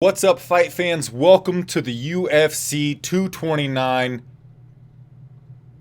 What's up, fight fans? Welcome to the UFC 229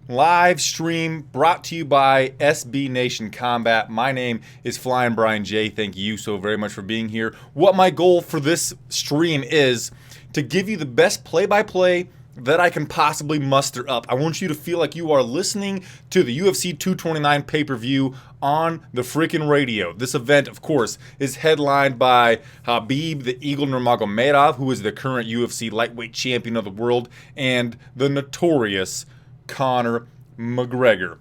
live stream brought to you by SB Nation Combat. My name is Flying Brian J. Thank you so very much for being here. What my goal for this stream is to give you the best play-by-play that I can possibly muster up. I want you to feel like you are listening to the UFC 229 pay-per-view on the freaking radio. This event, of course, is headlined by Khabib the Eagle Nurmagomedov, who is the current UFC lightweight champion of the world, and the notorious Conor McGregor.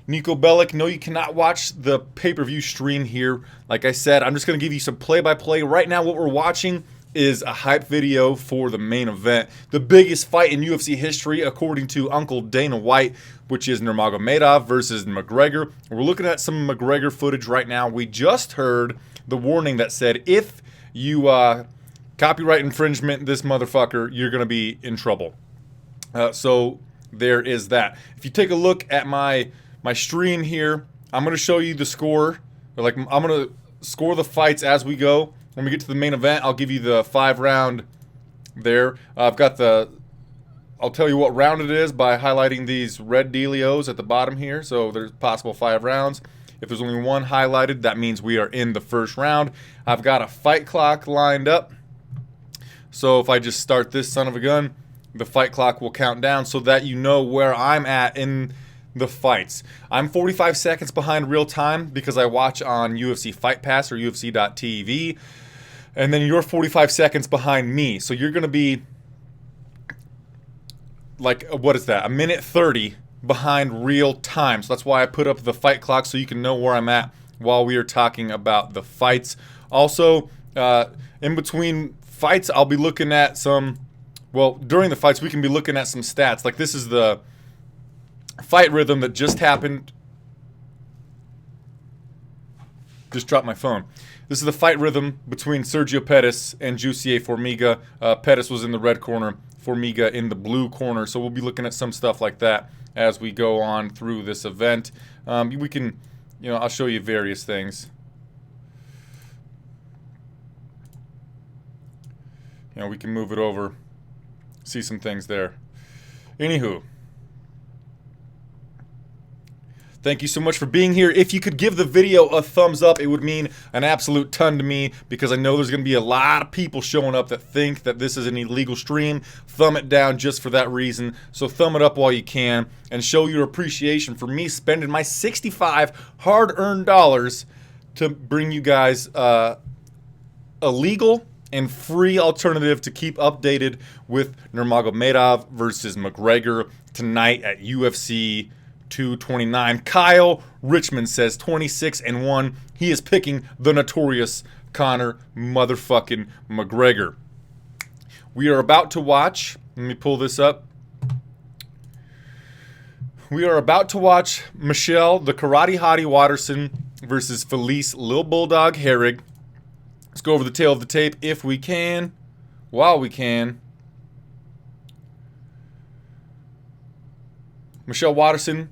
Nico Bellic, no, you cannot watch the pay-per-view stream here. Like I said, I'm just going to give you some play-by-play. Right now, what we're watching is a hype video for the main event. The biggest fight in UFC history, according to Uncle Dana White, which is Nurmagomedov versus McGregor. We're looking at some McGregor footage right now. We just heard the warning that said, if you copyright infringement this motherfucker, you're going to be in trouble. So there is that. If you take a look at my stream here, I'm going to show you the score. I'm going to score the fights as we go. When we get to the main event, I'll give you the 5-round there. I'll tell you what round it is by highlighting these red dealios at the bottom here. So there's possible 5 rounds. If there's only one highlighted, that means we are in the first round. I've got a fight clock lined up. So if I just start this son of a gun, the fight clock will count down so that you know where I'm at in the fights. I'm 45 seconds behind real time because I watch on UFC Fight Pass or UFC.tv. And then you're 45 seconds behind me. So you're going to be, like, what is that? A minute 30 behind real time. So that's why I put up the fight clock so you can know where I'm at while we are talking about the fights. Also, in between fights, I'll be looking at some, well, during the fights, we can be looking at some stats. Like, this is the fight rhythm that just happened. Just dropped my phone. This is the fight rhythm between Sergio Pettis and Jussier Formiga. Pettis was in the red corner, Formiga in the blue corner. So we'll be looking at some stuff like that as we go on through this event. We can, I'll show you various things. We can move it over, see some things there. Anywho. Thank you so much for being here. If you could give the video a thumbs up, it would mean an absolute ton to me because I know there's going to be a lot of people showing up that think that this is an illegal stream. Thumb it down just for that reason. So thumb it up while you can and show your appreciation for me spending my 65 hard-earned dollars to bring you guys a legal and free alternative to keep updated with Nurmagomedov versus McGregor tonight at UFC 229. Kyle Richmond says 26-1. He is picking the notorious Conor motherfucking McGregor. We are about to watch. Let me pull this up. We are about to watch Michelle, the Karate Hottie Waterson versus Felice Lil Bulldog Herrig. Let's go over the tail of the tape if we can. While we can. Michelle Waterson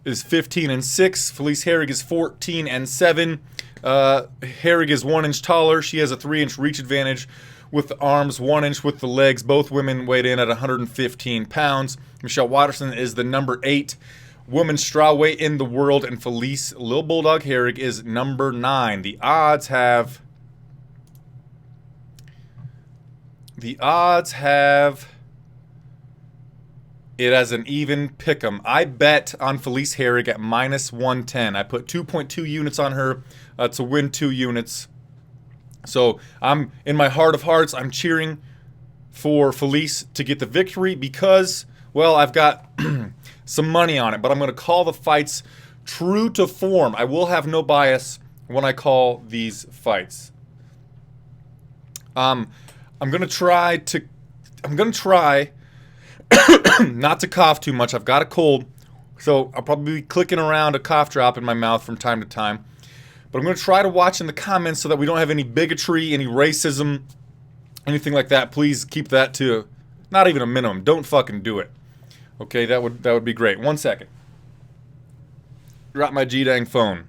is 15-6. Felice Herrig is 14-7. Herrig is 1 inch taller. She has a 3-inch reach advantage with the arms, 1 inch with the legs. Both women weighed in at 115 pounds. Michelle Waterson is the number 8 women's strawweight in the world, and Felice Lil Bulldog Herrig is number 9. The odds have it as an even pick'em. I bet on Felice Herrig at -110. I put 2.2 units on her to win 2 units. So I'm, in my heart of hearts, I'm cheering for Felice to get the victory because, well, I've got some money on it. But I'm going to call the fights true to form. I will have no bias when I call these fights. I'm going to try not to cough too much. I've got a cold, so I'll probably be clicking around a cough drop in my mouth from time to time. But I'm going to try to watch in the comments so that we don't have any bigotry, any racism, anything like that. Please keep that to not even a minimum. Don't fucking do it. Okay, that would be great. 1 second. Drop my G-dang phone.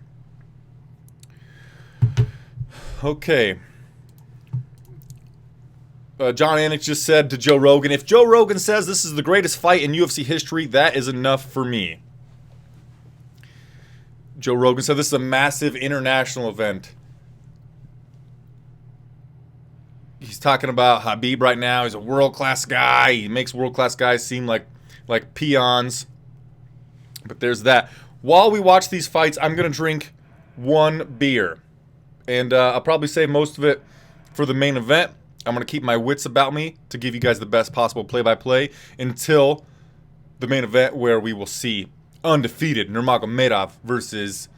Okay. John Anik just said to Joe Rogan, if Joe Rogan says this is the greatest fight in UFC history, that is enough for me. Joe Rogan said this is a massive international event. He's talking about Khabib right now. He's a world-class guy. He makes world-class guys seem like peons. But there's that. While we watch these fights, I'm going to drink one beer. And I'll probably save most of it for the main event. I'm going to keep my wits about me to give you guys the best possible play-by-play until the main event, where we will see undefeated Nurmagomedov versus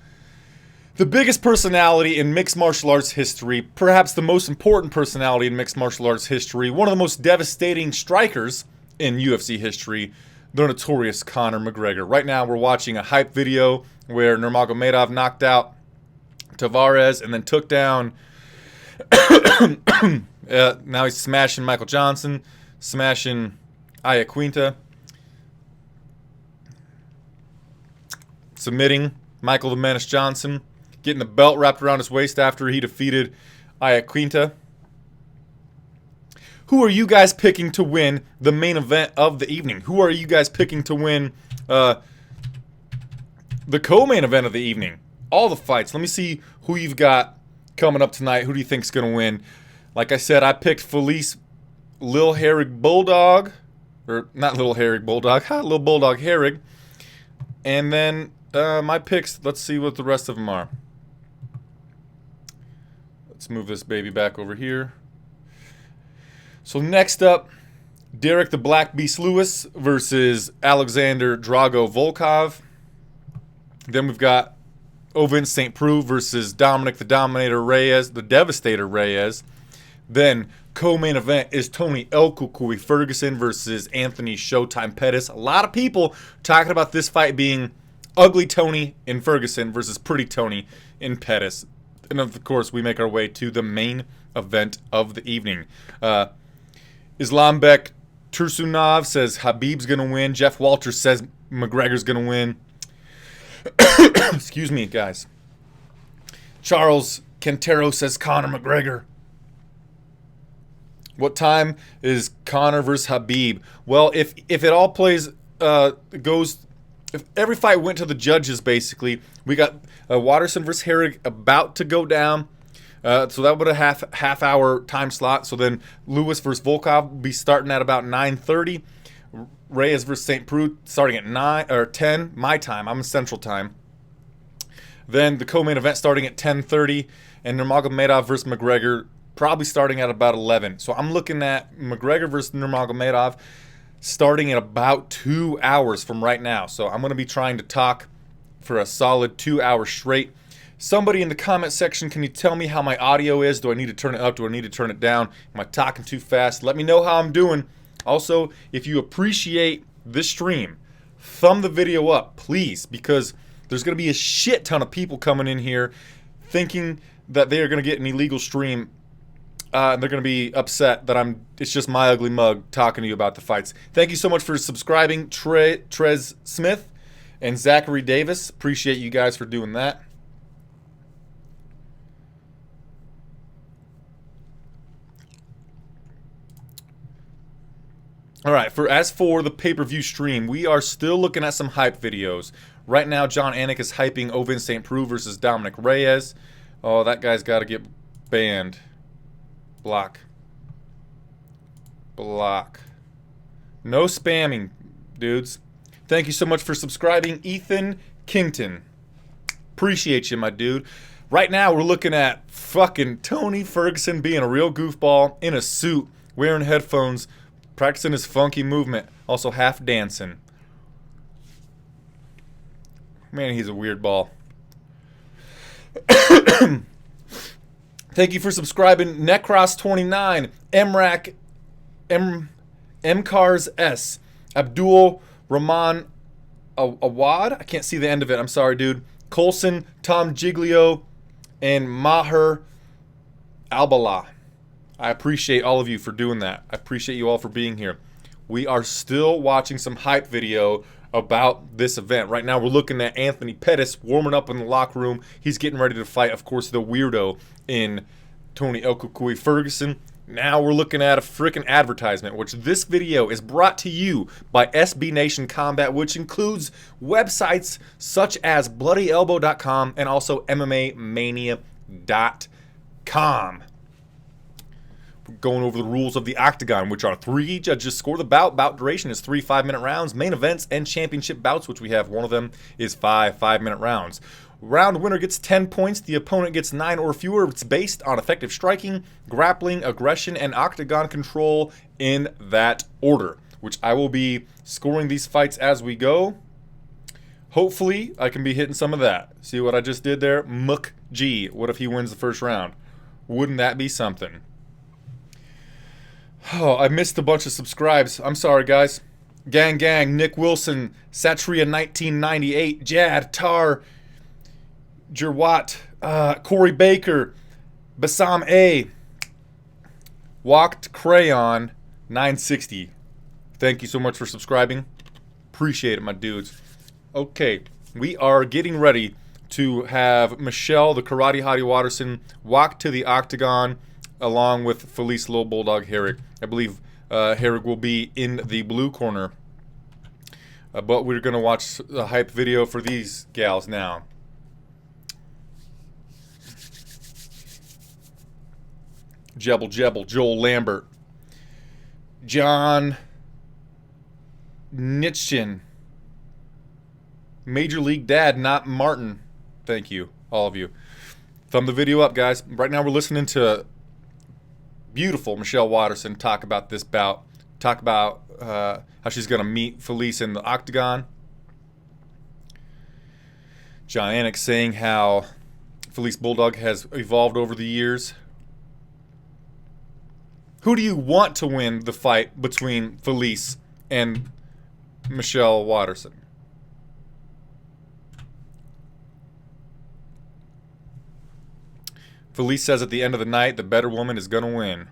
the biggest personality in mixed martial arts history, perhaps the most important personality in mixed martial arts history, one of the most devastating strikers in UFC history, the notorious Conor McGregor. Right now we're watching a hype video where Nurmagomedov knocked out Tavares and then took down now he's smashing Michael Johnson, smashing Iaquinta, submitting Michael the Menace Johnson, getting the belt wrapped around his waist after he defeated Iaquinta. Who are you guys picking to win the main event of the evening? Who are you guys picking to win the co-main event of the evening? All the fights. Let me see who you've got coming up tonight. Who do you think's going to win? Like I said, I picked Felice Lil Herrig Bulldog. Or not Lil Herrig Bulldog. Lil Bulldog Herrig. And then my picks, let's see what the rest of them are. Let's move this baby back over here. So next up, Derek the Black Beast Lewis versus Alexander Drago Volkov. Then we've got Ovin St. Preux versus Dominic the Dominator Reyes, the Devastator Reyes. Then co-main event is Tony El Cucuy Ferguson versus Anthony Showtime Pettis. A lot of people talking about this fight being Ugly Tony in Ferguson versus Pretty Tony in Pettis. And of course, we make our way to the main event of the evening. Islambek Tursunov says Khabib's going to win. Jeff Walters says McGregor's going to win. Excuse me, guys. Charles Quintero says Conor McGregor. What time is Conor versus Khabib? Well, if it all plays, if every fight went to the judges, basically, we got Waterson versus Herrig about to go down. So that would a half hour time slot. So then Lewis versus Volkov will be starting at about 9:30. Reyes versus St. Preux starting at 9 or 10 my time. I'm in Central Time. Then the co-main event starting at 10:30, and Nurmagomedov versus McGregor probably starting at about 11. So I'm looking at McGregor versus Nurmagomedov starting at about 2 hours from right now. So I'm going to be trying to talk for a solid 2 hours straight. Somebody in the comment section, can you tell me how my audio is? Do I need to turn it up? Do I need to turn it down? Am I talking too fast? Let me know how I'm doing. Also, if you appreciate this stream, thumb the video up, please, because there's going to be a shit ton of people coming in here thinking that they are going to get an illegal stream. And they're going to be upset that it's just my ugly mug talking to you about the fights. Thank you so much for subscribing, Trez Smith and Zachary Davis. Appreciate you guys for doing that. All right, as for the pay-per-view stream, we are still looking at some hype videos. Right now, John Anik is hyping Ovin St. Preux versus Dominic Reyes. Oh, that guy's got to get banned. Block. Block. No spamming, dudes. Thank you so much for subscribing, Ethan Kington. Appreciate you, my dude. Right now, we're looking at fucking Tony Ferguson being a real goofball in a suit, wearing headphones, practicing his funky movement, also half dancing. Man, he's a weird ball. Thank you for subscribing, Necros29, Mrak, Mcars S, Abdul Rahman Awad. I can't see the end of it. I'm sorry, dude. Colson, Tom Giglio, and Maher Albala. I appreciate all of you for doing that. I appreciate you all for being here. We are still watching some hype video about this event. Right now we're looking at Anthony Pettis warming up in the locker room. He's getting ready to fight, of course, the weirdo in Tony El Cucuy Ferguson. Now we're looking at a freaking advertisement, which this video is brought to you by SB Nation Combat, which includes websites such as BloodyElbow.com and also MMAmania.com. We're going over the rules of the Octagon, which are 3 judges score the bout. Bout duration is 3 5-minute rounds. Main events and championship bouts, which we have one of them, is 5 5-minute rounds. Round winner gets 10 points. The opponent gets 9 or fewer. It's based on effective striking, grappling, aggression, and octagon control in that order, which I will be scoring these fights as we go. Hopefully, I can be hitting some of that. See what I just did there? Mook G. What if he wins the first round? Wouldn't that be something? Oh, I missed a bunch of subscribes. I'm sorry, guys. Gang Gang, Nick Wilson, Satria 1998, Jad, Tar, Jerwat, Corey Baker, Bassam A, Walked Crayon 960. Thank you so much for subscribing. Appreciate it, my dudes. Okay, we are getting ready to have Michelle, the Karate Hottie Waterson, walk to the Octagon along with Felice Little Bulldog Herrick. I believe Herrick will be in the blue corner. But we're going to watch the hype video for these gals now. Jebble Jebble, Joel Lambert, John Nitchin, Major League Dad, not Martin. Thank you, all of you. Thumb the video up, guys. Right now we're listening to beautiful Michelle Waterson talk about this bout. Talk about how she's going to meet Felice in the Octagon. John Anik saying how Felice Bulldog has evolved over the years. Who do you want to win the fight between Felice and Michelle Waterson? Felice says at the end of the night, the better woman is going to win.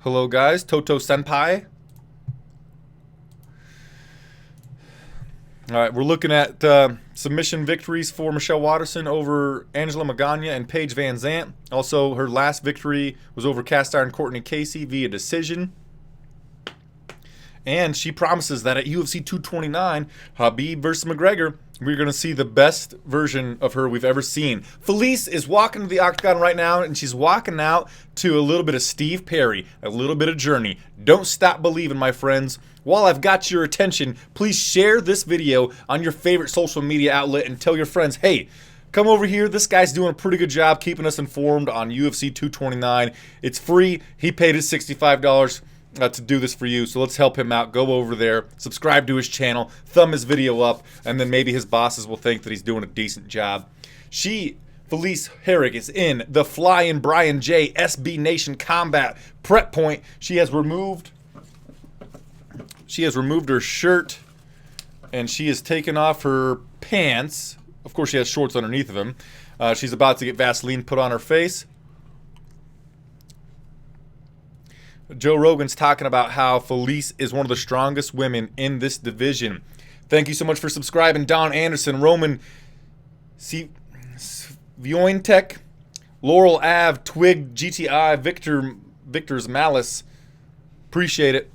Hello, guys. Toto Senpai. All right, we're looking at submission victories for Michelle Waterson over Angela Magana and Paige Van Zant. Also, her last victory was over Cast Iron Courtney Casey via decision. And she promises that at UFC 229, Khabib versus McGregor, we're going to see the best version of her we've ever seen. Felice is walking to the Octagon right now, and she's walking out to a little bit of Steve Perry, a little bit of Journey. Don't stop believing, my friends. While I've got your attention, please share this video on your favorite social media outlet and tell your friends, hey, come over here. This guy's doing a pretty good job keeping us informed on UFC 229. It's free. He paid his $65 to do this for you, so let's help him out. Go over there, subscribe to his channel, thumb his video up, and then maybe his bosses will think that he's doing a decent job. Felice Herrick, is in the Flying Brian J SB Nation Combat prep point. She has removed her shirt, and she has taken off her pants. Of course, she has shorts underneath of them. She's about to get Vaseline put on her face. Joe Rogan's talking about how Felice is one of the strongest women in this division. Thank you so much for subscribing. Don Anderson, Roman Viointech, Laurel Ave, Twig, GTI, Victor's Malice. Appreciate it.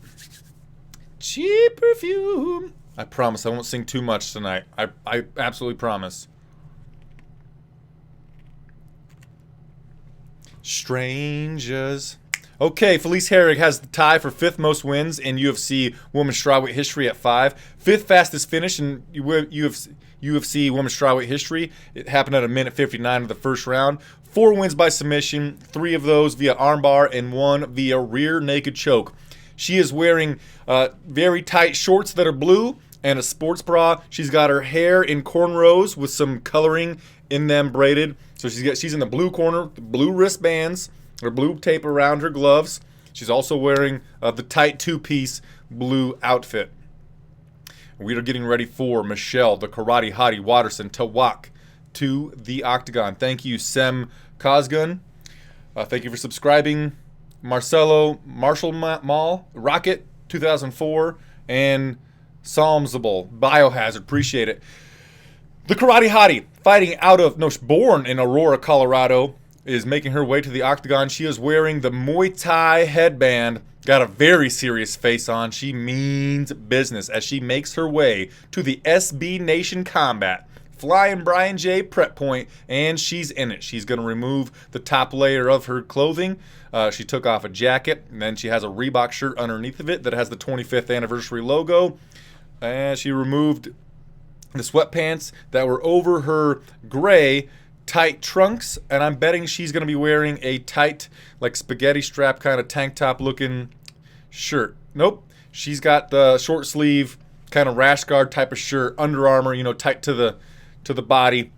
Cheap perfume. I promise I won't sing too much tonight. I absolutely promise. Strangers. Okay, Felice Herrick has the tie for 5th most wins in UFC Women's Strawweight history at 5. 5th fastest finish in UFC Women's Strawweight history. It happened at 1:59 of the first round. 4 wins by submission, 3 of those via armbar and 1 via rear naked choke. She is wearing very tight shorts that are blue and a sports bra. She's got her hair in cornrows with some coloring in them braided. So she's in the blue corner, the blue wristbands, or blue tape around her gloves. She's also wearing the tight 2-piece blue outfit. We are getting ready for Michelle, the Karate Hottie Waterson, to walk to the Octagon. Thank you, Sem Kosgun. Thank you for subscribing. Marcelo Marshall Mall, Rocket 2004, and Psalmsable Biohazard. Appreciate it. The Karate Hottie, fighting out of, no, born in Aurora, Colorado, is making her way to the Octagon. She is wearing the Muay Thai headband. Got a very serious face on. She means business as she makes her way to the SB Nation Combat. Flying Brian J. prep point, and she's in it. She's going to remove the top layer of her clothing. She took off a jacket, and then she has a Reebok shirt underneath of it that has the 25th anniversary logo. And she removed the sweatpants that were over her gray tight trunks, and I'm betting she's going to be wearing a tight, like spaghetti strap kind of tank top looking shirt. Nope. She's got the short sleeve kind of rash guard type of shirt, Under Armour, you know, tight to the body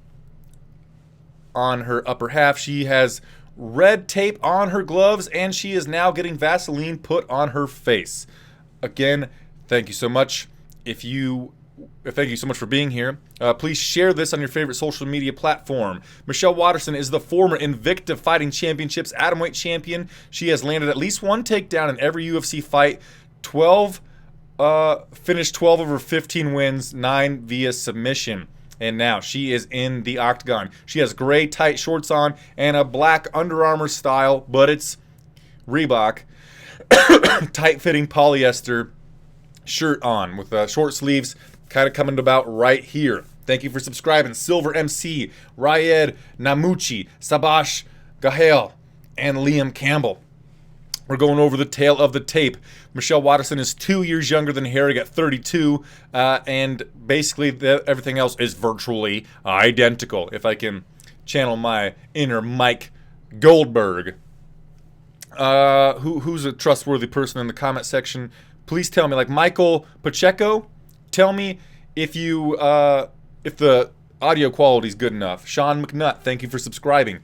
on her upper half. She has red tape on her gloves, and she is now getting Vaseline put on her face. Again, thank you so much. Thank you so much for being here. Please share this on your favorite social media platform. Michelle Waterson is the former Invicta Fighting Championships atomweight champion. She has landed at least one takedown in every UFC fight. Finished 12 of her 15 wins, 9 via submission. And now she is in the Octagon. She has gray tight shorts on and a black Under Armour style, but it's Reebok, tight-fitting polyester shirt on with short sleeves kind of coming about right here. Thank you for subscribing. Silver MC, Rayed Namuchi, Sabash Gahel, and Liam Campbell. We're going over the tail of the tape. Michelle Waterson is 2 years younger than Herrig at 32, and basically everything else is virtually identical, if I can channel my inner Mike Goldberg. Who's a trustworthy person in the comment section? Please tell me, like Michael Pacheco, tell me if the audio quality is good enough. Sean McNutt, thank you for subscribing.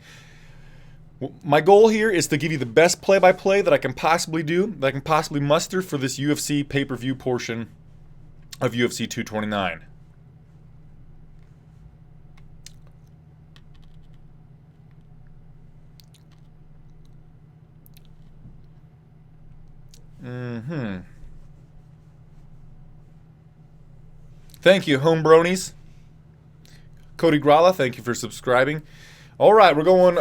My goal here is to give you the best play-by-play that I can possibly do, that I can possibly muster for this UFC pay-per-view portion of UFC 229. Thank you, home bronies. Cody Gralla, thank you for subscribing. All right, we're going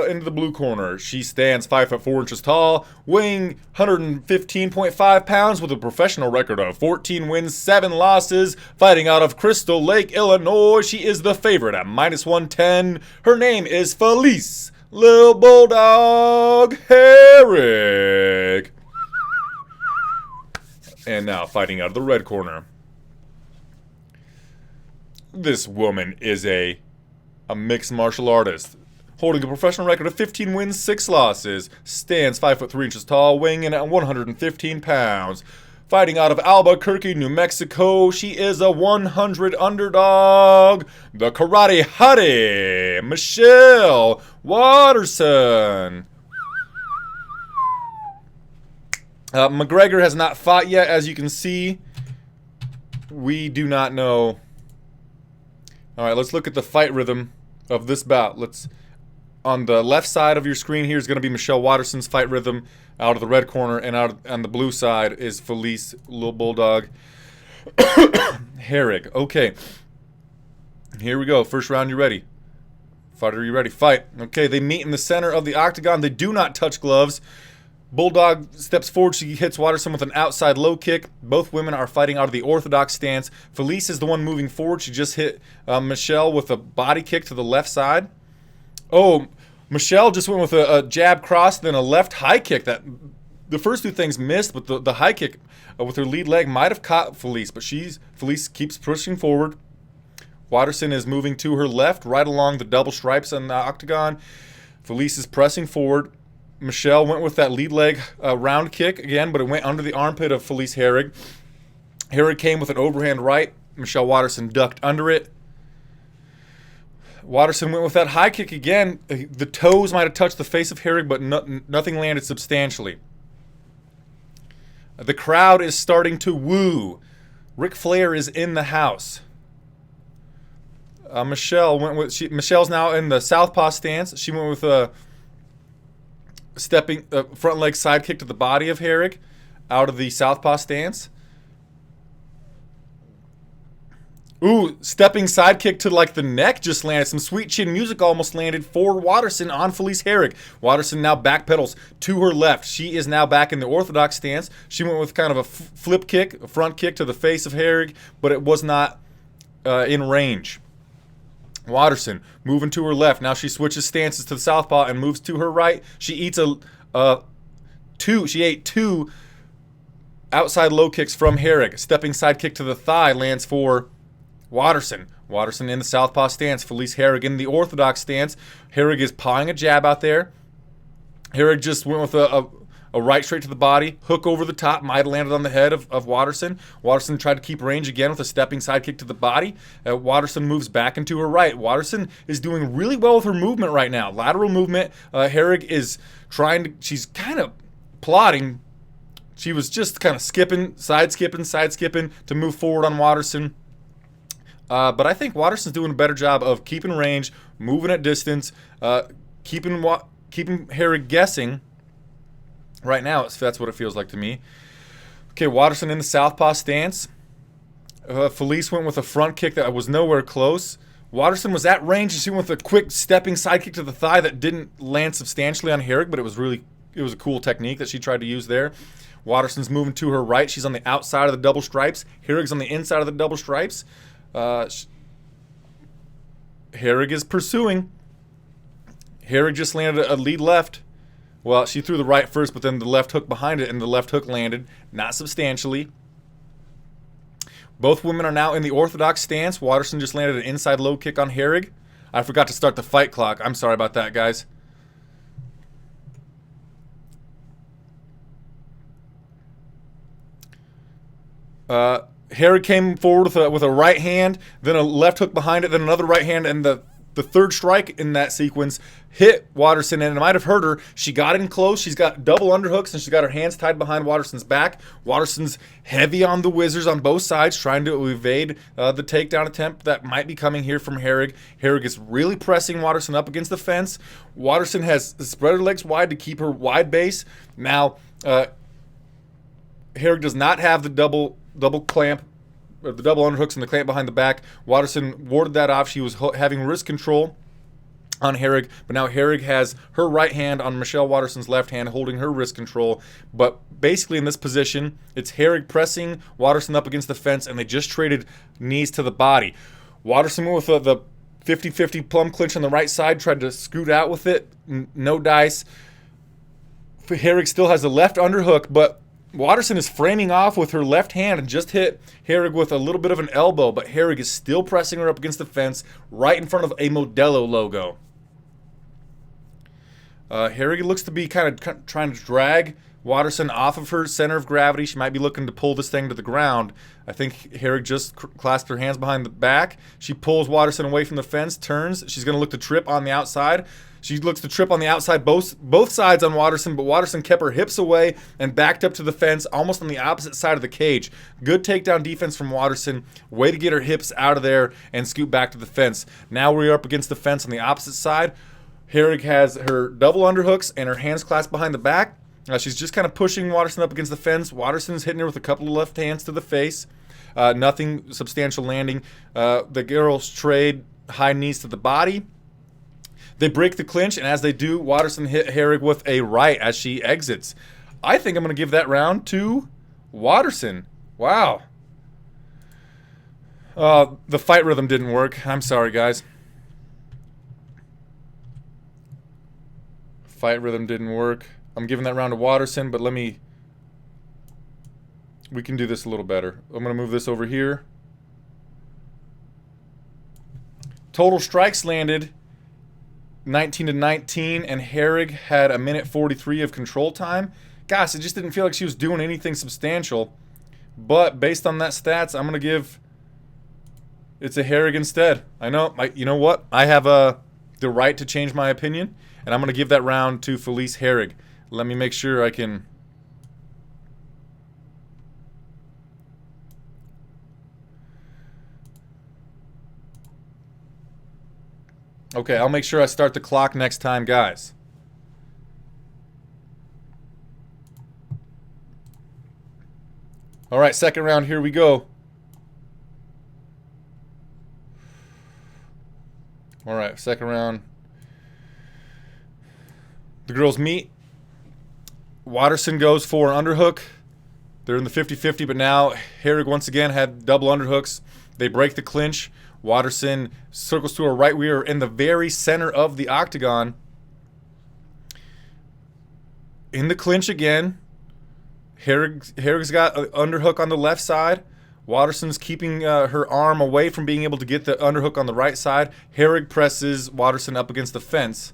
into the blue corner. She stands 5'4" tall, weighing 115.5 pounds with a professional record of 14 wins, 7 losses, fighting out of Crystal Lake, Illinois. She is the favorite at -110. Her name is Felice Lil Bulldog Herrig. And now fighting out of the red corner. This woman is a mixed martial artist, holding a professional record of 15 wins, 6 losses, stands 5'3" tall, weighing in at 115 pounds. Fighting out of Albuquerque, New Mexico, she is a 100 underdog, the Karate Hottie, Michelle Waterson. McGregor has not fought yet, as you can see. We do not know. All right, let's look at the fight rhythm of this bout. On the left side of your screen here is going to be Michelle Waterson's fight rhythm out of the red corner, and out on the blue side is Felice Lil Bulldog Herrig. Okay, here we go. First round, you ready? Fighter, you ready? Fight. Okay, they meet in the center of the octagon. They do not touch gloves. Bulldog steps forward. She hits Waterson with an outside low kick. Both women are fighting out of the orthodox stance. Felice is the one moving forward. She just hit Michelle with a body kick to the left side. Oh, Michelle just went with a jab cross, then a left high kick. That the first two things missed, but the high kick with her lead leg might have caught Felice, but Felice keeps pushing forward. Waterson is moving to her left, right along the double stripes on the octagon. Felice is pressing forward. Michelle went with that lead leg round kick again, but it went under the armpit of Felice Herrig. Herrig came with an overhand right. Michelle Waterson ducked under it. Waterson went with that high kick again. The toes might have touched the face of Herrig, but nothing landed substantially. The crowd is starting to woo. Ric Flair is in the house. Michelle's now in the southpaw stance. She went with a stepping front leg side kick to the body of Herrig out of the southpaw stance. Ooh, stepping sidekick to like the neck just landed. Some sweet chin music almost landed for Waterson on Felice Herrig. Waterson now backpedals to her left. She is now back in the orthodox stance. She went with kind of a flip kick, a front kick to the face of Herrig, but it was not in range. Waterson moving to her left. Now she switches stances to the southpaw and moves to her right. She eats She ate two outside low kicks from Herrig. Stepping side kick to the thigh lands for Waterson. Waterson in the southpaw stance. Felice Herrig in the orthodox stance. Herrig is pawing a jab out there. Herrig just went with a right straight to the body. Hook over the top. Might have landed on the head of Waterson. Waterson tried to keep range again with a stepping side kick to the body. Waterson moves back into her right. Waterson is doing really well with her movement right now. Lateral movement. Herrig is trying to... She's kind of plotting. She was just kind of side skipping to move forward on Waterson. But I think Waterson's doing a better job of keeping range, moving at distance, keeping Herrig guessing. Right now, that's what it feels like to me. Okay, Waterson in the southpaw stance. Felice went with a front kick that was nowhere close. Waterson was at range, and she went with a quick stepping side kick to the thigh that didn't land substantially on Herrig, but it was a cool technique that she tried to use there. Waterson's moving to her right. She's on the outside of the double stripes. Herrig's on the inside of the double stripes. Herrig is pursuing. Herrig just landed a lead left. Well, she threw the right first, but then the left hook behind it, and the left hook landed, not substantially. Both women are now in the orthodox stance. Waterson just landed an inside low kick on Herrig. I forgot to start the fight clock. I'm sorry about that, guys. Herrig came forward with a right hand, then a left hook behind it, then another right hand, and the third strike in that sequence hit Waterson, and it might have hurt her. She got in close. She's got double underhooks, and she's got her hands tied behind Waterson's back. Waterson's heavy on the whizzers on both sides, trying to evade the takedown attempt that might be coming here from Herrig. Herrig is really pressing Waterson up against the fence. Waterson has spread her legs wide to keep her wide base. Now, Herrig does not have the double clamp, or the double underhooks and the clamp behind the back. Waterson warded that off. She was having wrist control on Herrig, but now Herrig has her right hand on Michelle Waterson's left hand, holding her wrist control. But basically in this position, it's Herrig pressing Waterson up against the fence, and they just traded knees to the body. Waterson went with the 50-50 plum clinch on the right side, tried to scoot out with it. No dice. Herrig still has the left underhook, but Waterson is framing off with her left hand and just hit Herrig with a little bit of an elbow, but Herrig is still pressing her up against the fence right in front of a Modelo logo. Herrig looks to be kind of trying to drag Waterson off of her center of gravity. She might be looking to pull this thing to the ground. I think Herrig just clasped her hands behind the back. She pulls Waterson away from the fence, turns. She's going to look to trip on the outside. She looks to trip on the outside, both sides on Waterson, but Waterson kept her hips away and backed up to the fence, almost on the opposite side of the cage. Good takedown defense from Waterson. Way to get her hips out of there and scoot back to the fence. Now we're up against the fence on the opposite side. Herrig has her double underhooks and her hands clasped behind the back. She's just kind of pushing Waterson up against the fence. Waterson's hitting her with a couple of left hands to the face. Nothing substantial landing. The girls trade high knees to the body. They break the clinch, and as they do, Waterson hit Herrig with a right as she exits. I think I'm going to give that round to Waterson. Wow. The fight rhythm didn't work. I'm sorry, guys. Fight rhythm didn't work. I'm giving that round to Waterson, but we can do this a little better. I'm going to move this over here. Total strikes landed 19-19, and Herrig had 1:43 of control time. Gosh, it just didn't feel like she was doing anything substantial. But based on that stats, I'm going to give it to Herrig instead. I know, you know what? I have the right to change my opinion, and I'm going to give that round to Felice Herrig. Let me make sure I can... Okay, I'll make sure I start the clock next time, guys. All right, second round, here we go. All right, second round. The girls meet. Waterson goes for an underhook. They're in the 50-50, but now Herrig once again had double underhooks. They break the clinch. Waterson circles to a right. We are in the very center of the octagon. In the clinch again. Herrig's got an underhook on the left side. Waterson's keeping her arm away from being able to get the underhook on the right side. Herrig presses Waterson up against the fence.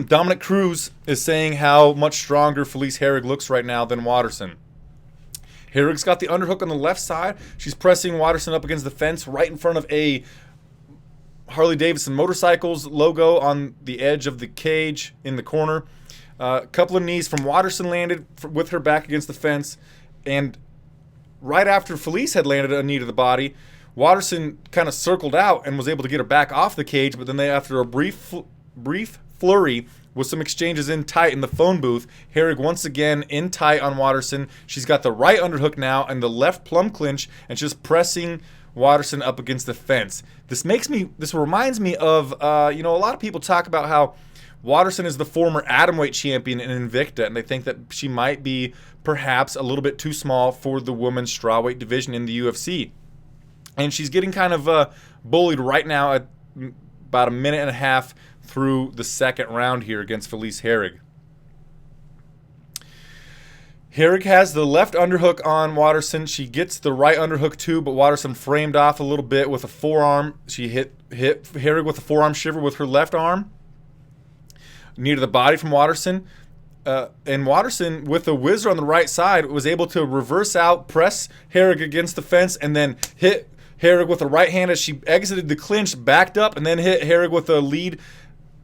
Dominic Cruz is saying how much stronger Felice Herrig looks right now than Waterson. Herrig's got the underhook on the left side. She's pressing Waterson up against the fence right in front of a Harley-Davidson Motorcycles logo on the edge of the cage in the corner. A couple of knees from Waterson landed with her back against the fence. And right after Felice had landed a knee to the body, Waterson kind of circled out and was able to get her back off the cage. But then after a brief flurry with some exchanges in tight in the phone booth, Herrig once again in tight on Waterson. She's got the right underhook now and the left plum clinch and just pressing Waterson up against the fence. This reminds me of, a lot of people talk about how Waterson is the former atomweight champion in Invicta, and they think that she might be perhaps a little bit too small for the women's strawweight division in the UFC. And she's getting kind of bullied right now at about a minute and a half through the second round here against Felice Herrig. Herrig has the left underhook on Waterson. She gets the right underhook too, but Waterson framed off a little bit with a forearm. She hit Herrig with a forearm shiver with her left arm. Knee to the body from Waterson. And Waterson, with a whizzer on the right side, was able to reverse out, press Herrig against the fence, and then hit Herrig with a right hand as she exited the clinch, backed up, and then hit Herrig with a lead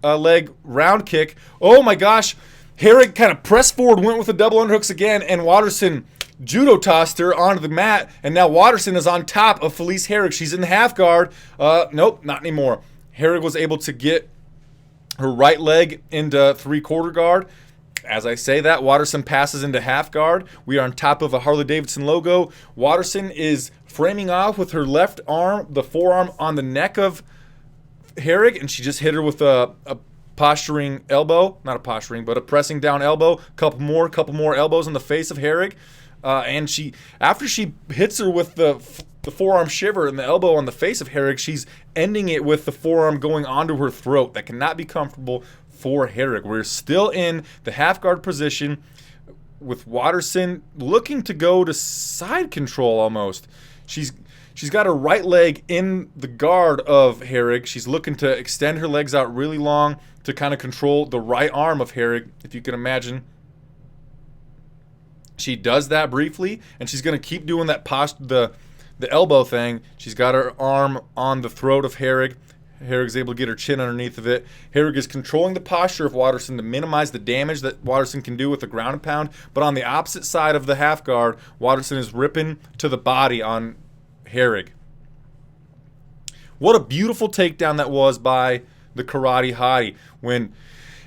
leg round kick. Oh my gosh. Herrig kind of pressed forward, went with the double underhooks again, and Waterson judo tossed her onto the mat, and now Waterson is on top of Felice Herrig. She's in the half guard. Nope, not anymore. Herrig was able to get her right leg into three-quarter guard. As I say that, Waterson passes into half guard. We are on top of a Harley-Davidson logo. Waterson is framing off with her left arm, the forearm on the neck of Herrig, and she just hit her with a posturing elbow. Not a posturing, but a pressing down elbow. Couple more elbows in the face of Herrig. And after she hits her with the forearm shiver and the elbow on the face of Herrig, she's ending it with the forearm going onto her throat. That cannot be comfortable for Herrig. We're still in the half guard position with Waterson looking to go to side control almost. She's got her right leg in the guard of Herrig. She's looking to extend her legs out really long to kind of control the right arm of Herrig, if you can imagine. She does that briefly, and she's going to keep doing that the elbow thing. She's got her arm on the throat of Herrig. Herrig's able to get her chin underneath of it. Herrig is controlling the posture of Waterson to minimize the damage that Waterson can do with the ground and pound. But on the opposite side of the half guard, Waterson is ripping to the body on Herrig. What a beautiful takedown that was by the Karate Hottie. When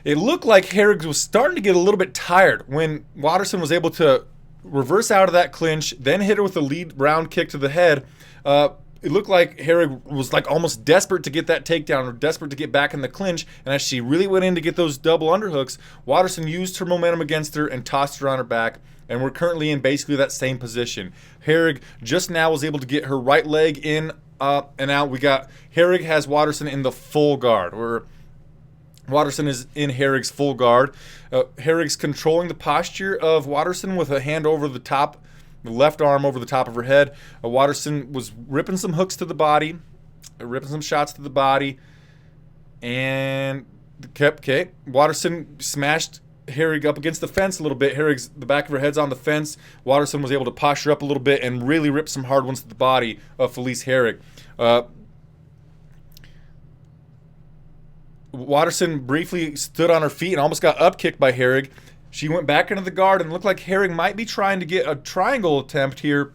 it looked like Herrig was starting to get a little bit tired, when Waterson was able to reverse out of that clinch, then hit her with a lead round kick to the head. It looked like Herrig was like almost desperate to get that takedown or desperate to get back in the clinch. And as she really went in to get those double underhooks, Waterson used her momentum against her and tossed her on her back. And we're currently in basically that same position. Herrig just now was able to get her right leg in and out. Herrig has Waterson in the full guard. Waterson is in Herrig's full guard. Herrig's controlling the posture of Waterson with a hand over the top, the left arm over the top of her head. Waterson was ripping some hooks to the body, ripping some shots to the body, and Waterson smashed Herrig up against the fence a little bit. The back of her head's on the fence. Waterson was able to posture up a little bit and really rip some hard ones to the body of Felice Herrig. Waterson briefly stood on her feet and almost got up-kicked by Herrig. She went back into the guard and looked like Herrig might be trying to get a triangle attempt here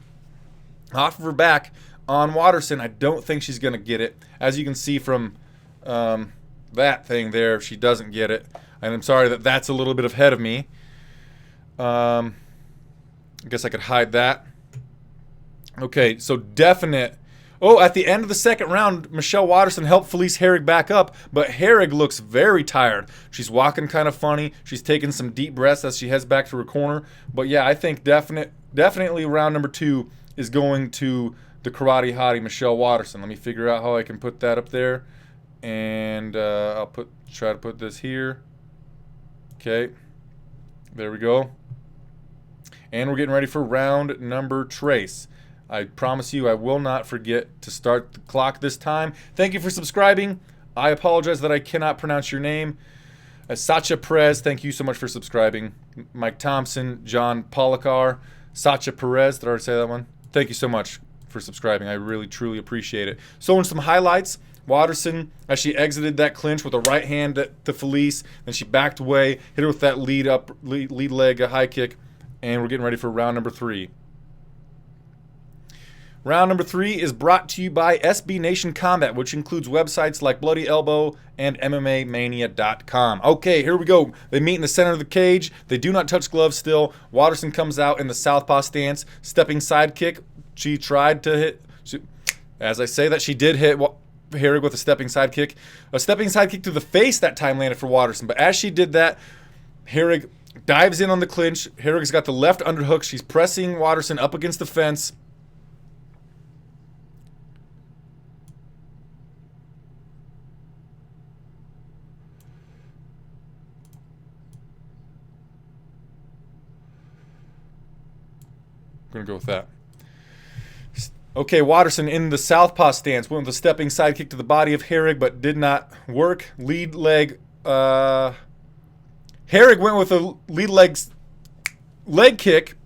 off of her back on Waterson. I don't think she's going to get it. As you can see from that thing there, she doesn't get it. And I'm sorry that's a little bit ahead of me. I guess I could hide that. Okay, so definite Oh, at the end of the second round, Michelle Waterson helped Felice Herrig back up, but Herrig looks very tired. She's walking kind of funny. She's taking some deep breaths as she heads back to her corner. But yeah, I think definitely round number 2 is going to the karate hottie Michelle Waterson. Let me figure out how I can put that up there. And I'll try to put this here. Okay. There we go. And we're getting ready for round number trace. I promise you I will not forget to start the clock this time. Thank you for subscribing. I apologize that I cannot pronounce your name. Sacha Perez, thank you so much for subscribing. Mike Thompson, John Polakar, Sacha Perez, did I already say that one? Thank you so much for subscribing. I really, truly appreciate it. So in some highlights, Waterson, as she exited that clinch with a right hand to Felice, then she backed away, hit her with that lead leg, a high kick, and we're getting ready for round number 3. Round number 3 is brought to you by SB Nation Combat, which includes websites like Bloody Elbow and MMAmania.com. Okay, here we go. They meet in the center of the cage. They do not touch gloves still. Waterson comes out in the southpaw stance, stepping side kick. She tried to hit. As I say that, she did hit Herrig with a stepping side kick. A stepping side kick to the face that time landed for Waterson. But as she did that, Herrig dives in on the clinch. Herrig's got the left underhook. She's pressing Waterson up against the fence. I'm going to go with that. Okay, Waterson in the southpaw stance. Went with a stepping side kick to the body of Herrig, but did not work. Lead leg. Herrig went with a lead leg kick,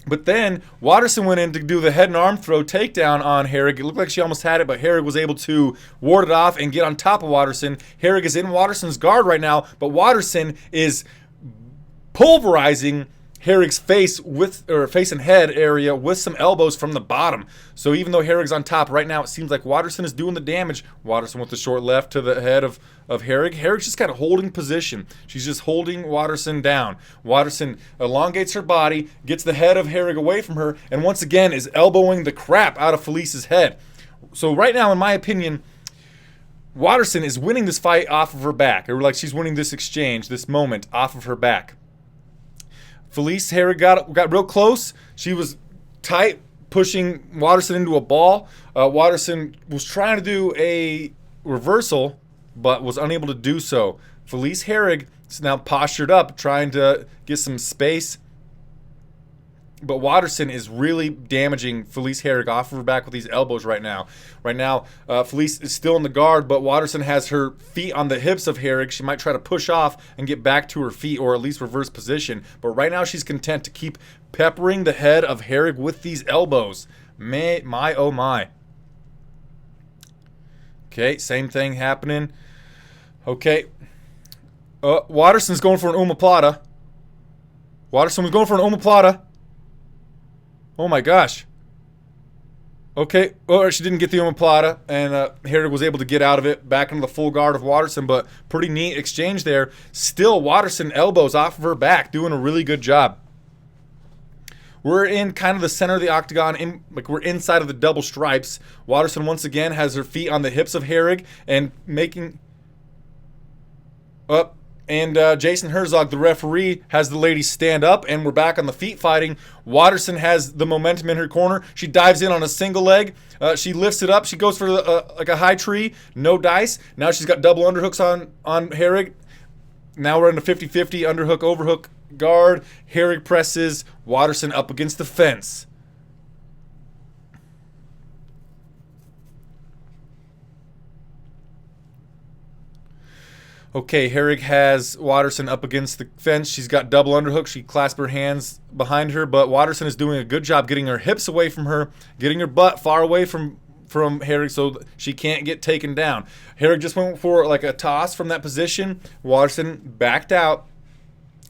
but then Waterson went in to do the head and arm throw takedown on Herrig. It looked like she almost had it, but Herrig was able to ward it off and get on top of Waterson. Herrig is in Waterson's guard right now, but Waterson is pulverizing Herrig's face and head area with some elbows from the bottom. So even though Herrig's on top right now, it seems like Waterson is doing the damage. Waterson with the short left to the head of Herrig. Herrig's just kind of holding position. She's just holding Waterson down. Waterson elongates her body, gets the head of Herrig away from her, and once again is elbowing the crap out of Felice's head. So right now, in my opinion, Waterson is winning this fight off of her back. Or like she's winning this exchange, this moment off of her back. Felice Herrig got real close. She was tight, pushing Waterson into a ball. Waterson was trying to do a reversal, but was unable to do so. Felice Herrig is now postured up, trying to get some space. But Waterson is really damaging Felice Herrig off of her back with these elbows right now. Right now, Felice is still in the guard, but Waterson has her feet on the hips of Herrig. She might try to push off and get back to her feet, or at least reverse position. But right now, she's content to keep peppering the head of Herrig with these elbows. My, oh my. Okay, same thing happening. Okay. Waterson's going for an omoplata. Waterson was going for an omoplata. Oh my gosh. Okay. Oh, she didn't get the omoplata, and Herrig was able to get out of it, back into the full guard of Waterson, but pretty neat exchange there. Still, Waterson elbows off of her back, doing a really good job. We're in kind of the center of the octagon, we're inside of the double stripes. Waterson once again has her feet on the hips of Herrig and making up. And Jason Herzog, the referee, has the ladies stand up, and we're back on the feet fighting. Waterson has the momentum in her corner. She dives in on a single leg. She lifts it up. She goes for like a high tree. No dice. Now she's got double underhooks on Herrig. Now we're in the 50-50 underhook, overhook guard. Herrig presses Waterson up against the fence. Okay, Herrig has Waterson up against the fence. She's got double underhook. She clasps her hands behind her, but Waterson is doing a good job getting her hips away from her, getting her butt far away from Herrig so she can't get taken down. Herrig just went for like a toss from that position. Waterson backed out,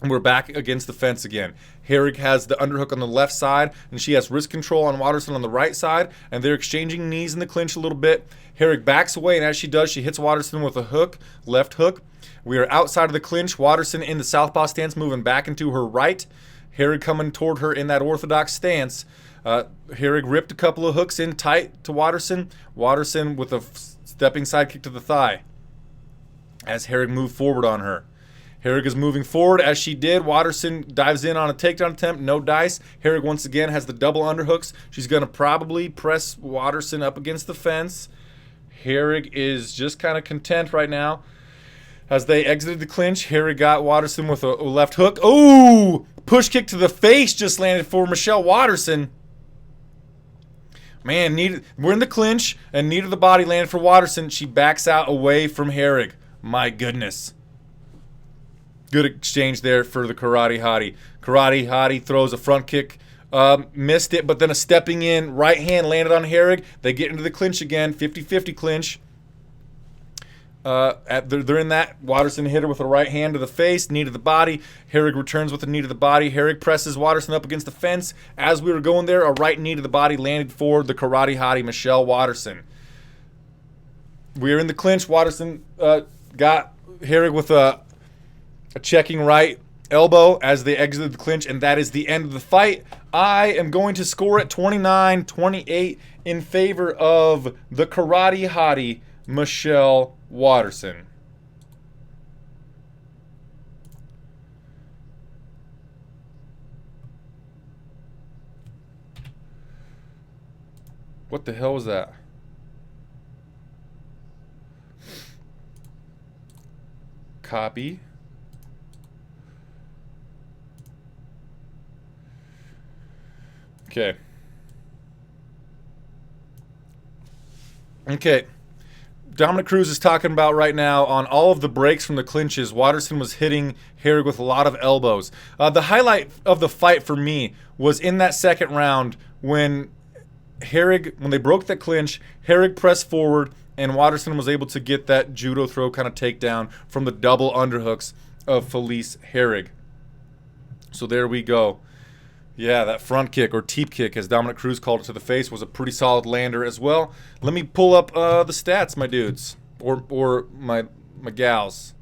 and we're back against the fence again. Herrig has the underhook on the left side, and she has wrist control on Waterson on the right side, and they're exchanging knees in the clinch a little bit. Herrig backs away, and as she does, she hits Waterson with a hook, left hook. We are outside of the clinch. Waterson in the southpaw stance, moving back into her right. Herrig coming toward her in that orthodox stance. Herrig ripped a couple of hooks in tight to Waterson. Waterson with a stepping side kick to the thigh as Herrig moved forward on her. Herrig is moving forward as she did. Waterson dives in on a takedown attempt. No dice. Herrig once again has the double underhooks. She's going to probably press Waterson up against the fence. Herrig is just kind of content right now. As they exited the clinch, Herrig got Waterson with a left hook. Oh! Push kick to the face just landed for Michelle Waterson. Man, we're in the clinch, and knee to the body landed for Waterson. She backs out away from Herrig. My goodness. Good exchange there for the Karate Hottie. Karate Hottie throws a front kick. Missed it, but then a stepping in right hand landed on Herrig. They get into the clinch again, 50-50 clinch. They're in that. Waterson hit her with a right hand to the face, knee to the body. Herrig returns with a knee to the body. Herrig presses Waterson up against the fence. As we were going there, a right knee to the body landed for the Karate Hottie, Michelle Waterson. We are in the clinch. Waterson got Herrig with a checking right elbow as they exited the clinch, and that is the end of the fight. I am going to score it 29-28 in favor of the Karate Hottie, Michelle Waterson. What the hell was that? Copy. Okay. Okay. Dominic Cruz is talking about right now on all of the breaks from the clinches, Waterson was hitting Herrig with a lot of elbows. The highlight of the fight for me was in that second round when they broke the clinch, Herrig pressed forward, and Waterson was able to get that judo throw kind of takedown from the double underhooks of Felice Herrig. So there we go. Yeah, that front kick, or teep kick, as Dominic Cruz called it to the face, was a pretty solid lander as well. Let me pull up the stats, my dudes, or my gals.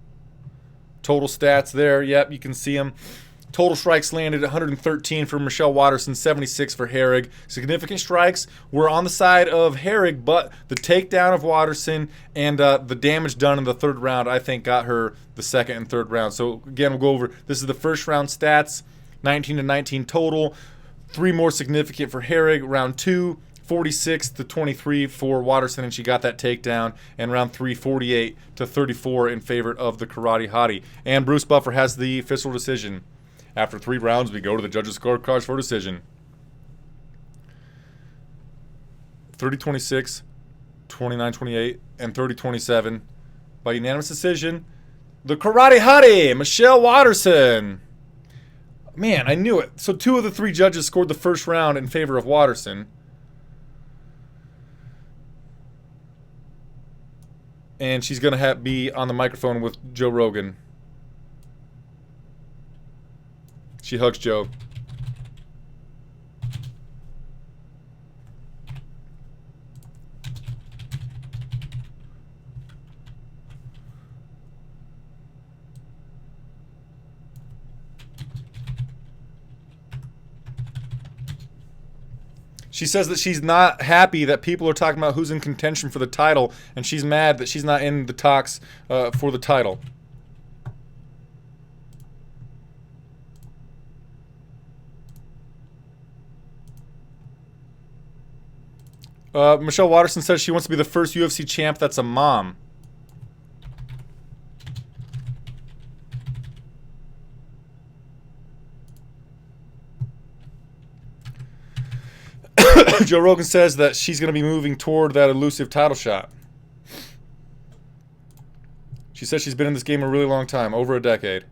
Total stats there. Yep, you can see them. Total strikes landed 113 for Michelle Waterson, 76 for Herrig. Significant strikes were on the side of Herrig, but the takedown of Waterson and the damage done in the third round, I think, got her the second and third round. So, again, we'll go over, this is the first round stats, 19-19 total. 3 more significant for Herrig. Round 2, 46-23 for Waterson, and she got that takedown. And round 3, 48-34 in favor of the Karate Hottie. And Bruce Buffer has the official decision. After 3 rounds, we go to the judges' scorecards for decision. 30-26, 29-28, and 30-27. By unanimous decision, the Karate Hottie, Michelle Waterson. Man, I knew it. So 2 of the 3 judges scored the first round in favor of Waterson. And she's going to be on the microphone with Joe Rogan. She hugs Joe. She says that she's not happy that people are talking about who's in contention for the title, and she's mad that she's not in the talks for the title. Michelle Waterson says she wants to be the first UFC champ that's a mom. Joe Rogan says that she's going to be moving toward that elusive title shot. She says she's been in this game a really long time, over a decade.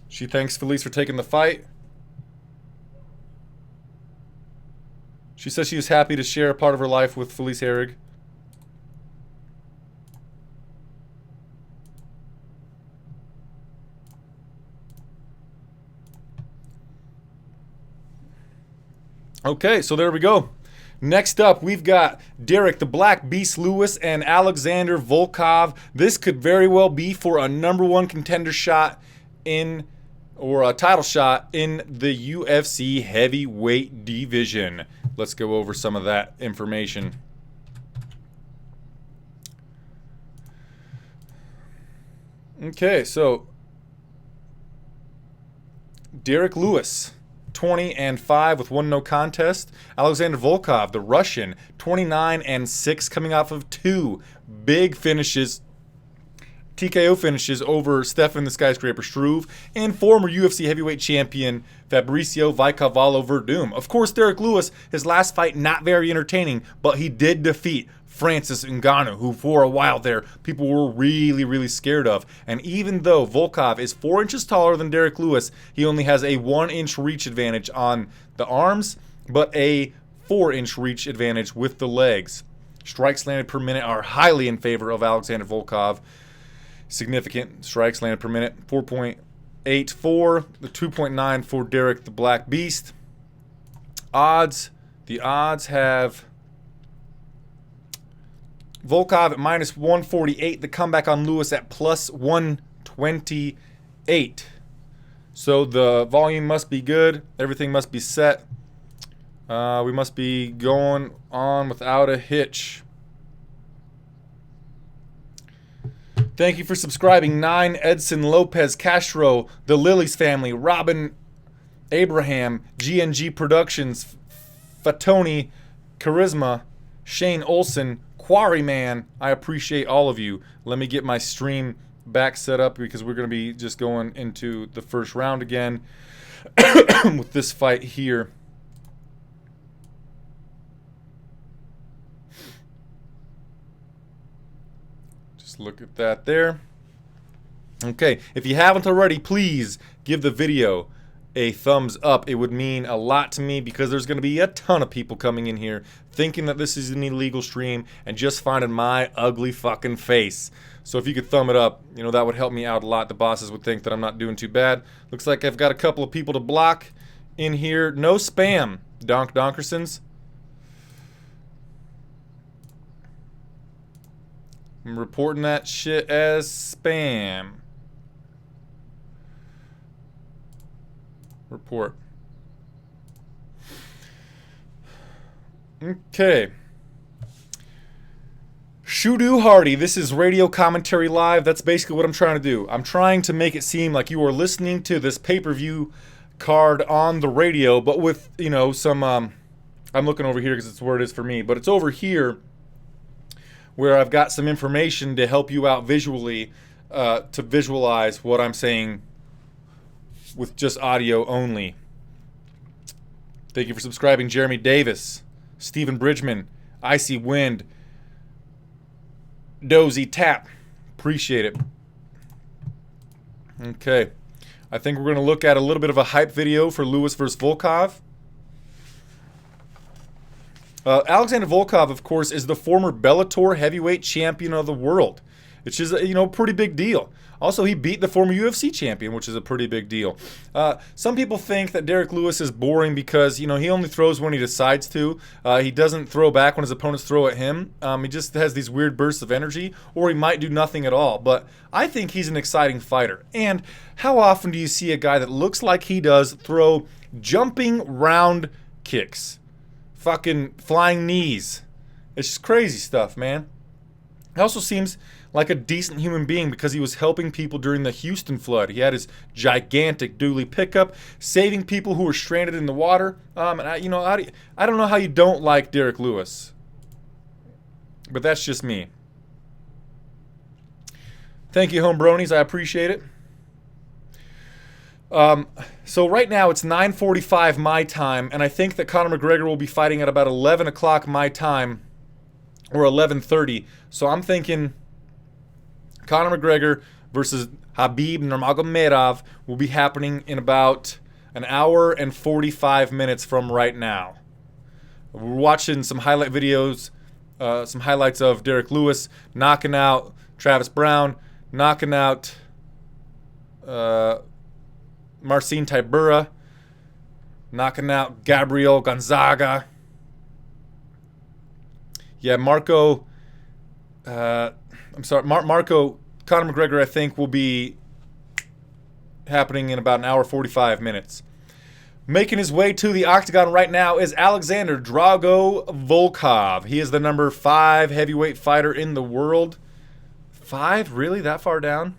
She thanks Felice for taking the fight. She says she is happy to share a part of her life with Felice Herrig. Okay, so there we go. Next up, we've got Derek the Black Beast Lewis and Alexander Volkov. This could very well be for a #1 contender shot in or a title shot in the UFC heavyweight division. Let's go over some of that information. Okay, so Derek Lewis, 20-5 with 1 no contest. Alexander Volkov, the Russian, 29-6, coming off of 2 big finishes, TKO finishes over Stefan the Skyscraper Struve and former UFC heavyweight champion Fabricio Vicavalo Verdum. Of course, Derek Lewis, his last fight not very entertaining, but he did defeat Francis Ngannou, who for a while there people were really scared of. And even though Volkov is 4 inches taller than Derek Lewis, he only has a 1-inch reach advantage on the arms, but a 4-inch reach advantage with the legs. Strikes landed per minute are highly in favor of Alexander Volkov. Significant strikes landed per minute, 4.84, the 2.9 for Derek the Black Beast. Odds, the odds have Volkov at -148, the comeback on Lewis at +128. So the volume must be good, everything must be set. We must be going on without a hitch. Thank you for subscribing. 9, Edson Lopez Castro, the Lilies family, Robin Abraham, GNG Productions, Fatoni Charisma, Shane Olson, Quarryman. I appreciate all of you. Let me get my stream back set up because we're going to be just going into the first round again with this fight here. Look at that there. Okay, if you haven't already, please give the video a thumbs up. It would mean a lot to me because there's going to be a ton of people coming in here thinking that this is an illegal stream and just finding my ugly fucking face. So if you could thumb it up, you know, that would help me out a lot. The bosses would think that I'm not doing too bad. Looks like I've got a couple of people to block in here. No spam, Donkersons. I'm reporting that shit as spam. Report. Okay. Shudu Hardy, this is radio commentary live. That's basically what I'm trying to do. I'm trying to make it seem like you are listening to this pay-per-view card on the radio, but with, you know, some, I'm looking over here because it's where it is for me, but it's over here where I've got some information to help you out visually, to visualize what I'm saying with just audio only. Thank you for subscribing, Jeremy Davis, Stephen Bridgman, Icy Wind, Dozy Tap. Appreciate it. Okay. I think we're going to look at a little bit of a hype video for Lewis versus Volkov. Alexander Volkov, of course, is the former Bellator heavyweight champion of the world, which is, you know, a pretty big deal. Also, he beat the former UFC champion, which is a pretty big deal. Some people think that Derek Lewis is boring because, you know, he only throws when he decides to. He doesn't throw back when his opponents throw at him. He just has these weird bursts of energy, or he might do nothing at all. But I think he's an exciting fighter. And how often do you see a guy that looks like he does throw jumping round kicks? Fucking flying knees. It's just crazy stuff, man. He also seems like a decent human being because he was helping people during the Houston flood. He had his gigantic dually pickup, saving people who were stranded in the water. And I don't know how you don't like Derek Lewis, but that's just me. Thank you, homebronies. I appreciate it. So right now it's 9:45 my time, and I think that Conor McGregor will be fighting at about 11 o'clock my time, or 11:30. So I'm thinking Conor McGregor versus Khabib Nurmagomedov will be happening in about an hour and 45 minutes from right now. We're watching some highlight videos, some highlights of Derek Lewis knocking out Travis Brown, knocking out Marcin Tybura, knocking out Gabriel Gonzaga. Yeah, Conor McGregor, I think, will be happening in about an hour 45 minutes. Making his way to the Octagon right now is Alexander Drago Volkov. He is the number 5 heavyweight fighter in the world. 5? Really? That far down?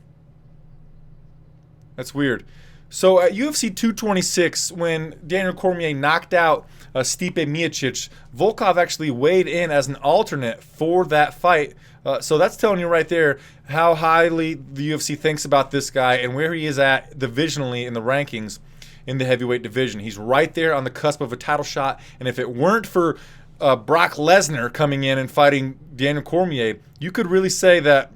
That's weird. So at UFC 226, when Daniel Cormier knocked out Stipe Miocic, Volkov actually weighed in as an alternate for that fight. So that's telling you right there how highly the UFC thinks about this guy and where he is at divisionally in the rankings in the heavyweight division. He's right there on the cusp of a title shot. And if it weren't for Brock Lesnar coming in and fighting Daniel Cormier, you could really say that,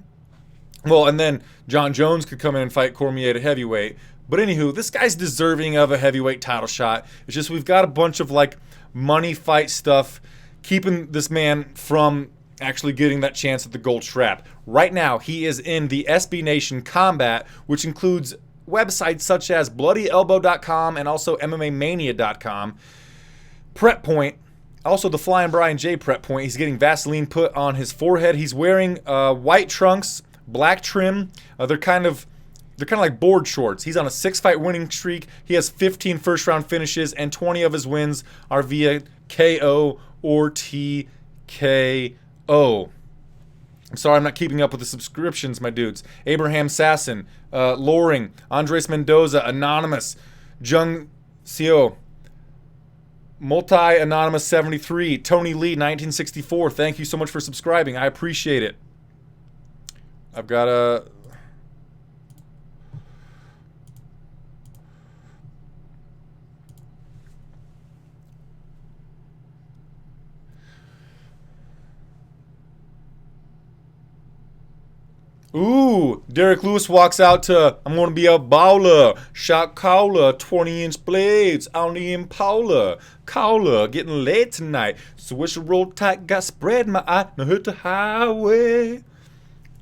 well, and then John Jones could come in and fight Cormier at heavyweight. But anywho, this guy's deserving of a heavyweight title shot. It's just we've got a bunch of like money fight stuff keeping this man from actually getting that chance at the gold strap. Right now, he is in the SB Nation Combat, which includes websites such as BloodyElbow.com and also MMAmania.com. Prep Point, also the Flying Brian J Prep Point. He's getting Vaseline put on his forehead. He's wearing white trunks, black trim. They're kind of like board shorts. He's on a 6-fight winning streak. He has 15 first-round finishes, and 20 of his wins are via KO or TKO. I'm sorry, I'm not keeping up with the subscriptions, my dudes. Abraham Sasson, Loring, Andres Mendoza, Anonymous, Jung Seo, Multi-Anonymous 73, Tony Lee 1964. Thank you so much for subscribing. I appreciate it. I've got a... Ooh, Derek Lewis walks out to, I'm going to be a baller, shot caller, 20-inch blades on the Impala, caller, getting laid tonight, swish roll tight, got spread my eye, now hit the highway.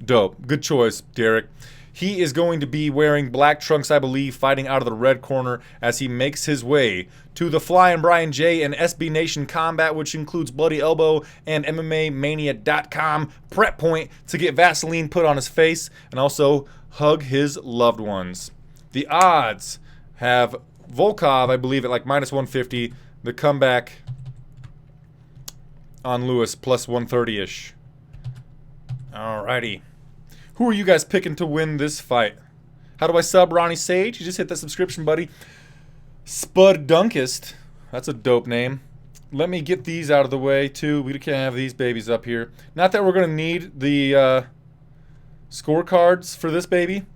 Dope, good choice, Derek. He is going to be wearing black trunks, I believe, fighting out of the red corner as he makes his way to the Flying Brian J and SB Nation Combat, which includes Bloody Elbow and MMAmania.com Prep Point to get Vaseline put on his face and also hug his loved ones. The odds have Volkov, I believe, at like minus 150. The comeback on Lewis plus 130-ish. Alrighty. Who are you guys picking to win this fight? How do I sub Ronnie Sage? You just hit that subscription, buddy. Spud Dunkist. That's a dope name. Let me get these out of the way, too. We can't have these babies up here. Not that we're going to need the scorecards for this baby.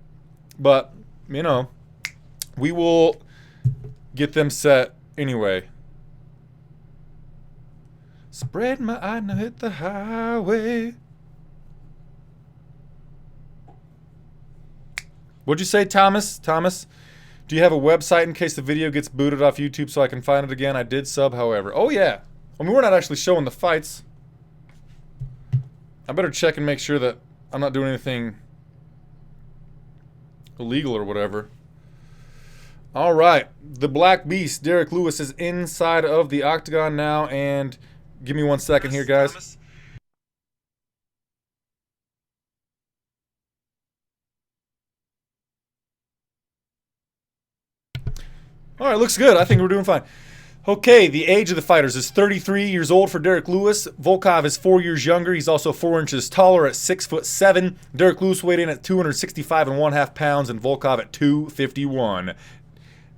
But, you know, we will get them set anyway. Spread my eye, now hit the highway. What'd you say, Thomas? Thomas, do you have a website in case the video gets booted off YouTube so I can find it again? I did sub, however. Oh, yeah. I mean, we're not actually showing the fights. I better check and make sure that I'm not doing anything illegal or whatever. All right. The Black Beast, Derek Lewis, is inside of the Octagon now. And give me 1 second here, guys. All right, looks good. I think we're doing fine. Okay, the age of the fighters is 33 years old for Derek Lewis. Volkov is 4 years younger. He's also 4 inches taller at 6'7". Derek Lewis weighed in at 265.5 pounds and Volkov at 251.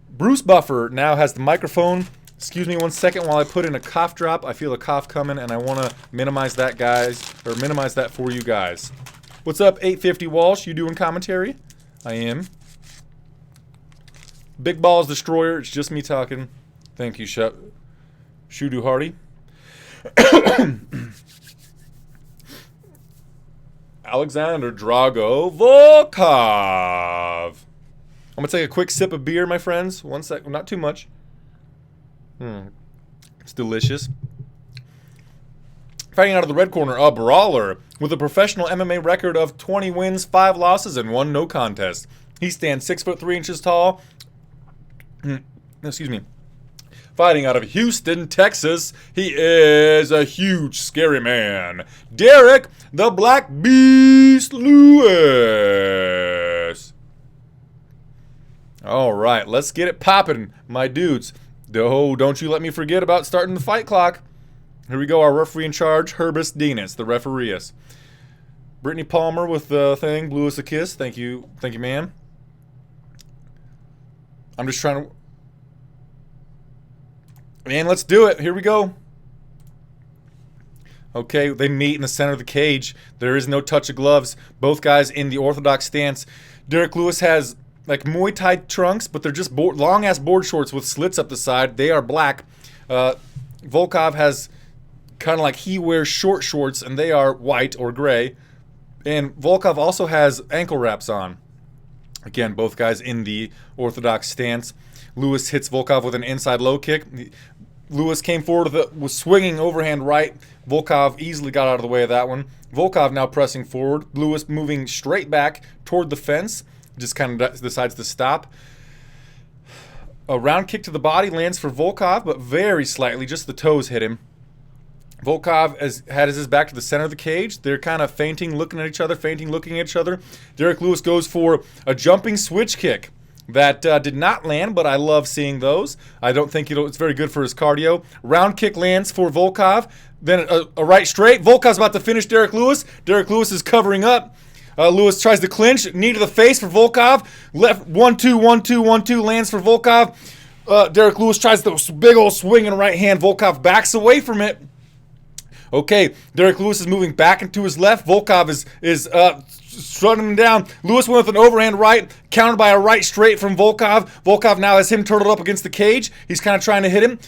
Bruce Buffer now has the microphone. Excuse me 1 second while I put in a cough drop. I feel a cough coming and I want to minimize that, guys, or minimize that for you guys. What's up, 850 Walsh? You doing commentary? I am. Big Balls Destroyer, it's just me talking. Thank you, Shudu Hardy. Alexander Drago Volkov. I'm going to take a quick sip of beer, my friends. 1 sec, not too much. It's delicious. Fighting out of the red corner, a brawler with a professional MMA record of 20 wins, 5 losses, and 1 no contest. He stands 6'3" tall. Excuse me. Fighting out of Houston, Texas, he is a huge, scary man. Derek the Black Beast Lewis. All right, let's get it popping, my dudes. Oh, don't you let me forget about starting the fight clock. Here we go, our referee in charge, Herbis Dinas, the refereeus. Brittany Palmer with the thing, blew us a kiss. Thank you, ma'am. I'm just trying to... And let's do it. Here we go. Okay, they meet in the center of the cage. There is no touch of gloves. Both guys in the orthodox stance. Derek Lewis has like Muay Thai trunks, but they're just long-ass board shorts with slits up the side. They are black. Volkov has kind of like he wears short shorts, and they are white or gray. And Volkov also has ankle wraps on. Again, both guys in the orthodox stance. Lewis hits Volkov with an inside low kick. Lewis came forward was swinging overhand right. Volkov easily got out of the way of that one. Volkov now pressing forward. Lewis moving straight back toward the fence. Just kind of decides to stop. A round kick to the body lands for Volkov, but very slightly. Just the toes hit him. Volkov had his back to the center of the cage. They're kind of feinting, looking at each other, feinting, looking at each other. Derek Lewis goes for a jumping switch kick. That did not land, but I love seeing those. I don't think it's very good for his cardio. Round kick lands for Volkov. Then a right straight. Volkov's about to finish Derek Lewis. Derek Lewis is covering up. Lewis tries to clinch. Knee to the face for Volkov. Left 1-2, 1-2, 1-2 lands for Volkov. Derek Lewis tries the big old swing in right hand. Volkov backs away from it. Okay, Derek Lewis is moving back into his left. Volkov is shutting him down. Lewis went with an overhand right, countered by a right straight from Volkov. Volkov now has him turtled up against the cage. He's kind of trying to hit him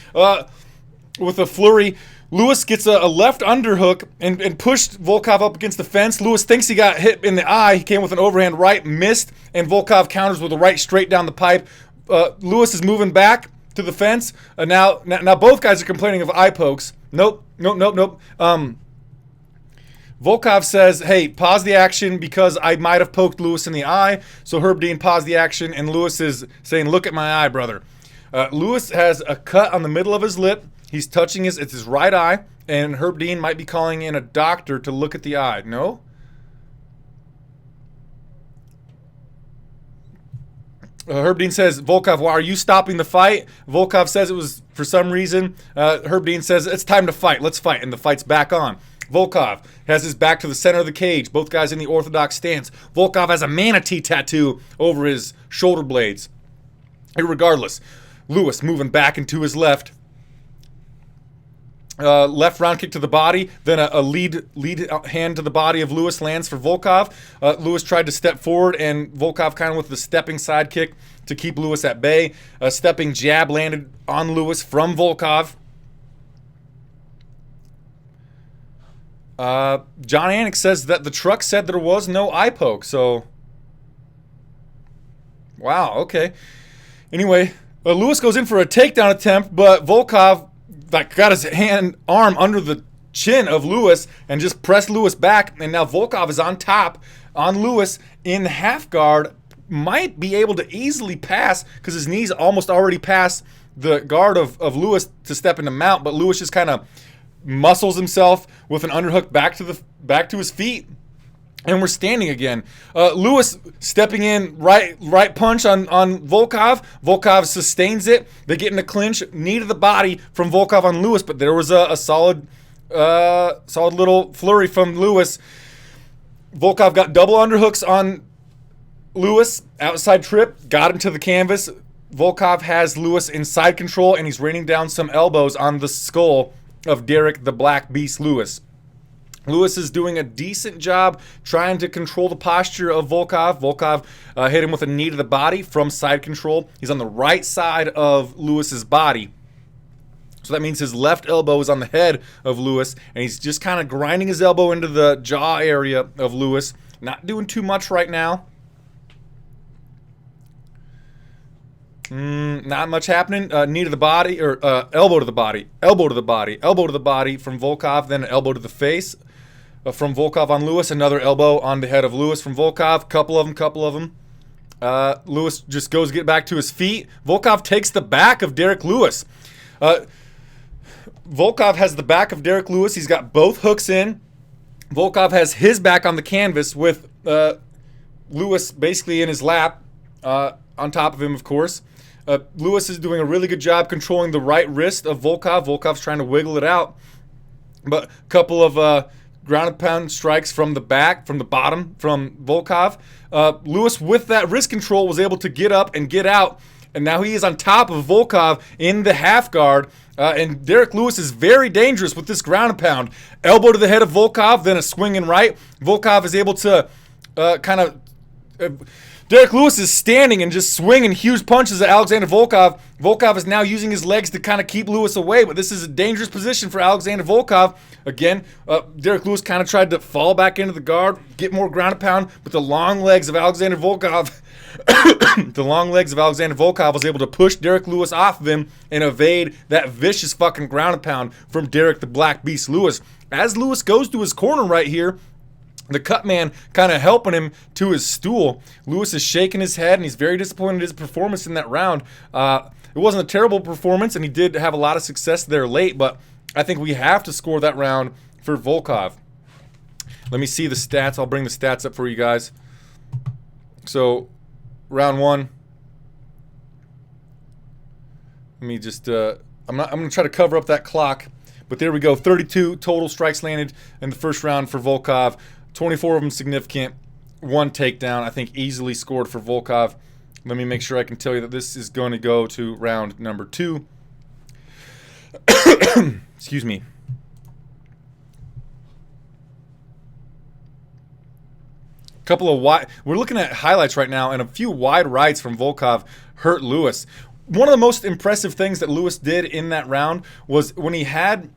with a flurry. Lewis gets a left underhook and pushed Volkov up against the fence. Lewis thinks he got hit in the eye. He came with an overhand right, missed, and Volkov counters with a right straight down the pipe. Lewis is moving back to the fence. Now both guys are complaining of eye pokes. Nope. Volkov says, hey, pause the action because I might have poked Lewis in the eye. So Herb Dean paused the action, and Lewis is saying, look at my eye, brother. Lewis has a cut on the middle of his lip. He's touching it's his right eye, and Herb Dean might be calling in a doctor to look at the eye. No? Herb Dean says, Volkov, why are you stopping the fight? Volkov says it was for some reason. Herb Dean says, it's time to fight. Let's fight. And the fight's back on. Volkov has his back to the center of the cage. Both guys in the orthodox stance. Volkov has a manatee tattoo over his shoulder blades. Irregardless, Lewis moving back into his left. Left round kick to the body, then a lead hand to the body of Lewis lands for Volkov. Lewis tried to step forward, and Volkov kind of with the stepping side kick to keep Lewis at bay. A stepping jab landed on Lewis from Volkov. John Anik says that the truck said there was no eye poke, so... Wow, okay. Anyway, Lewis goes in for a takedown attempt, but Volkov got his arm under the chin of Lewis and just pressed Lewis back, and now Volkov is on top on Lewis in half guard. Might be able to easily pass because his knees almost already past the guard of Lewis to step into mount, but Lewis just kind of muscles himself with an underhook back to his feet. And we're standing again. Lewis stepping in, right punch on Volkov. Volkov sustains it. They get in a clinch, knee to the body from Volkov on Lewis, but there was a solid little flurry from Lewis. Volkov got double underhooks on Lewis, outside trip, got him to the canvas. Volkov has Lewis in side control, and he's raining down some elbows on the skull of Derek the Black Beast Lewis. Lewis is doing a decent job trying to control the posture of Volkov. Volkov hit him with a knee to the body from side control. He's on the right side of Lewis's body. So that means his left elbow is on the head of Lewis, and he's just kind of grinding his elbow into the jaw area of Lewis. Not doing too much right now. Not much happening. Knee to the body, or elbow to the body. Elbow to the body. Elbow to the body from Volkov, then an elbow to the face. From Volkov on Lewis, another elbow on the head of Lewis from Volkov. Couple of them. Lewis just goes to get back to his feet. Volkov takes the back of Derek Lewis. Volkov has the back of Derek Lewis. He's got both hooks in. Volkov has his back on the canvas with Lewis basically in his lap on on top of him, of course. Lewis is doing a really good job controlling the right wrist of Volkov. Volkov's trying to wiggle it out. But a couple of ground and pound strikes from the back, from the bottom, from Volkov. Lewis, with that wrist control, was able to get up and get out. And now he is on top of Volkov in the half guard. And Derek Lewis is very dangerous with this ground and pound. Elbow to the head of Volkov, then a swinging right. Volkov is able to Derek Lewis is standing and just swinging huge punches at Alexander Volkov. Volkov is now using his legs to kind of keep Lewis away, but this is a dangerous position for Alexander Volkov. Again, Derek Lewis kind of tried to fall back into the guard, get more ground and pound, but the long legs of Alexander Volkov was able to push Derek Lewis off of him and evade that vicious fucking ground and pound from Derek the Black Beast Lewis. As Lewis goes to his corner right here, the cut man kind of helping him to his stool. Lewis is shaking his head, and he's very disappointed in his performance in that round. It wasn't a terrible performance, and he did have a lot of success there late, but I think we have to score that round for Volkov. Let me see the stats. I'll bring the stats up for you guys. So, round one. Let me just, I'm going to try to cover up that clock, but there we go. 32 total strikes landed in the first round for Volkov. 24 of them significant, 1 takedown. I think easily scored for Volkov. Let me make sure I can tell you that this is going to go to round number 2. Excuse me. Couple of wide. We're looking at highlights right now, and a few wide rights from Volkov hurt Lewis. One of the most impressive things that Lewis did in that round was when he had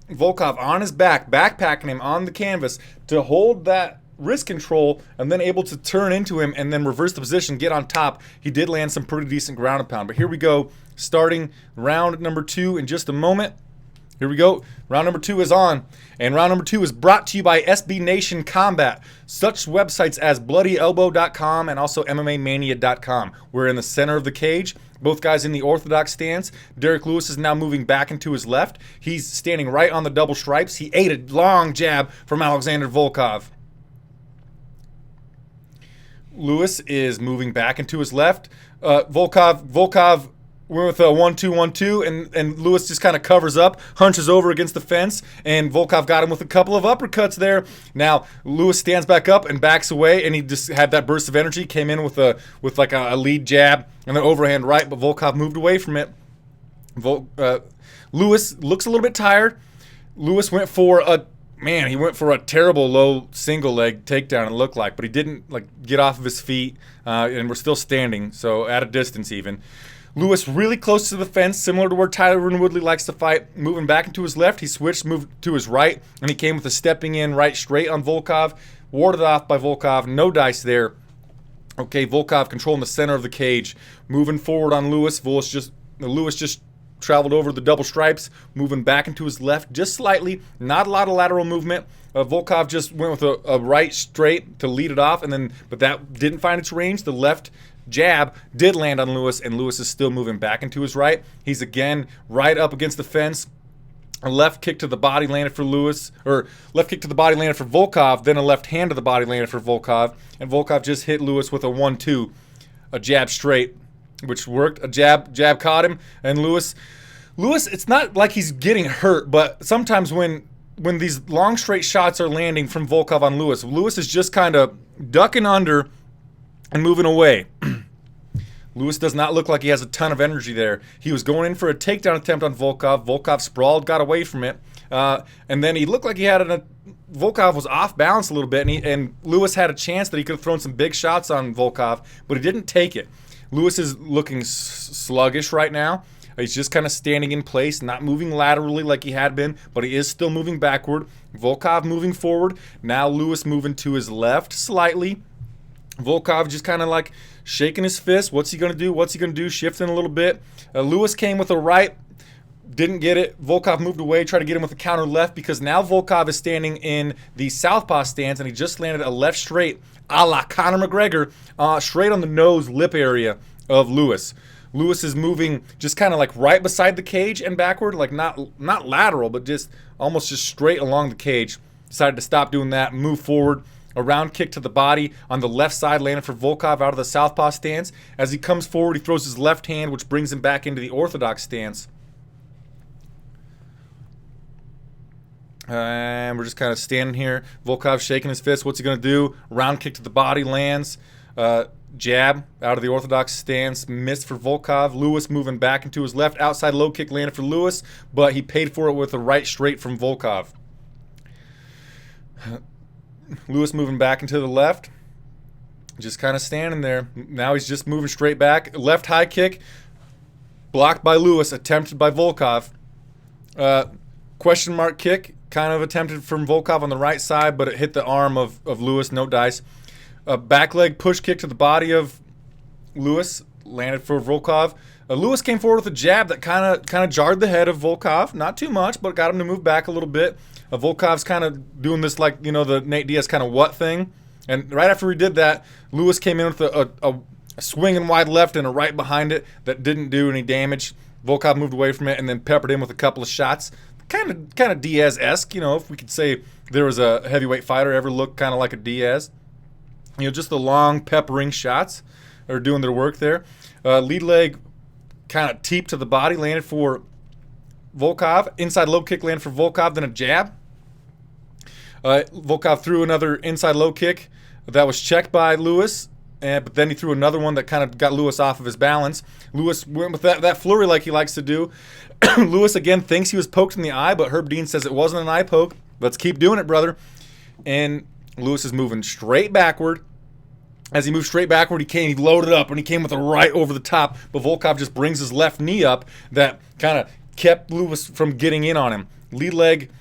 Volkov on his back, backpacking him on the canvas, to hold that wrist control and then able to turn into him and then reverse the position, get on top. He did land some pretty decent ground and pound. But here we go, starting round number 2 in just a moment. Here we go. Round number 2 is on. And round number 2 is brought to you by SB Nation Combat. Such websites as BloodyElbow.com and also MMAmania.com. We're in the center of the cage. Both guys in the orthodox stance. Derek Lewis is now moving back into his left. He's standing right on the double stripes. He ate a long jab from Alexander Volkov. Lewis is moving back into his left. Volkov went with a 1-2-1-2, and Lewis just kind of covers up, hunches over against the fence, and Volkov got him with a couple of uppercuts there. Now Lewis stands back up and backs away, and he just had that burst of energy, came in with like a lead jab and then overhand right, but Volkov moved away from it. Lewis looks a little bit tired. Lewis went for a terrible low single leg takedown, it looked like, but he didn't get off of his feet, and we're still standing, so at a distance even. Lewis really close to the fence, similar to where Tyron Woodley likes to fight. Moving back into his left, he switched, moved to his right, and he came with a stepping in right straight on Volkov. Warded off by Volkov, no dice there. Okay, Volkov controlling the center of the cage. Moving forward on Lewis. Lewis just traveled over the double stripes, moving back into his left just slightly. Not a lot of lateral movement. Volkov just went with a right straight to lead it off, but that didn't find its range. The left jab did land on Lewis, and Lewis is still moving back into his right. He's again right up against the fence. A left kick to the body landed for Lewis, or left kick to the body landed for Volkov, then a left hand to the body landed for Volkov, and Volkov just hit Lewis with a 1-2, a jab straight, which worked. A jab caught him, and Lewis, it's not like he's getting hurt, but sometimes when these long straight shots are landing from Volkov on Lewis is just kind of ducking under and moving away. Lewis does not look like he has a ton of energy there. He was going in for a takedown attempt on Volkov. Volkov sprawled, got away from it. And then he looked like he had Volkov was off balance a little bit, and Lewis had a chance that he could have thrown some big shots on Volkov, but he didn't take it. Lewis is looking sluggish right now. He's just kind of standing in place, not moving laterally like he had been, but he is still moving backward. Volkov moving forward. Now Lewis moving to his left slightly. Volkov just kind of like shaking his fist. What's he going to do? Shifting a little bit. Lewis came with a right. Didn't get it. Volkov moved away, tried to get him with a counter left, because now Volkov is standing in the southpaw stance, and he just landed a left straight a la Conor McGregor, straight on the nose, lip area of Lewis. Lewis is moving just kind of like right beside the cage and backward, like not lateral, but just almost just straight along the cage. Decided to stop doing that, move forward. A round kick to the body on the left side landed for Volkov out of the southpaw stance. As he comes forward, he throws his left hand, which brings him back into the orthodox stance. And we're just kind of standing here. Volkov shaking his fist. What's he going to do? Round kick to the body lands. Jab out of the orthodox stance. Missed for Volkov. Lewis moving back into his left. Outside low kick landed for Lewis, but he paid for it with a right straight from Volkov. Lewis moving back into the left. Just kind of standing there. Now he's just moving straight back. Left high kick. Blocked by Lewis. Attempted by Volkov. Question mark kick. Kind of attempted from Volkov on the right side, but it hit the arm of Lewis. No dice. A back leg push kick to the body of Lewis. Landed for Volkov. Lewis came forward with a jab that kind of jarred the head of Volkov. Not too much, but got him to move back a little bit. Volkov's kind of doing this like, you know, the Nate Diaz kind of what thing. And right after he did that, Lewis came in with a swinging wide left and a right behind it that didn't do any damage. Volkov moved away from it and then peppered in with a couple of shots. Kind of Diaz-esque, you know, if we could say there was a heavyweight fighter ever looked kind of like a Diaz. You know, just the long peppering shots are doing their work there. Lead leg kind of teep to the body, landed for Volkov. Inside low kick landed for Volkov, then a jab. Volkov threw another inside low kick that was checked by Lewis, but then he threw another one that kind of got Lewis off of his balance. Lewis went with that flurry like he likes to do. Lewis again thinks he was poked in the eye, but Herb Dean says it wasn't an eye poke. Let's keep doing it, brother. And Lewis is moving straight backward. As he moved straight backward, he loaded up, and he came with a right over the top, but Volkov just brings his left knee up that kind of kept Lewis from getting in on him. Lead leg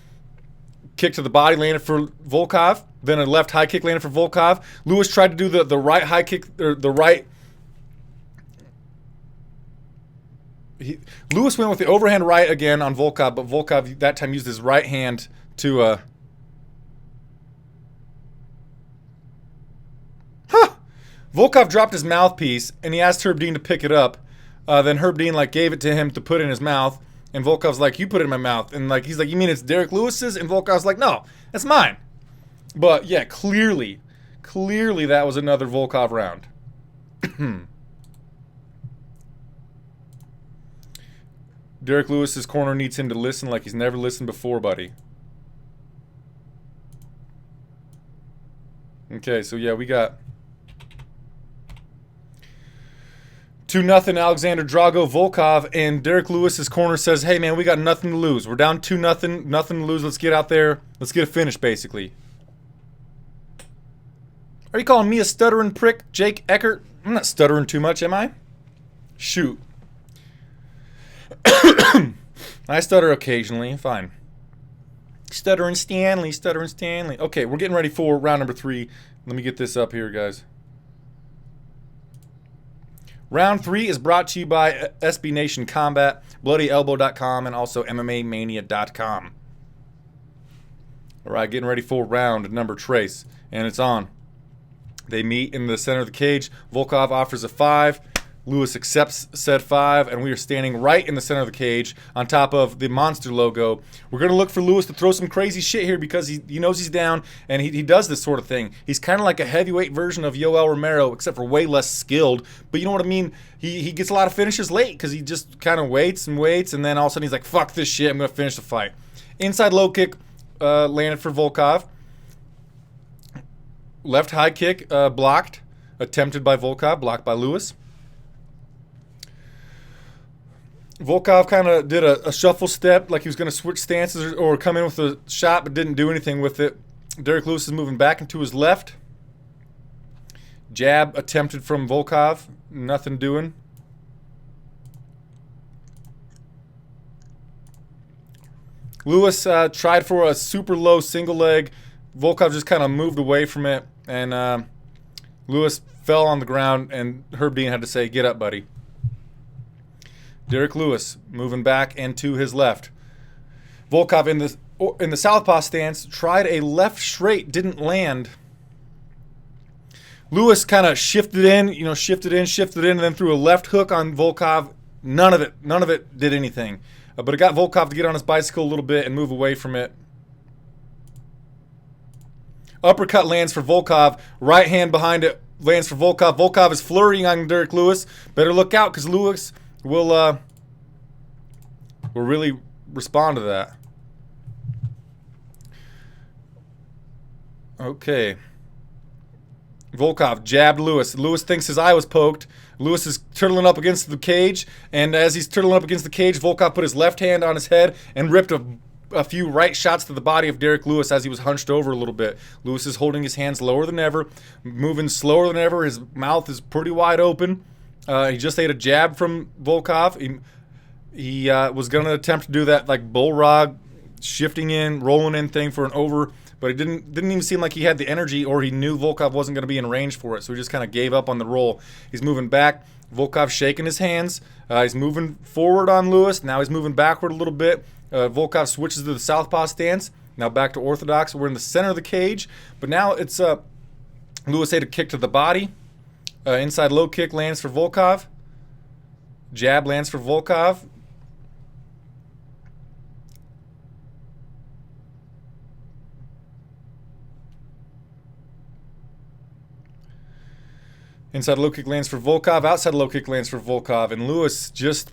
kick to the body landed for Volkov. Then a left high kick landed for Volkov. Lewis tried to do the right high kick, or the right. Lewis went with the overhand right again on Volkov, but Volkov that time used his right hand to. Volkov dropped his mouthpiece, and he asked Herb Dean to pick it up. Then Herb Dean gave it to him to put in his mouth, and Volkov's like, "You put it in my mouth," and he's like, "You mean it's Derek Lewis's?" And Volkov's like, "No, that's mine." But yeah, clearly that was another Volkov round. Derek Lewis's corner needs him to listen like he's never listened before, buddy. Okay, so yeah, we got 2-0 Alexander Drago Volkov, and Derek Lewis's corner says, "Hey man, we got nothing to lose. We're down 2-0, nothing to lose. Let's get out there. Let's get a finish, basically." Are you calling me a stuttering prick, Jake Eckert? I'm not stuttering too much, am I? Shoot. I stutter occasionally. Fine. Stuttering Stanley. Okay, we're getting ready for round number 3. Let me get this up here, guys. Round 3 is brought to you by SB Nation Combat, BloodyElbow.com, and also MMAmania.com. All right, getting ready for round number trace, and it's on. They meet in the center of the cage. Volkov offers a 5. Lewis accepts said 5, and we are standing right in the center of the cage on top of the Monster logo. We're going to look for Lewis to throw some crazy shit here because he knows he's down, and he does this sort of thing. He's kind of like a heavyweight version of Yoel Romero, except for way less skilled. But you know what I mean? He gets a lot of finishes late because he just kind of waits, and then all of a sudden he's like, fuck this shit, I'm going to finish the fight. Inside low kick landed for Volkov. Left high kick blocked. Attempted by Volkov, blocked by Lewis. Volkov kind of did a shuffle step, like he was going to switch stances or come in with a shot, but didn't do anything with it. Derek Lewis is moving back into his left. Jab attempted from Volkov. Nothing doing. Lewis tried for a super low single leg. Volkov just kind of moved away from it, and Lewis fell on the ground, and Herb Dean had to say, "Get up, buddy." Derek Lewis moving back and to his left. Volkov in the southpaw stance tried a left straight, didn't land. Lewis kind of shifted in, and then threw a left hook on Volkov. None of it did anything. But it got Volkov to get on his bicycle a little bit and move away from it. Uppercut lands for Volkov. Right hand behind it lands for Volkov. Volkov is flurrying on Derek Lewis. Better look out because Lewis will really respond to that. Okay. Volkov jabbed Lewis. Lewis thinks his eye was poked. Lewis is turtling up against the cage, and as he's turtling up against the cage, Volkov put his left hand on his head and ripped a few right shots to the body of Derek Lewis as he was hunched over a little bit. Lewis is holding his hands lower than ever, moving slower than ever. His mouth is pretty wide open. He just ate a jab from Volkov. He was going to attempt to do that like bullrog, shifting in, rolling in thing for an over, but it didn't even seem like he had the energy, or he knew Volkov wasn't going to be in range for it, so he just kind of gave up on the roll. He's moving back. Volkov shaking his hands. He's moving forward on Lewis. Now he's moving backward a little bit. Volkov switches to the southpaw stance. Now back to orthodox. We're in the center of the cage, but now it's Lewis ate a kick to the body. Inside low kick lands for Volkov. Jab lands for Volkov. Inside low kick lands for Volkov. Outside low kick lands for Volkov. And Lewis just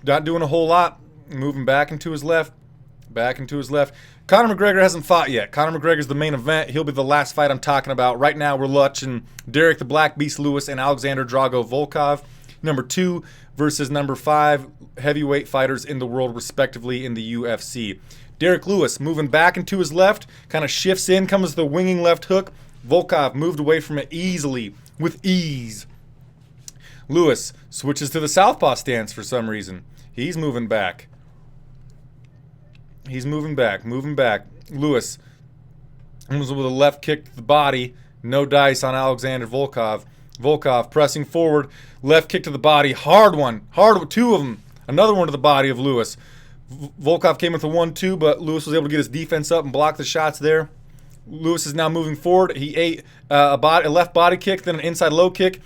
not doing a whole lot. Moving back into his left. Back into his left. Conor McGregor hasn't fought yet. Conor McGregor's the main event. He'll be the last fight I'm talking about. Right now we're watching Derek the Black Beast Lewis and Alexander Drago Volkov. Number 2 versus number 5 heavyweight fighters in the world, respectively, in the UFC. Derek Lewis moving back into his left. Kind of shifts in. Comes the winging left hook. Volkov moved away from it easily. With ease. Lewis switches to the southpaw stance for some reason. He's moving back. He's moving back. Lewis moves with a left kick to the body. No dice on Alexander Volkov. Volkov pressing forward. Left kick to the body. Hard one. Two of them. Another one to the body of Lewis. Volkov came with a 1-2, but Lewis was able to get his defense up and block the shots there. Lewis is now moving forward. He ate a left body kick, then an inside low kick.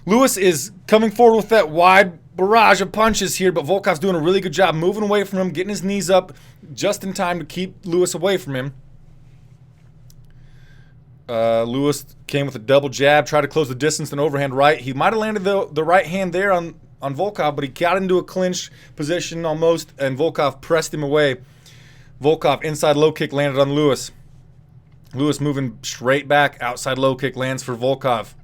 Lewis is coming forward with that wide barrage of punches here, but Volkov's doing a really good job moving away from him, getting his knees up just in time to keep Lewis away from him. Lewis came with a double jab, tried to close the distance, then overhand right. He might have landed the right hand there on Volkov, but he got into a clinch position almost, and Volkov pressed him away. Volkov inside low kick landed on Lewis. Lewis moving straight back. Outside low kick lands for Volkov.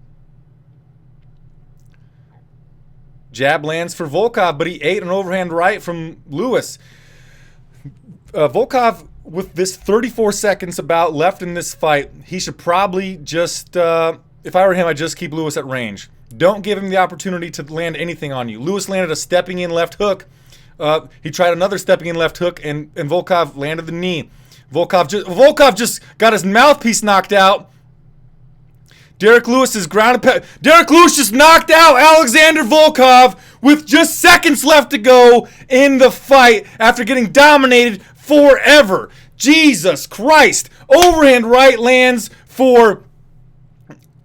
Jab lands for Volkov, but he ate an overhand right from Lewis. Volkov, with this 34 seconds about left in this fight, he should probably just, if I were him, I'd just keep Lewis at range. Don't give him the opportunity to land anything on you. Lewis landed a stepping in left hook. He tried another stepping in left hook, and Volkov landed the knee. Volkov just got his mouthpiece knocked out. Derek Lewis is grounded. Derek Lewis just knocked out Alexander Volkov with just seconds left to go in the fight after getting dominated forever. Jesus Christ. Overhand right lands for...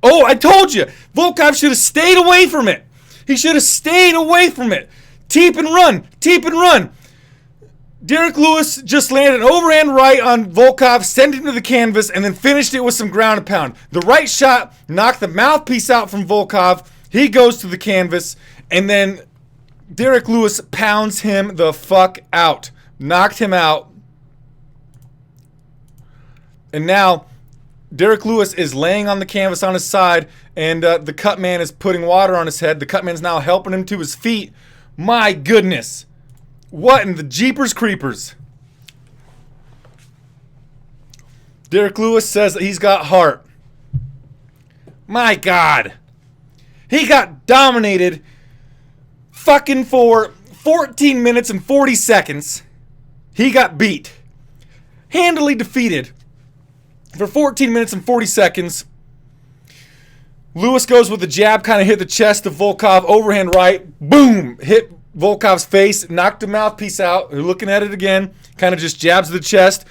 Oh, I told you. Volkov should have stayed away from it. He should have stayed away from it. Teep and run. Derek Lewis just landed an overhand right on Volkov, sent him to the canvas, and then finished it with some ground and pound. The right shot knocked the mouthpiece out from Volkov. He goes to the canvas, and then Derek Lewis pounds him the fuck out. Knocked him out. And now Derek Lewis is laying on the canvas on his side, and the cut man is putting water on his head. The cut man's now helping him to his feet. My goodness. What in the Jeepers Creepers? Derek Lewis says that he's got heart. My God. He got dominated fucking for 14 minutes and 40 seconds. He got beat. Handily defeated for 14 minutes and 40 seconds. Lewis goes with the jab, kind of hit the chest of Volkov, overhand right, boom, hit Volkov's face, knocked the mouthpiece out. They're looking at it again, kind of just jabs the chest,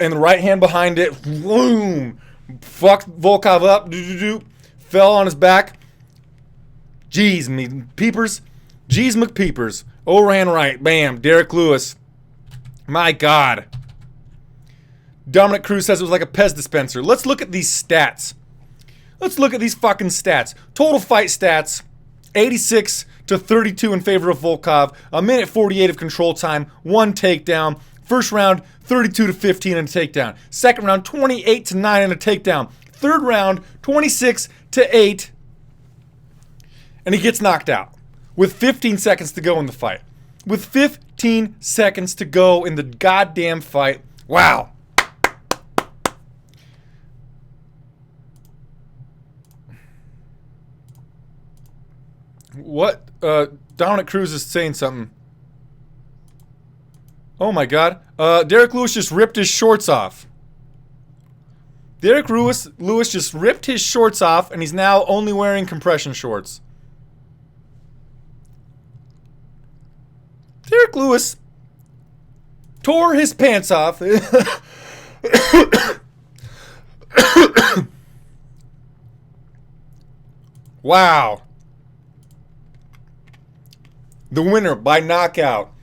and the right hand behind it, boom, fucked Volkov up, fell on his back. Jeez, peepers, Jeez McPeepers, overhand right, bam, Derek Lewis. My God. Dominic Cruz says it was like a Pez dispenser. Let's look at these stats. Let's look at these fucking stats. Total fight stats, 86 to 32 in favor of Volkov. A minute 48 of control time, 1 takedown. First round, 32 to 15 in a takedown. Second round, 28 to 9 in a takedown. Third round, 26 to 8. And he gets knocked out with 15 seconds to go in the fight. With 15 seconds to go in the goddamn fight. Wow. What? Dominic Cruz is saying something. Oh my God. Derek Lewis just ripped his shorts off. Derek Lewis just ripped his shorts off, and he's now only wearing compression shorts. Derek Lewis tore his pants off. Wow. The winner by knockout,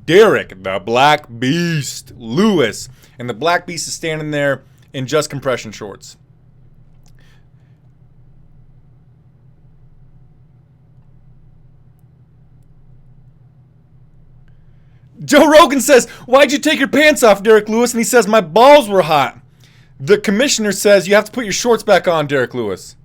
Derek, the Black Beast, Lewis. And the Black Beast is standing there in just compression shorts. Joe Rogan says, "Why'd you take your pants off, Derek Lewis?" And he says, "My balls were hot." The commissioner says, "You have to put your shorts back on, Derek Lewis."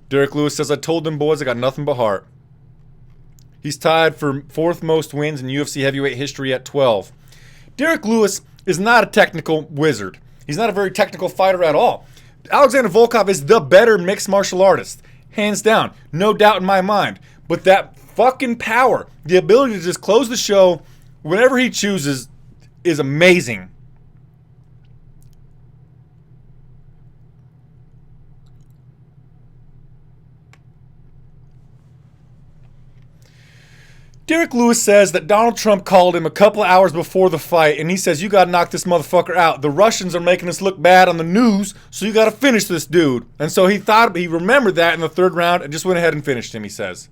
Derek Lewis says, "I told them boys I got nothing but heart." He's tied for 4th most wins in UFC heavyweight history at 12. Derek Lewis is not a technical wizard. He's not a very technical fighter at all. Alexander Volkov is the better mixed martial artist. Hands down. No doubt in my mind. But that fucking power, the ability to just close the show whenever he chooses, is amazing. Derek Lewis says that Donald Trump called him a couple of hours before the fight, and he says, "You got to knock this motherfucker out. The Russians are making us look bad on the news, so you got to finish this dude." And so he remembered that in the 3rd round and just went ahead and finished him, he says.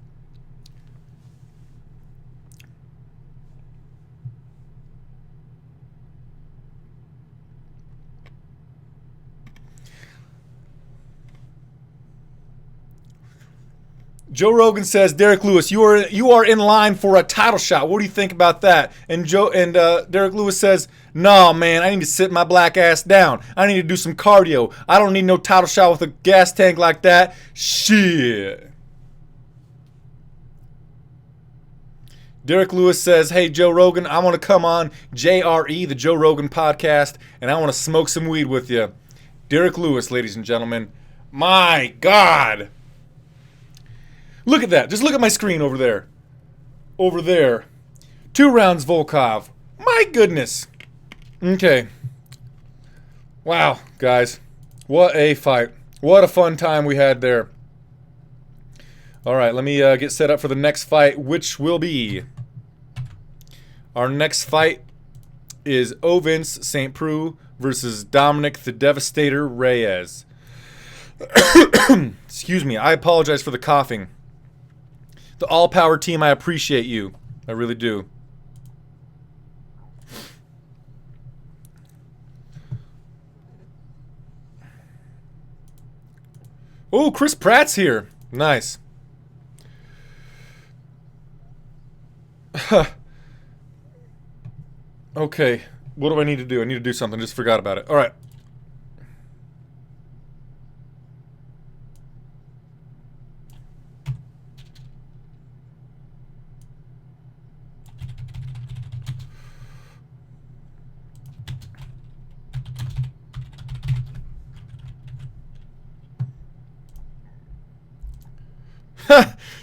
Joe Rogan says, "Derek Lewis, you are in line for a title shot. What do you think about that?" And Derek Lewis says, "No, man, I need to sit my black ass down. I need to do some cardio. I don't need no title shot with a gas tank like that. Shit." Derek Lewis says, "Hey, Joe Rogan, I want to come on JRE, the Joe Rogan podcast, and I want to smoke some weed with you." Derek Lewis, ladies and gentlemen. My God. Look at that. Just look at my screen over there. Over there. 2 rounds Volkov. My goodness. Okay. Wow, guys. What a fight. What a fun time we had there. All right, let me get set up for the next fight, which will be... Our next fight is Ovince St. Preux versus Dominic the Devastator Reyes. Excuse me. I apologize for the coughing. The all-power team, I appreciate you. I really do. Oh, Chris Pratt's here. Nice. Okay. What do I need to do? I need to do something. Just forgot about it. All right.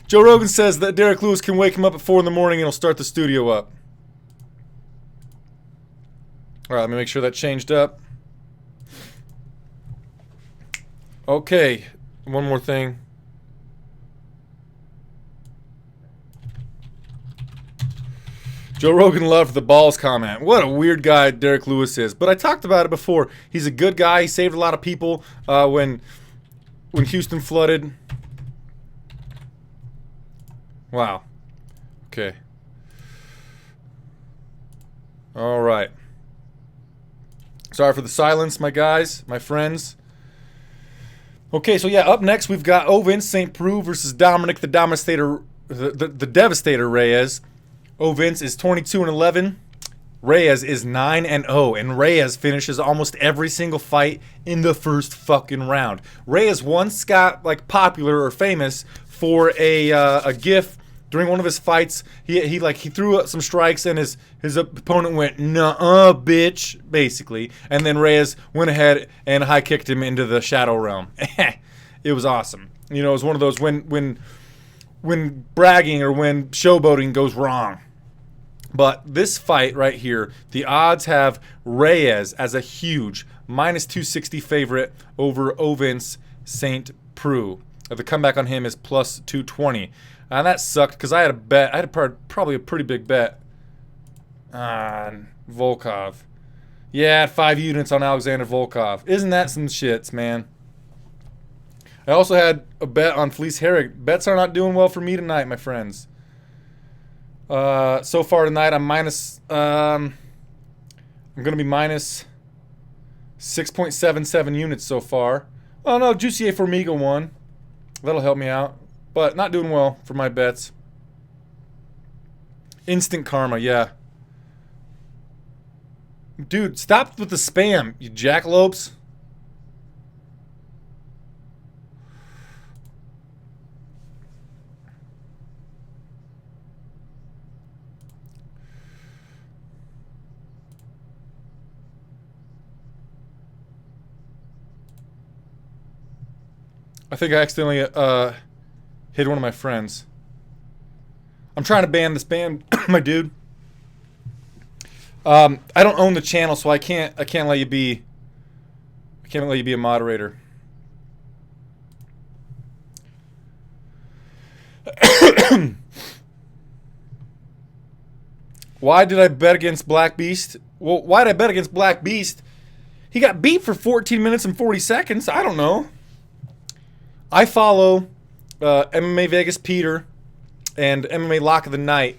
Joe Rogan says that Derek Lewis can wake him up at 4 in the morning and he'll start the studio up. All right, let me make sure that changed up. Okay, one more thing. Joe Rogan loved the balls comment. What a weird guy Derek Lewis is. But I talked about it before. He's a good guy. He saved a lot of people when when Houston flooded. Wow. Okay. All right. Sorry for the silence, my guys, my friends. Okay, so yeah, up next we've got Ovince St. Preux versus Dominic the Devastator Reyes. Ovince is 22-11. Reyes is 9-0, and Reyes finishes almost every single fight in the first fucking round. Reyes once got like popular or famous for a gif during one of his fights. He threw up some strikes and his opponent went "Nuh-uh, bitch," basically, and then Reyes went ahead and high kicked him into the shadow realm. It was awesome. You know, it was one of those when bragging or when showboating goes wrong. But this fight right here, the odds have Reyes as a huge -260 favorite over Ovince St. Preux. The comeback on him is +220. And that sucked because I had a bet. I had probably a pretty big bet on Volkov. Yeah, I had 5 units on Alexander Volkov. Isn't that some shits, man? I also had a bet on Felice Herrig. Bets are not doing well for me tonight, my friends. So far tonight, I'm going to be minus 6.77 units so far. Oh no, Jussier Formiga won. That'll help me out. But not doing well for my bets. Instant karma, yeah. Dude, stop with the spam, you jackalopes. I think I accidentally hit one of my friends. I'm trying to ban the spam, my dude. I don't own the channel, so I can't let you be. I can't let you be a moderator. Why did I bet against Black Beast? Well, why did I bet against Black Beast? He got beat for 14 minutes and 40 seconds. I don't know. I follow MMA Vegas Peter and MMA Lock of the Night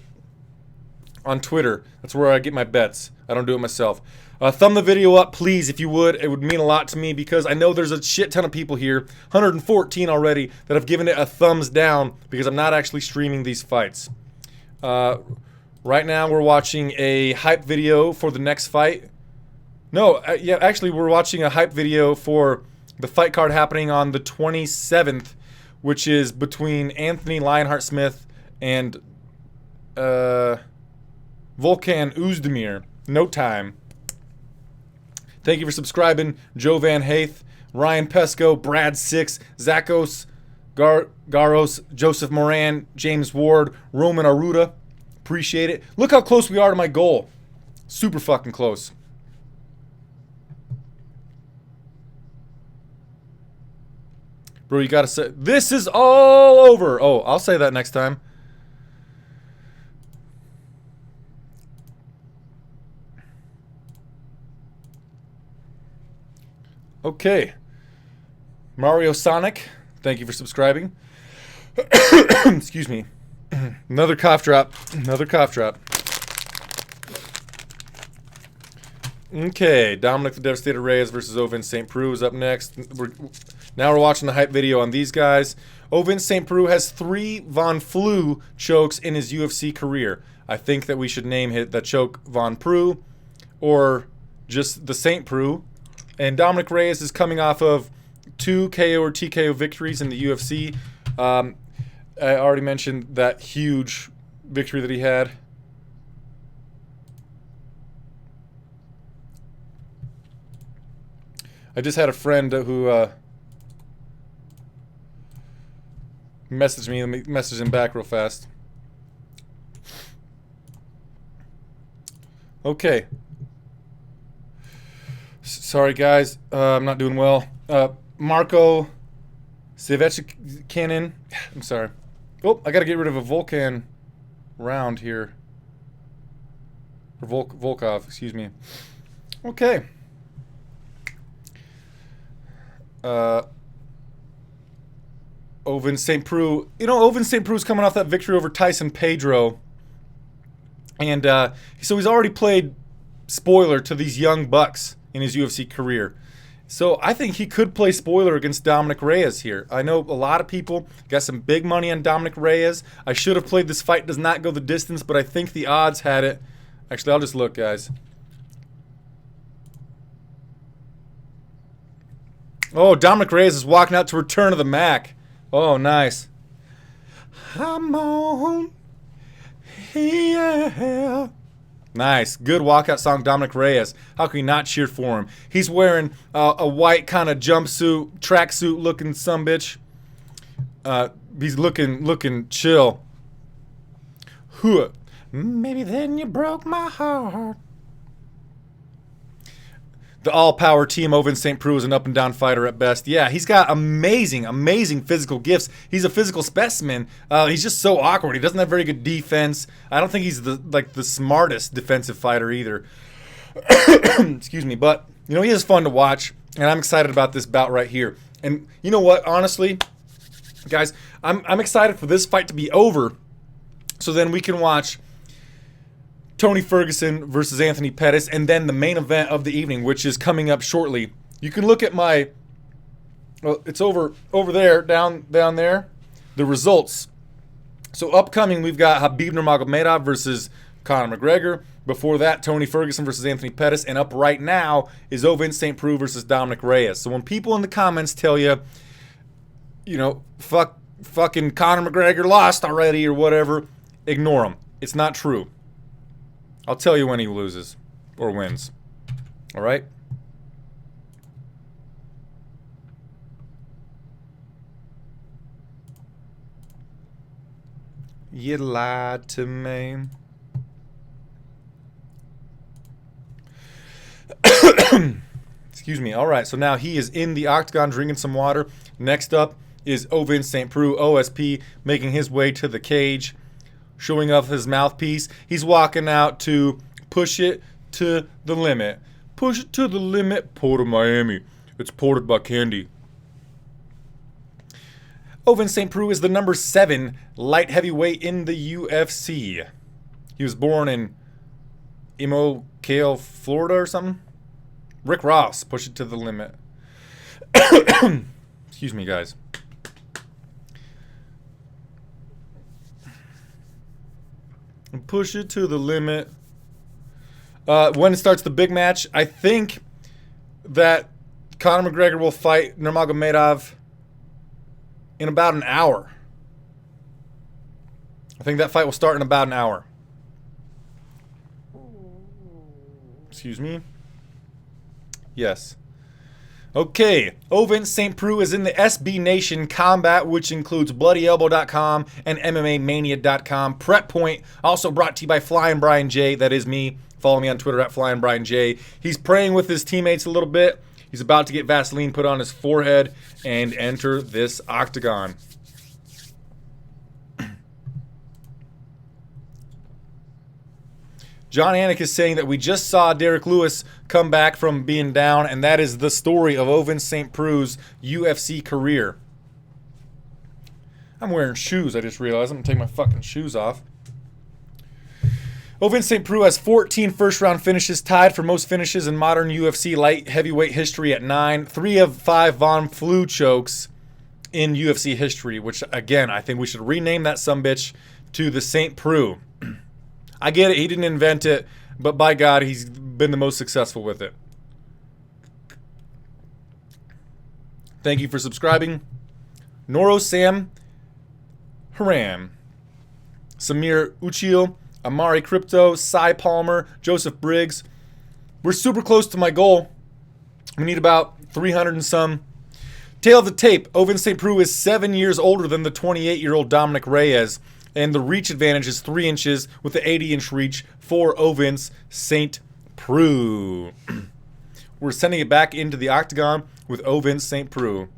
on Twitter. That's where I get my bets. I don't do it myself. Thumb the video up, please, if you would. It would mean a lot to me because I know there's a shit ton of people here, 114 already, that have given it a thumbs down because I'm not actually streaming these fights. Right now we're watching a hype video for the next fight. No, yeah, actually we're watching a hype video for the fight card happening on the 27th, which is between Anthony Lionheart-Smith and Volkan Oezdemir. No time. Thank you for subscribing, Joe Van Haith, Ryan Pesco, Brad Six, Zachos, Garos, Joseph Moran, James Ward, Roman Aruda. Appreciate it. Look how close we are to my goal. Super fucking close. Bro, you gotta say, this is all over. Oh, I'll say that next time. Okay. Mario Sonic, thank you for subscribing. Excuse me. Another cough drop. Another cough drop. Okay, Dominic the Devastator Reyes versus Ovince St. Preux is up next. Now we're watching the hype video on these guys. Ovince St. Preux has 3 Von Flue chokes in his UFC career. I think that we should name the choke Von Preux or just the St. Preux. And Dominic Reyes is coming off of 2 KO or TKO victories in the UFC. I already mentioned that huge victory that he had. I just had a friend who messaged me. Let me message him back real fast. Okay. Sorry, guys. I'm not doing well. Marco Sevechikanin. I'm sorry. Oh, I got to get rid of a Volkan round here. Or Volkov, excuse me. Okay. Ovince St. Preux. You know, Ovince St. Preux's coming off that victory over Tyson Pedro. And so he's already played spoiler to these young bucks in his UFC career. So I think he could play spoiler against Dominic Reyes here. I know a lot of people got some big money on Dominic Reyes. I should have played this fight, does not go the distance, but I think the odds had it. Actually, I'll just look, guys. Oh, Dominic Reyes is walking out to Return of the Mac. Oh, nice. I'm on here. Nice. Good walkout song, Dominic Reyes. How can you not cheer for him? He's wearing a white kind of jumpsuit, tracksuit looking sumbitch. He's looking chill. Huh. Maybe then you broke my heart. The all-power team Ovince St. Preux is an up-and-down fighter at best. Yeah, he's got amazing, amazing physical gifts. He's a physical specimen. He's just so awkward. He doesn't have very good defense. I don't think he's the smartest defensive fighter either. Excuse me, but you know, he is fun to watch, and I'm excited about this bout right here. And you know what? Honestly, guys, I'm excited for this fight to be over, so then we can watch Tony Ferguson versus Anthony Pettis, and then the main event of the evening, which is coming up shortly. You can look at my, well, it's over there, down there, the results. So upcoming, we've got Khabib Nurmagomedov versus Conor McGregor. Before that, Tony Ferguson versus Anthony Pettis. And up right now is Ovince St. Preux versus Dominic Reyes. So when people in the comments tell you, you know, fucking Conor McGregor lost already or whatever, ignore them. It's not true. I'll tell you when he loses or wins. All right? You lied to me. Excuse me. All right, so now he is in the octagon drinking some water. Next up is Ovince St. Preux, OSP, making his way to the cage, showing off his mouthpiece. He's walking out to push it to the limit. Push it to the limit. Port of Miami. It's ported by Candy. Ovince St. Preux is the number 7 light heavyweight in the UFC. He was born in Immokalee, Florida or something. Rick Ross, push it to the limit. Excuse me, guys. Push it to the limit. When it starts the big match, I think that Conor McGregor will fight Nurmagomedov in about an hour. I think that fight will start in about an hour. Excuse me. Yes. Okay, Ovince St. Preux is in the SB Nation Combat, which includes BloodyElbow.com and MMAmania.com. Prep Point, also brought to you by Flying Brian J. That is me. Follow me on Twitter at Flying Brian J. He's praying with his teammates a little bit. He's about to get Vaseline put on his forehead and enter this octagon. John Anik is saying that we just saw Derek Lewis come back from being down, and that is the story of Ovince St. Preux's UFC career. I'm wearing shoes, I just realized. I'm going to take my fucking shoes off. Ovince St. Preux has 14 first-round finishes, tied for most finishes in modern UFC light heavyweight history at 9. 3 of 5 Von Flue chokes in UFC history, which, again, I think we should rename that sumbitch to the St. Preux. I get it, he didn't invent it, but by God, he's been the most successful with it. Thank you for subscribing. Noro Sam Haram, Samir Uchil, Amari Crypto, Cy Palmer, Joseph Briggs. We're super close to my goal. We need about 300 and some. Tail of the tape, Ovince St. Preux is 7 years older than the 28-year-old Dominic Reyes. And the reach advantage is 3 inches with the 80-inch reach for Ovince St. Preux. We're sending it back into the octagon with Ovince St. Preux.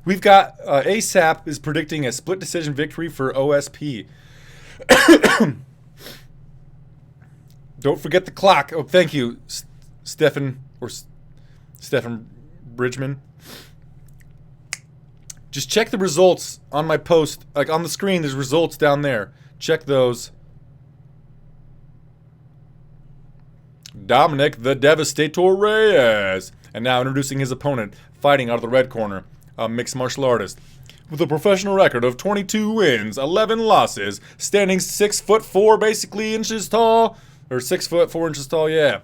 We've got ASAP is predicting a split decision victory for OSP. Don't forget the clock. Oh, thank you, Stefan Bridgman. Just check the results on my post. Like on the screen, there's results down there. Check those. Dominic the Devastator Reyes. And now introducing his opponent, fighting out of the red corner, a mixed martial artist. With a professional record of 22 wins, 11 losses, standing 6'4", basically inches tall. Or 6'4" tall, yeah.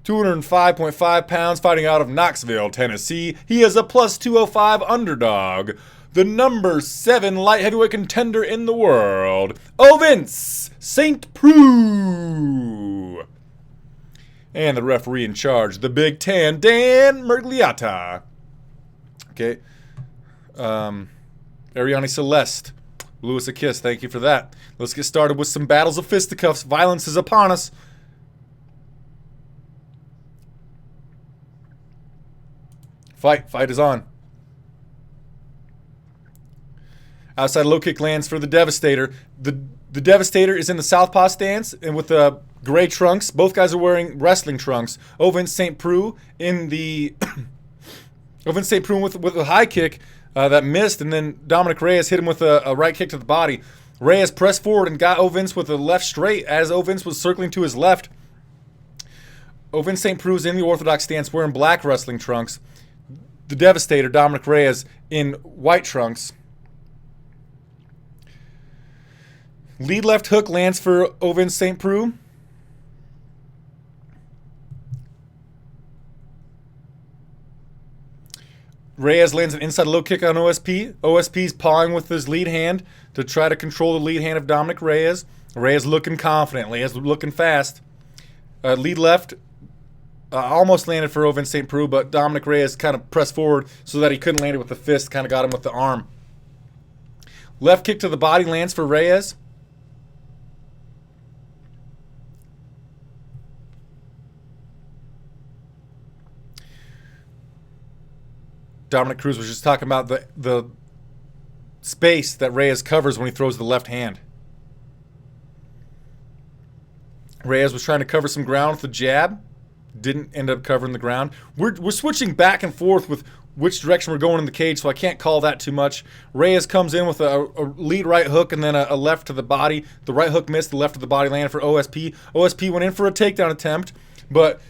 205.5 pounds, fighting out of Knoxville, Tennessee. He is a plus 205 underdog. The number 7 light heavyweight contender in the world, Vince St. Preux. And the referee in charge, the Big Tan, Dan Mergliata. Okay. Ariane Celeste. Lewis a kiss. Thank you for that. Let's get started with some battles of fisticuffs. Violence is upon us. Fight is on. Outside low kick lands for the Devastator. The Devastator is in the southpaw stance and with the gray trunks. Both guys are wearing wrestling trunks. Vince St. Preux in the Vince St. Preux with a high kick that missed, and then Dominic Reyes hit him with a right kick to the body. Reyes pressed forward and got Vince with a left straight as Vince was circling to his left. Vince St. Preux is in the orthodox stance wearing black wrestling trunks. The Devastator, Dominic Reyes, in white trunks. Lead left hook lands for Vince St. Preux. Reyes lands an inside low kick on OSP. OSP's pawing with his lead hand to try to control the lead hand of Dominic Reyes. Reyes looking confident. Reyes looking fast. Lead left almost landed for Vince St. Preux, but Dominic Reyes kind of pressed forward so that he couldn't land it with the fist. Kind of got him with the arm. Left kick to the body lands for Reyes. Dominic Cruz was just talking about the space that Reyes covers when he throws the left hand. Reyes was trying to cover some ground with the jab. Didn't end up covering the ground. We're switching back and forth with which direction we're going in the cage, so I can't call that too much. Reyes comes in with a lead right hook and then a left to the body. The right hook missed, the left to the body landed for OSP. OSP went in for a takedown attempt, but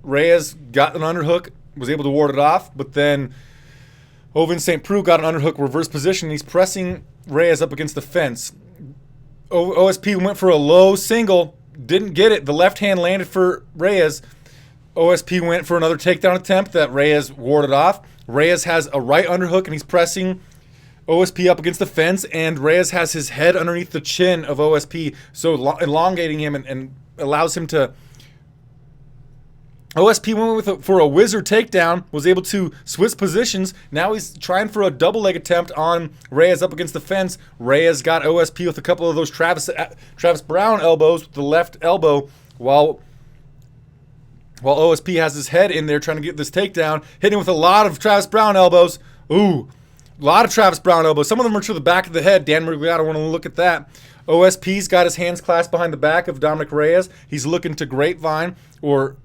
Reyes got an underhook, was able to ward it off, but then Vince St. Preux got an underhook reverse position. He's pressing Reyes up against the fence. OSP went for a low single, didn't get it. The left hand landed for Reyes. OSP went for another takedown attempt that Reyes warded off. Reyes has a right underhook and he's pressing OSP up against the fence, and Reyes has his head underneath the chin of OSP, so elongating him and allows him to... OSP went for a wizard takedown, was able to switch positions. Now he's trying for a double leg attempt on Reyes up against the fence. Reyes got OSP with a couple of those Travis Brown elbows with the left elbow while OSP has his head in there trying to get this takedown, hitting with a lot of Travis Brown elbows. Ooh, a lot of Travis Brown elbows. Some of them are to the back of the head. Dan Mergliata, want to look at that. OSP's got his hands clasped behind the back of Dominic Reyes. He's looking to grapevine or...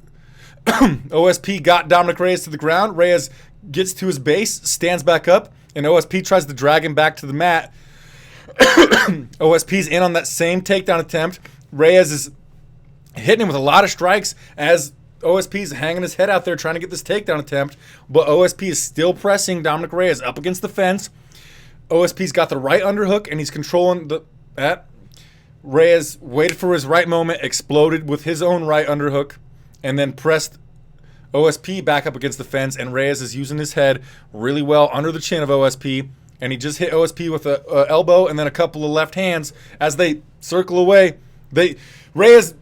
OSP got Dominic Reyes to the ground. Reyes gets to his base, stands back up, and OSP tries to drag him back to the mat. OSP's in on that same takedown attempt. Reyes is hitting him with a lot of strikes as OSP's hanging his head out there trying to get this takedown attempt, but OSP is still pressing Dominic Reyes up against the fence. OSP's got the right underhook, and he's controlling that. Reyes waited for his right moment, exploded with his own right underhook, and then pressed OSP back up against the fence, and Reyes is using his head really well under the chin of OSP, and he just hit OSP with a elbow and then a couple of left hands as they circle away. Reyes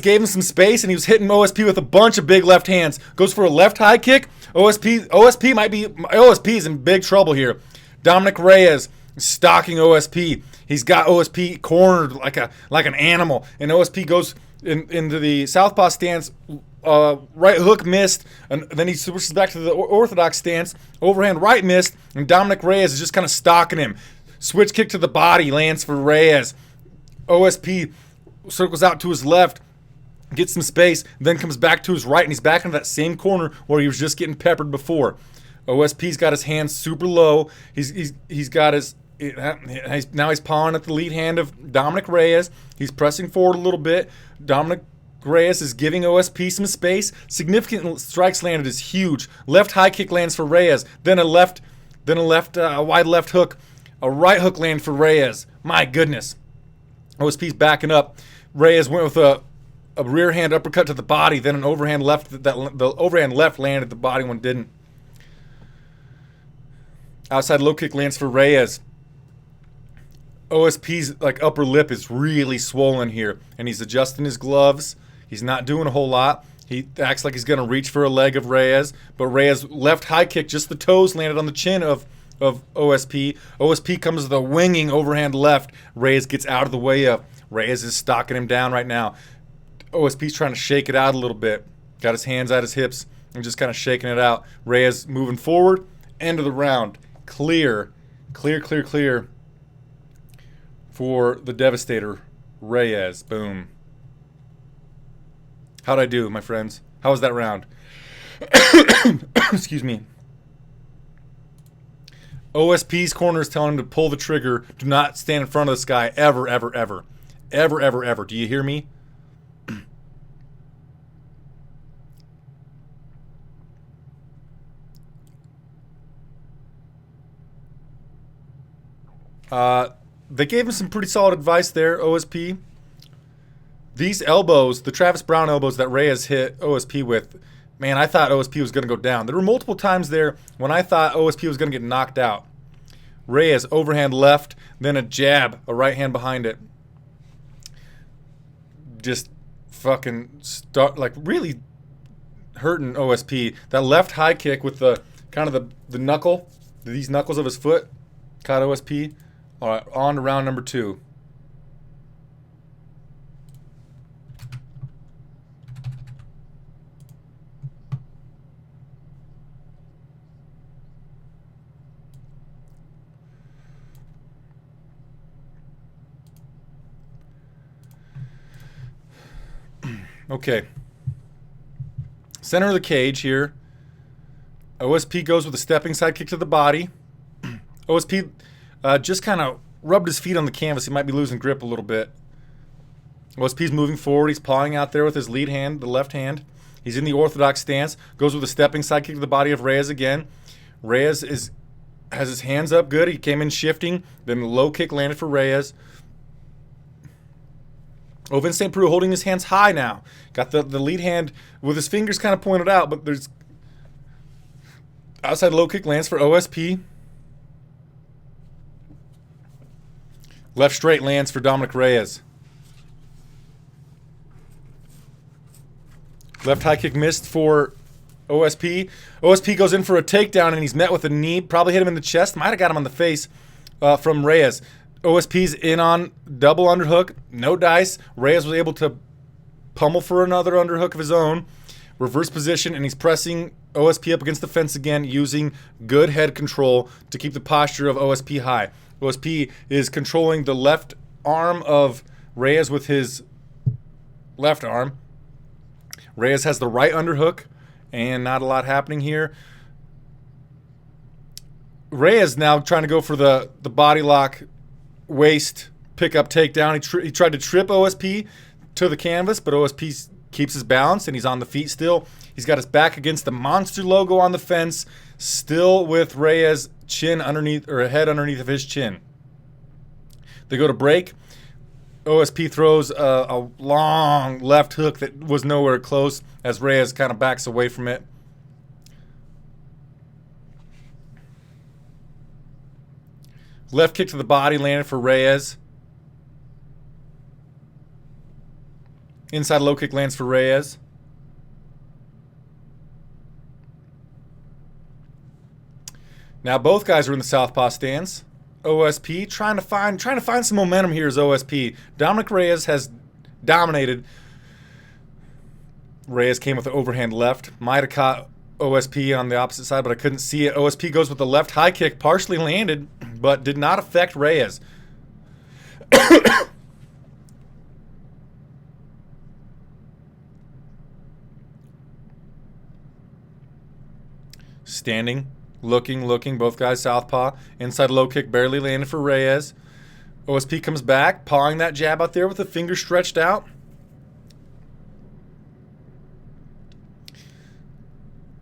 gave him some space, and he was hitting OSP with a bunch of big left hands. Goes for a left high kick. OSP is in big trouble here. Dominic Reyes stalking OSP. He's got OSP cornered like an animal, and OSP goes into the southpaw stance. Right hook missed, and then he switches back to the orthodox stance. Overhand right missed, and Dominic Reyes is just kind of stalking him. Switch kick to the body lands for Reyes. OSP circles out to his left, gets some space, then comes back to his right, and he's back into that same corner where he was just getting peppered before. OSP's got his hands super low. He's got his now he's pawing at the lead hand of Dominic Reyes. He's pressing forward a little bit. Dominic Reyes is giving OSP some space. Significant strikes landed is huge. Left high kick lands for Reyes. Then a wide left hook. A right hook land for Reyes. My goodness. OSP's backing up. Reyes went with a rear hand uppercut to the body, then an overhand left. The overhand left landed, the body one didn't. Outside low kick lands for Reyes. OSP's like upper lip is really swollen here, and he's adjusting his gloves. He's not doing a whole lot. He acts like he's going to reach for a leg of Reyes, but Reyes left high kick, just the toes landed on the chin of OSP. OSP comes with a winging overhand left. Reyes gets out of the way of. Reyes is stalking him down right now. OSP's trying to shake it out a little bit. Got his hands at his hips and just kind of shaking it out. Reyes moving forward. End of the round. Clear for the Devastator, Reyes. Boom. How'd I do, my friends? How was that round? Excuse me. OSP's corner is telling him to pull the trigger. Do not stand in front of this guy ever, ever, ever. Ever, ever, ever. Do you hear me? They gave him some pretty solid advice there, OSP. These elbows, the Travis Brown elbows that Reyes hit OSP with, man, I thought OSP was going to go down. There were multiple times there when I thought OSP was going to get knocked out. Reyes, overhand left, then a jab, a right hand behind it. Just fucking really hurting OSP. That left high kick with the kind of the knuckle, these knuckles of his foot, caught OSP. All right, on to round number 2. Okay. Center of the cage here. OSP goes with a stepping side kick to the body. OSP just kind of rubbed his feet on the canvas. He might be losing grip a little bit. OSP's moving forward. He's pawing out there with his lead hand, the left hand. He's in the orthodox stance. Goes with a stepping side kick to the body of Reyes again. Reyes has his hands up good. He came in shifting. Then the low kick landed for Reyes. Ovince St. Preux holding his hands high now. Got the lead hand with his fingers kind of pointed out, but there's outside low kick lands for OSP. Left straight lands for Dominic Reyes. Left high kick missed for OSP. OSP goes in for a takedown, and he's met with a knee. Probably hit him in the chest. Might have got him on the face from Reyes. OSP's in on double underhook. No dice. Reyes was able to pummel for another underhook of his own. Reverse position, and he's pressing OSP up against the fence again using good head control to keep the posture of OSP high. OSP is controlling the left arm of Reyes with his left arm. Reyes has the right underhook, and not a lot happening here. Reyes now trying to go for the body lock waist pickup takedown. He tried to trip OSP to the canvas, but OSP keeps his balance, and he's on the feet still. He's got his back against the monster logo on the fence, still with Reyes' chin underneath, or head underneath of his chin. They go to break. OSP throws a long left hook that was nowhere close as Reyes kind of backs away from it. Left kick to the body landed for Reyes. Inside low kick lands for Reyes. Now both guys are in the southpaw stance. OSP trying to find some momentum here as OSP. Dominic Reyes has dominated. Reyes came with the overhand left. Might have caught OSP on the opposite side, but I couldn't see it. OSP goes with the left high kick, partially landed, but did not affect Reyes. Standing Looking. Both guys southpaw. Inside low kick barely landed for Reyes. OSP comes back, pawing that jab out there with the finger stretched out.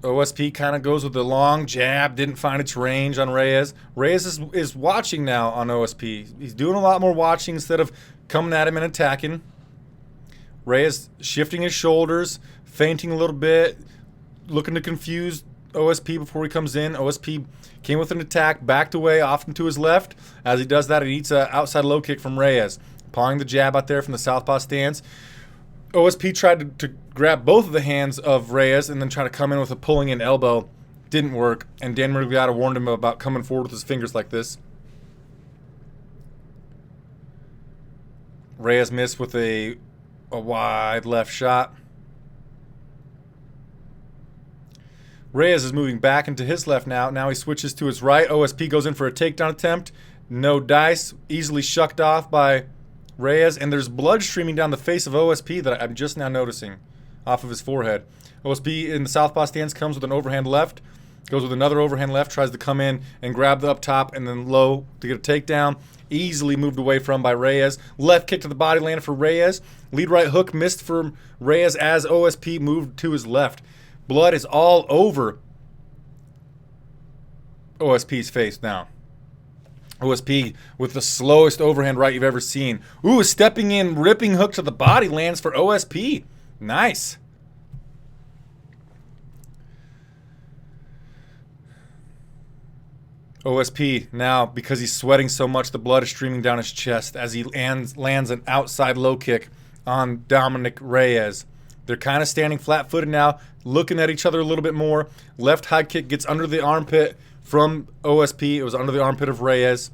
OSP kind of goes with the long jab, didn't find its range on Reyes. Reyes is watching now on OSP. He's doing a lot more watching instead of coming at him and attacking. Reyes shifting his shoulders, feinting a little bit, looking to confuse OSP before he comes in. OSP came with an attack, backed away, often to his left. As he does that, he eats an outside low kick from Reyes, pawing the jab out there from the southpaw stance. OSP tried to grab both of the hands of Reyes and then try to come in with a pulling in elbow. Didn't work, and Dan Murgata warned him about coming forward with his fingers like this. Reyes missed with a wide left shot. Reyes is moving back into his left now. Now he switches to his right. OSP goes in for a takedown attempt. No dice. Easily shucked off by Reyes. And there's blood streaming down the face of OSP that I'm just now noticing off of his forehead. OSP in the southpaw stance comes with an overhand left. Goes with another overhand left. Tries to come in and grab the up top and then low to get a takedown. Easily moved away from by Reyes. Left kick to the body landed for Reyes. Lead right hook missed from Reyes as OSP moved to his left. Blood is all over OSP's face now. OSP with the slowest overhand right you've ever seen. Ooh, stepping in, ripping hook to the body lands for OSP. Nice. OSP now, because he's sweating so much, the blood is streaming down his chest as he lands an outside low kick on Dominic Reyes. They're kind of standing flat-footed now, looking at each other a little bit more. Left high kick gets under the armpit from OSP. It was under the armpit of Reyes.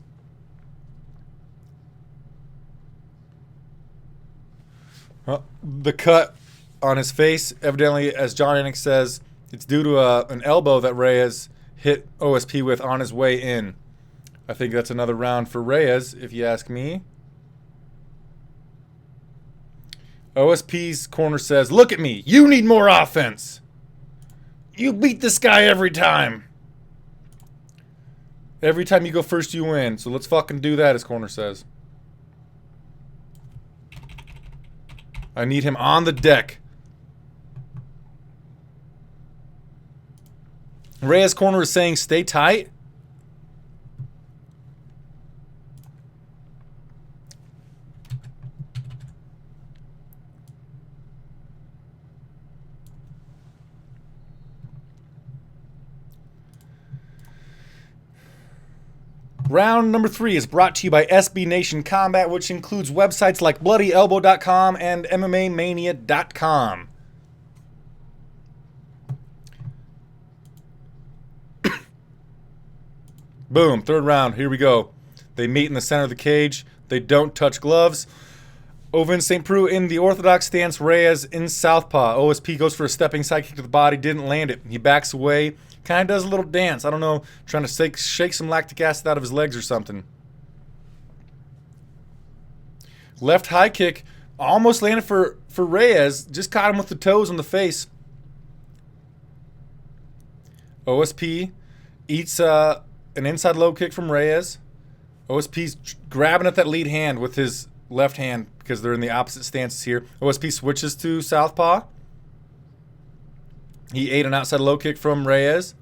The cut on his face, evidently, as John Anik says, it's due to an elbow that Reyes hit OSP with on his way in. I think that's another round for Reyes, if you ask me. OSP's corner says, look at me. You need more offense. You beat this guy every time. Every time you go first, you win. So let's fucking do that, his corner says. I need him on the deck. Reyes' corner is saying, stay tight. Round number 3 is brought to you by SB Nation Combat, which includes websites like BloodyElbow.com and MMAmania.com. Boom, third round, here we go. They meet in the center of the cage. They don't touch gloves. Ovince St. Preux in the orthodox stance, Reyes in southpaw. OSP goes for a stepping side kick to the body, didn't land it. He backs away, kind of does a little dance. I don't know, trying to shake some lactic acid out of his legs or something. Left high kick, almost landed for Reyes, just caught him with the toes on the face. OSP eats an inside low kick from Reyes. OSP's grabbing at that lead hand with his left hand because they're in the opposite stances here. OSP switches to southpaw. He ate an outside low kick from Reyes.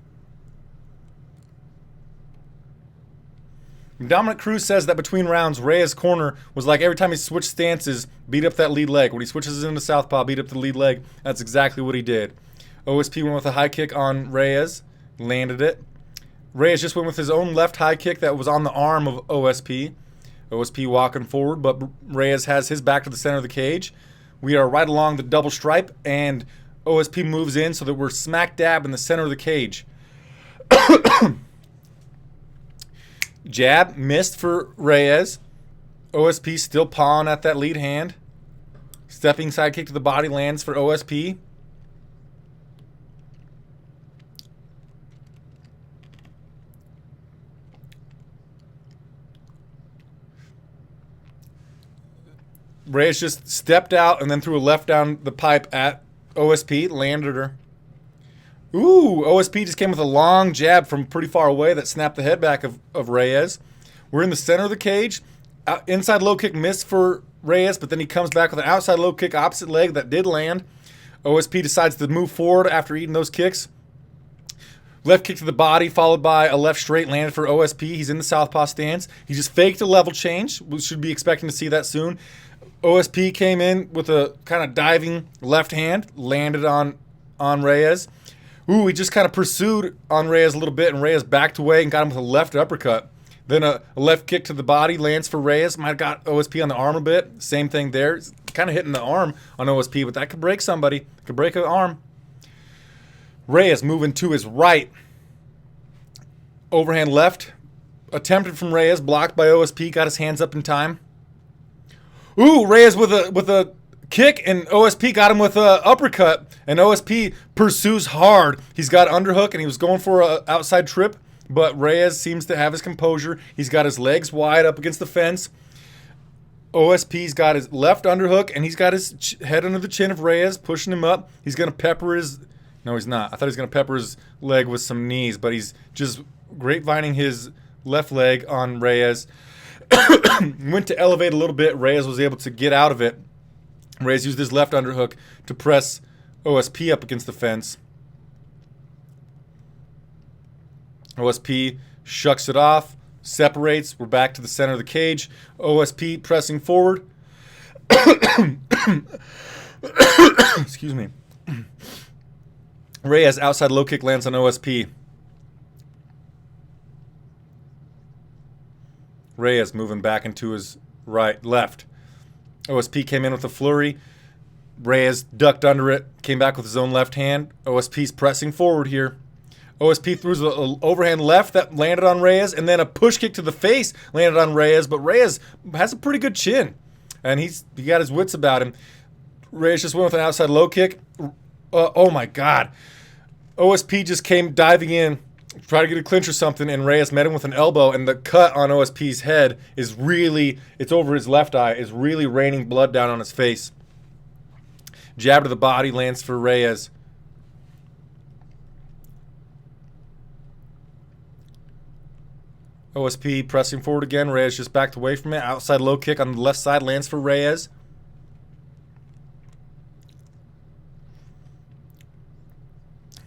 Dominic Cruz says that between rounds, Reyes' corner was like every time he switched stances, beat up that lead leg. When he switches into southpaw, beat up the lead leg. That's exactly what he did. OSP went with a high kick on Reyes, landed it. Reyes just went with his own left high kick that was on the arm of OSP. OSP walking forward, but Reyes has his back to the center of the cage. We are right along the double stripe, and OSP moves in so that we're smack dab in the center of the cage. Jab missed for Reyes. OSP still pawing at that lead hand. Stepping side kick to the body lands for OSP. Reyes just stepped out and then threw a left down the pipe at OSP, landed her. Ooh, OSP just came with a long jab from pretty far away that snapped the head back of Reyes. We're in the center of the cage. Inside low kick missed for Reyes, but then he comes back with an outside low kick opposite leg that did land. OSP decides to move forward after eating those kicks. Left kick to the body, followed by a left straight landed for OSP. He's in the southpaw stance. He just faked a level change. We should be expecting to see that soon. OSP came in with a kind of diving left hand, landed on Reyes. Ooh, he just kind of pursued on Reyes a little bit, and Reyes backed away and got him with a left uppercut. Then a left kick to the body lands for Reyes. Might have got OSP on the arm a bit. Same thing there. It's kind of hitting the arm on OSP, but that could break somebody. Could break an arm. Reyes moving to his right. Overhand left. Attempted from Reyes. Blocked by OSP. Got his hands up in time. Ooh, Reyes with a kick, and OSP got him with a uppercut. And OSP pursues hard. He's got underhook, and he was going for an outside trip. But Reyes seems to have his composure. He's got his legs wide up against the fence. OSP's got his left underhook, and he's got his head under the chin of Reyes, pushing him up. He's going to pepper his... No, he's not. I thought he was going to pepper his leg with some knees, but he's just grapevining his left leg on Reyes. Went to elevate a little bit. Reyes was able to get out of it. Reyes used his left underhook to press OSP up against the fence. OSP shucks it off, separates. We're back to the center of the cage. OSP pressing forward. Excuse me. Reyes outside low kick lands on OSP. Reyes moving back into his left. OSP came in with a flurry. Reyes ducked under it, came back with his own left hand. OSP's pressing forward here. OSP throws an overhand left that landed on Reyes, and then a push kick to the face landed on Reyes, but Reyes has a pretty good chin, and he got his wits about him. Reyes just went with an outside low kick. Oh my God. OSP just came diving in, tried to get a clinch or something, and Reyes met him with an elbow, and the cut on OSP's head is really, it's over his left eye, is really raining blood down on his face. Jab to the body lands for Reyes. OSP pressing forward again. Reyes just backed away from it. Outside low kick on the left side lands for Reyes.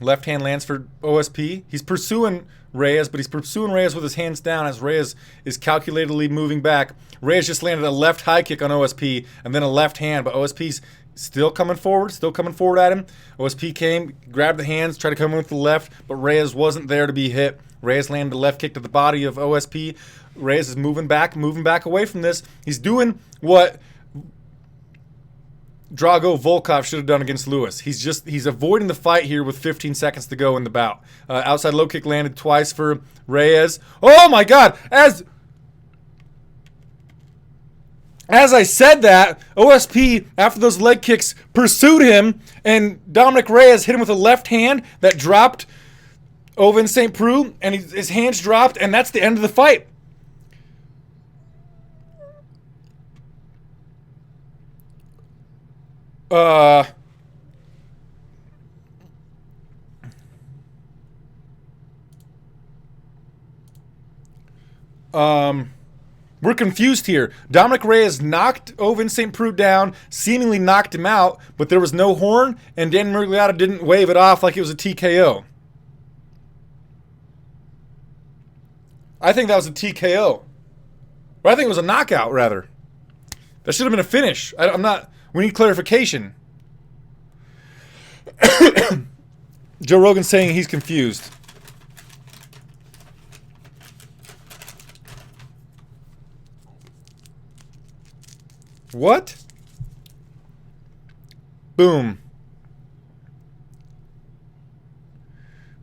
Left hand lands for OSP. He's pursuing Reyes, but he's pursuing Reyes with his hands down as Reyes is calculatedly moving back. Reyes just landed a left high kick on OSP and then a left hand, but OSP's still coming forward at him. OSP came, grabbed the hands, tried to come in with the left, but Reyes wasn't there to be hit. Reyes landed a left kick to the body of OSP. Reyes is moving back away from this. He's doing what Drago Volkov should have done against Lewis. He's avoiding the fight here with 15 seconds to go in the bout. Outside low kick landed twice for Reyes. Oh my God! As I said that, OSP, after those leg kicks, pursued him, and Dominic Reyes hit him with a left hand that dropped Ovince St. Preux, and his hands dropped, and that's the end of the fight. We're confused here. Dominic Reyes knocked Ovince St. Preux down, seemingly knocked him out, but there was no horn, and Dan Miragliotta didn't wave it off like it was a TKO. I think that was a TKO. Or I think it was a knockout, rather. That should have been a finish. I'm not... We need clarification. Joe Rogan's saying he's confused. What? Boom.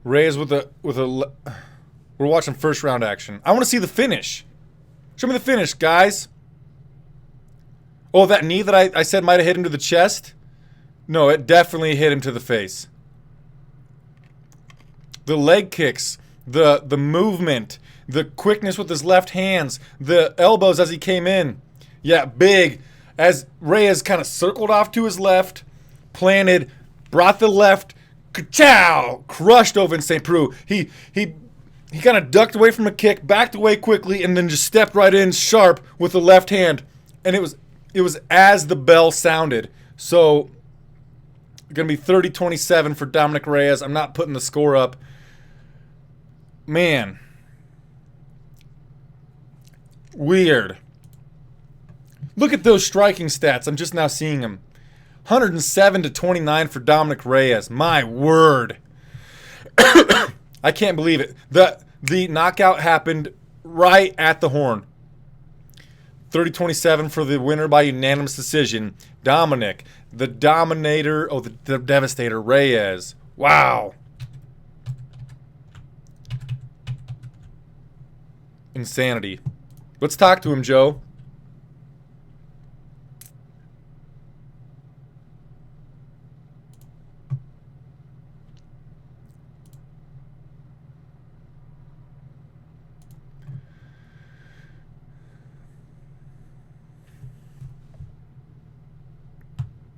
Reyes with a we're watching first round action. I want to see the finish. Show me the finish, guys. Oh, that knee that I said might have hit him to the chest? No, it definitely hit him to the face. The leg kicks, the movement, the quickness with his left hands, the elbows as he came in. Yeah, big. As Reyes kind of circled off to his left, planted, brought the left, Ka-chow! Crushed over in St. Preux. He kind of ducked away from a kick, backed away quickly, and then just stepped right in sharp with the left hand. And it was as the bell sounded. So, going to be 30-27 for Dominic Reyes. I'm not putting the score up. Man. Weird. Look at those striking stats. I'm just now seeing them. 107-29 for Dominic Reyes. My word. I can't believe it. The knockout happened right at the horn. 30-27 for the winner by unanimous decision. Dominic, the Dominator, the Devastator, Reyes. Wow. Insanity. Let's talk to him, Joe.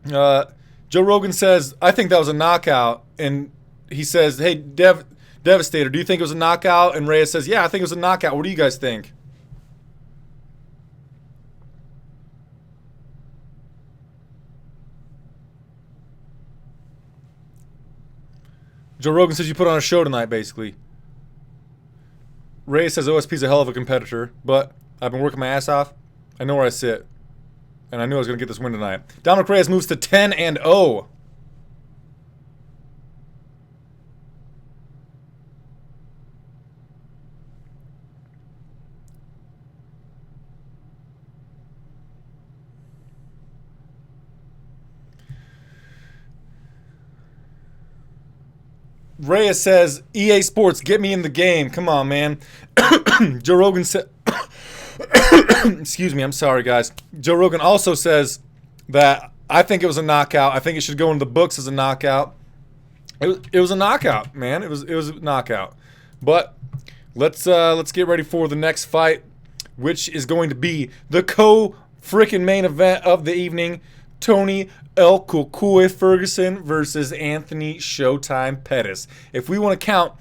Joe Rogan says, I think that was a knockout. And he says, hey, Devastator, do you think it was a knockout? And Reyes says, yeah, I think it was a knockout. What do you guys think? Joe Rogan says you put on a show tonight, basically. Reyes says OSP's a hell of a competitor, but I've been working my ass off. I know where I sit. And I knew I was going to get this win tonight. Dominic Reyes moves to 10-0. Reyes says, EA Sports, get me in the game. Come on, man. Joe Rogan said... Excuse me, I'm sorry, guys. Joe Rogan also says that I think it was a knockout. I think it should go in the books as a knockout. It was a knockout, man. It was a knockout. But let's get ready for the next fight, which is going to be the freaking main event of the evening. Tony El Cucuy Ferguson versus Anthony Showtime Pettis. If we want to count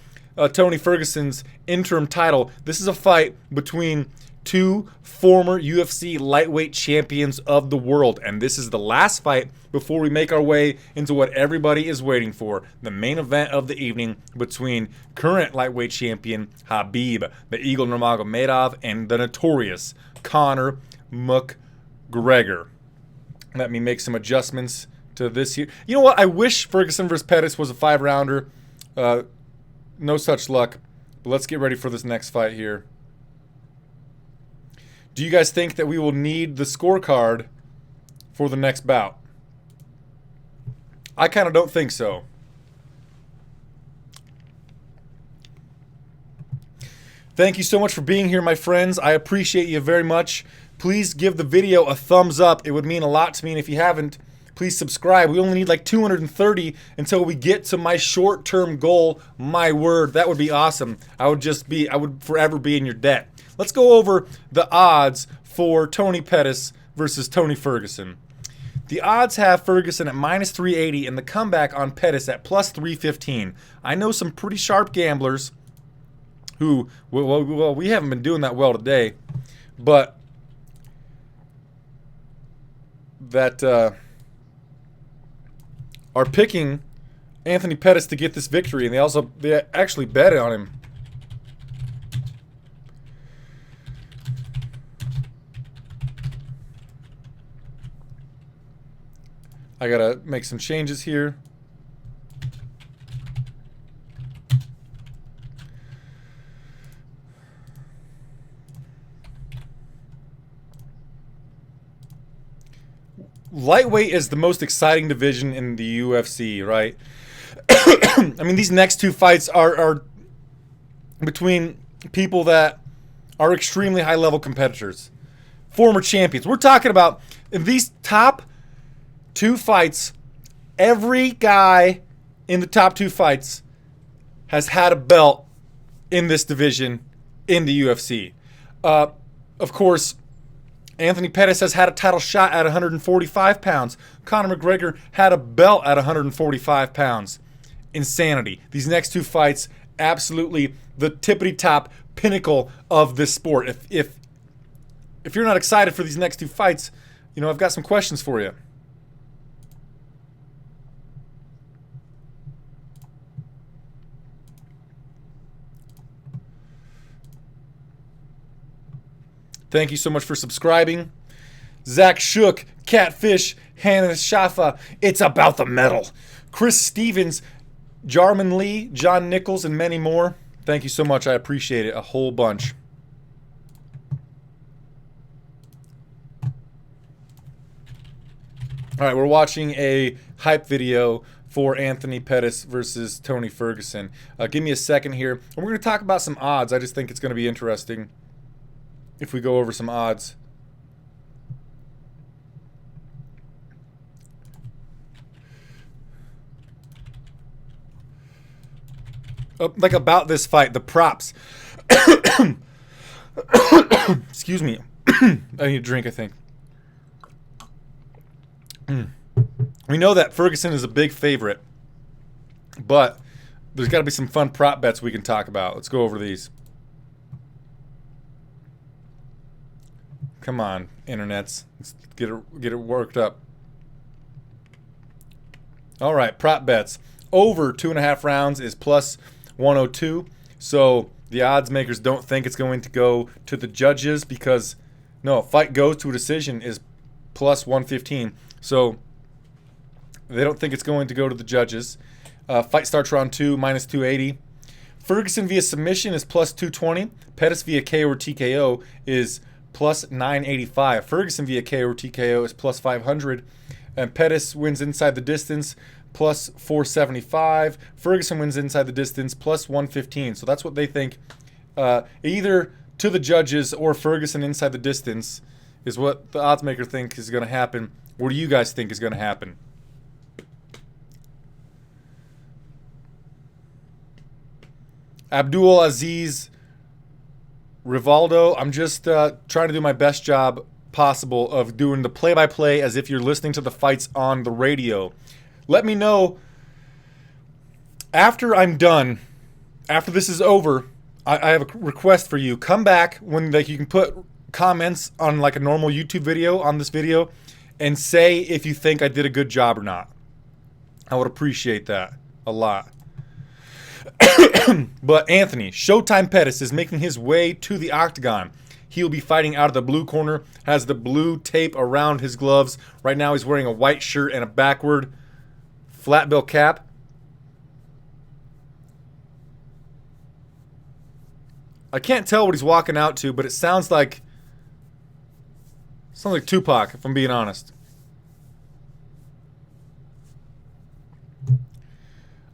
Tony Ferguson's interim title, this is a fight between two former UFC lightweight champions of the world. And this is the last fight before we make our way into what everybody is waiting for, the main event of the evening between current lightweight champion Khabib, the Eagle Nurmagomedov, and the notorious Conor McGregor. Let me make some adjustments to this here. You know what? I wish Ferguson versus Pettis was a 5-rounder. No such luck. But let's get ready for this next fight here. Do you guys think that we will need the scorecard for the next bout? I kind of don't think so. Thank you so much for being here, my friends. I appreciate you very much. Please give the video a thumbs up. It would mean a lot to me. And if you haven't, please subscribe. We only need like 230 until we get to my short-term goal. My word, that would be awesome. I would forever be in your debt. Let's go over the odds for Tony Pettis versus Tony Ferguson. The odds have Ferguson at -380 and the comeback on Pettis at +315. I know some pretty sharp gamblers who, well, we haven't been doing that well today, but that are picking Anthony Pettis to get this victory, and they actually bet on him. I gotta make some changes here. Lightweight is the most exciting division in the UFC, right? I mean, these next two fights are between people that are extremely high-level competitors. Former champions. We're talking about, in these top two fights, every guy in the top two fights has had a belt in this division in the UFC. Of course, Anthony Pettis has had a title shot at 145 pounds. Conor McGregor had a belt at 145 pounds. insanity. These next two fights, absolutely the tippity top pinnacle of this sport. If you're not excited for these next two fights, you know, I've got some questions for you. Thank you so much for subscribing. Zach Shook, Catfish, Hannah Shafa, it's about the metal. Chris Stevens, Jarman Lee, John Nichols, and many more. Thank you so much. I appreciate it a whole bunch. All right, we're watching a hype video for Anthony Pettis versus Tony Ferguson. Give me a second here. And we're going to talk about some odds. I just think it's going to be interesting if we go over some odds. Like about this fight, the props. Excuse me. I need a drink, I think. We know that Ferguson is a big favorite, but there's got to be some fun prop bets we can talk about. Let's go over these. Come on, internets. Let's get it worked up. All right, prop bets. Over 2.5 rounds is plus 102. So the odds makers don't think it's going to go to the judges because, no, fight goes to a decision is plus 115. So they don't think it's going to go to the judges. Fight starts round 2, minus 280. Ferguson via submission is plus 220. Pettis via KO or TKO is plus 985. Ferguson via KO or TKO is plus 500. And Pettis wins inside the distance, plus 475. Ferguson wins inside the distance, plus 115. So that's what they think. Either to the judges or Ferguson inside the distance is what the odds maker think is going to happen. What do you guys think is going to happen? Abdul Aziz Rivaldo, I'm just trying to do my best job possible of doing the play-by-play as if you're listening to the fights on the radio. Let me know after I'm done, after this is over, I have a request for you. Come back when you can put comments on like a normal YouTube video on this video and say if you think I did a good job or not. I would appreciate that a lot. But Anthony Showtime Pettis is making his way to the Octagon. He'll be fighting out of the blue corner, has the blue tape around his gloves. Right now he's wearing a white shirt and a backward flat bill cap. I can't tell what he's walking out to, but it sounds like Tupac, if I'm being honest.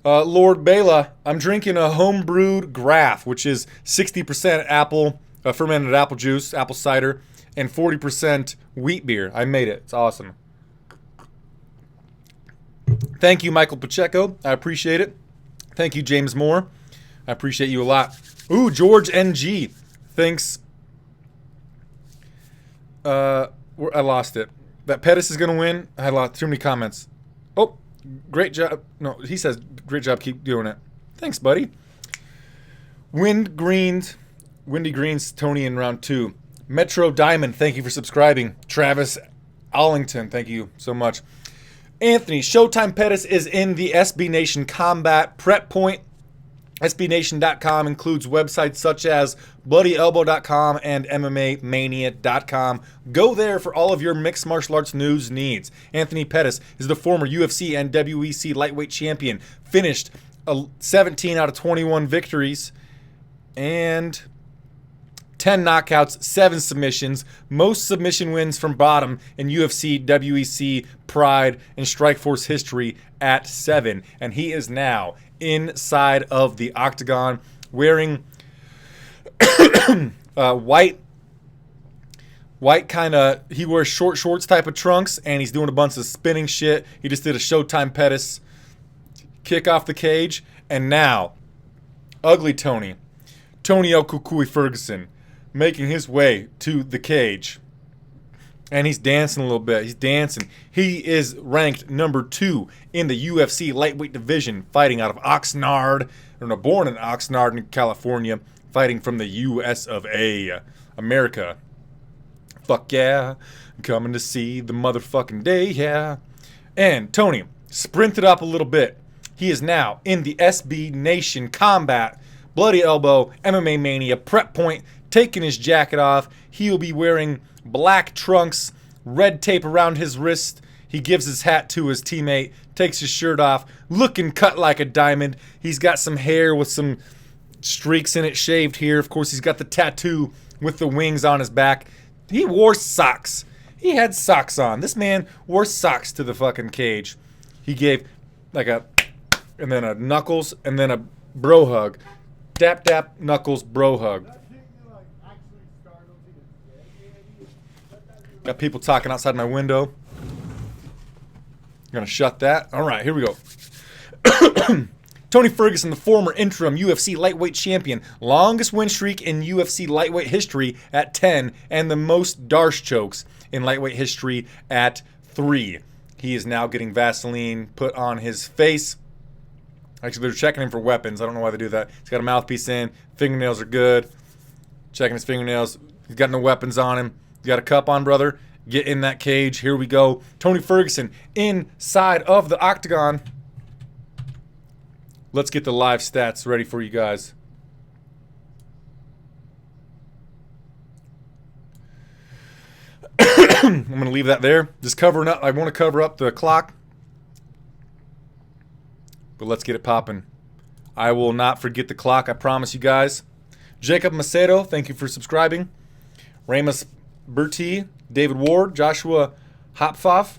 Lord Bela, I'm drinking a homebrewed Graf, which is 60% apple, fermented apple juice, apple cider, and 40% wheat beer. I made it. It's awesome. Thank you, Michael Pacheco. I appreciate it. Thank you, James Moore. I appreciate you a lot. Ooh, George NG thinks... I lost it. That Pettis is going to win. I lost too many comments. Oh, great job. No, he says, great job. Keep doing it. Thanks, buddy. Windy Greens, Tony in round 2. Metro Diamond, thank you for subscribing. Travis Allington, thank you so much. Anthony, Showtime Pettis is in the SB Nation Combat Prep Point. SBNation.com includes websites such as BloodyElbow.com and MMAMania.com. Go there for all of your mixed martial arts news needs. Anthony Pettis is the former UFC and WEC lightweight champion. Finished 17 out of 21 victories and 10 knockouts, 7 submissions. Most submission wins from bottom in UFC, WEC, Pride, and Strikeforce history at 7. And he is now inside of the Octagon wearing white kind of, he wears short shorts type of trunks, and he's doing a bunch of spinning shit. He just did a Showtime Pettis kick off the cage. And now, Ugly Tony El Kukui Ferguson, making his way to the cage. And he's dancing a little bit. He's dancing. He is ranked number 2 in the UFC lightweight division, fighting out of Oxnard, born in Oxnard, California, fighting from the US of A, America. Fuck yeah, I'm coming to see the motherfucking day, yeah. And Tony sprinted up a little bit. He is now in the SB Nation Combat, Bloody Elbow, MMA Mania, Prep Point, taking his jacket off. He will be wearing black trunks, red tape around his wrist. He gives his hat to his teammate, takes his shirt off, looking cut like a diamond. He's got some hair with some streaks in it shaved here. Of course, he's got the tattoo with the wings on his back. He wore socks. He had socks on. This man wore socks to the fucking cage. He gave like a, and then a knuckles, and then a bro hug. Dap, dap, knuckles, bro hug. Got people talking outside my window. I'm gonna shut that. All right, here we go. Tony Ferguson, the former interim UFC lightweight champion, longest win streak in UFC lightweight history at 10, and the most Darce chokes in lightweight history at 3. He is now getting Vaseline put on his face. Actually, they're checking him for weapons. I don't know why they do that. He's got a mouthpiece in. Fingernails are good. Checking his fingernails. He's got no weapons on him. You got a cup on, brother. Get in that cage. Here we go. Tony Ferguson inside of the Octagon. Let's get the live stats ready for you guys. I'm going to leave that there. Just covering up. I want to cover up the clock. But let's get it popping. I will not forget the clock. I promise you guys. Jacob Macedo, thank you for subscribing. Ramus Bertie, David Ward, Joshua Hopfoff.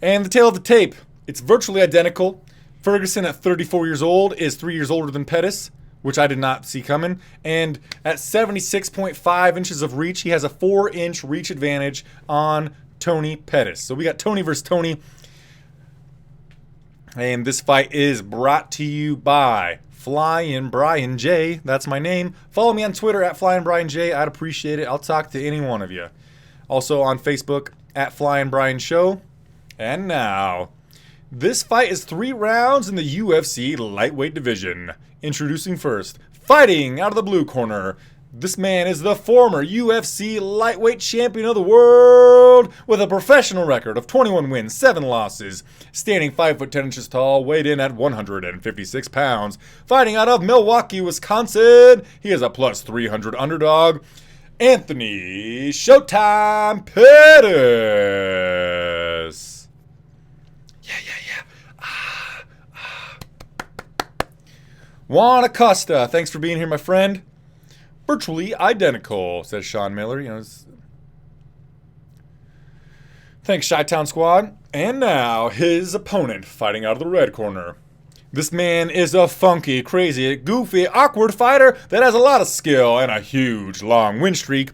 And the tail of the tape. It's virtually identical. Ferguson at 34 years old is 3 years older than Pettis, which I did not see coming. And at 76.5 inches of reach, he has a 4-inch reach advantage on Tony Pettis. So we got Tony versus Tony. And this fight is brought to you by Flying Brian J. That's my name. Follow me on Twitter at Flying Brian J. I'd appreciate it. I'll talk to any one of you. Also on Facebook at Flying Brian Show. And now, this fight is 3 rounds in the UFC lightweight division. Introducing first, fighting out of the blue corner. This man is the former UFC lightweight champion of the world with a professional record of 21 wins, 7 losses. Standing 5 foot 10 inches tall, weighed in at 156 pounds. Fighting out of Milwaukee, Wisconsin. He is a plus 300 underdog. Anthony Showtime Pettis. Yeah. Juan Acosta, thanks for being here, my friend. Virtually identical, says Sean Miller. Thanks, Chi-Town Squad. And now, his opponent, fighting out of the red corner. This man is a funky, crazy, goofy, awkward fighter that has a lot of skill and a huge, long win streak.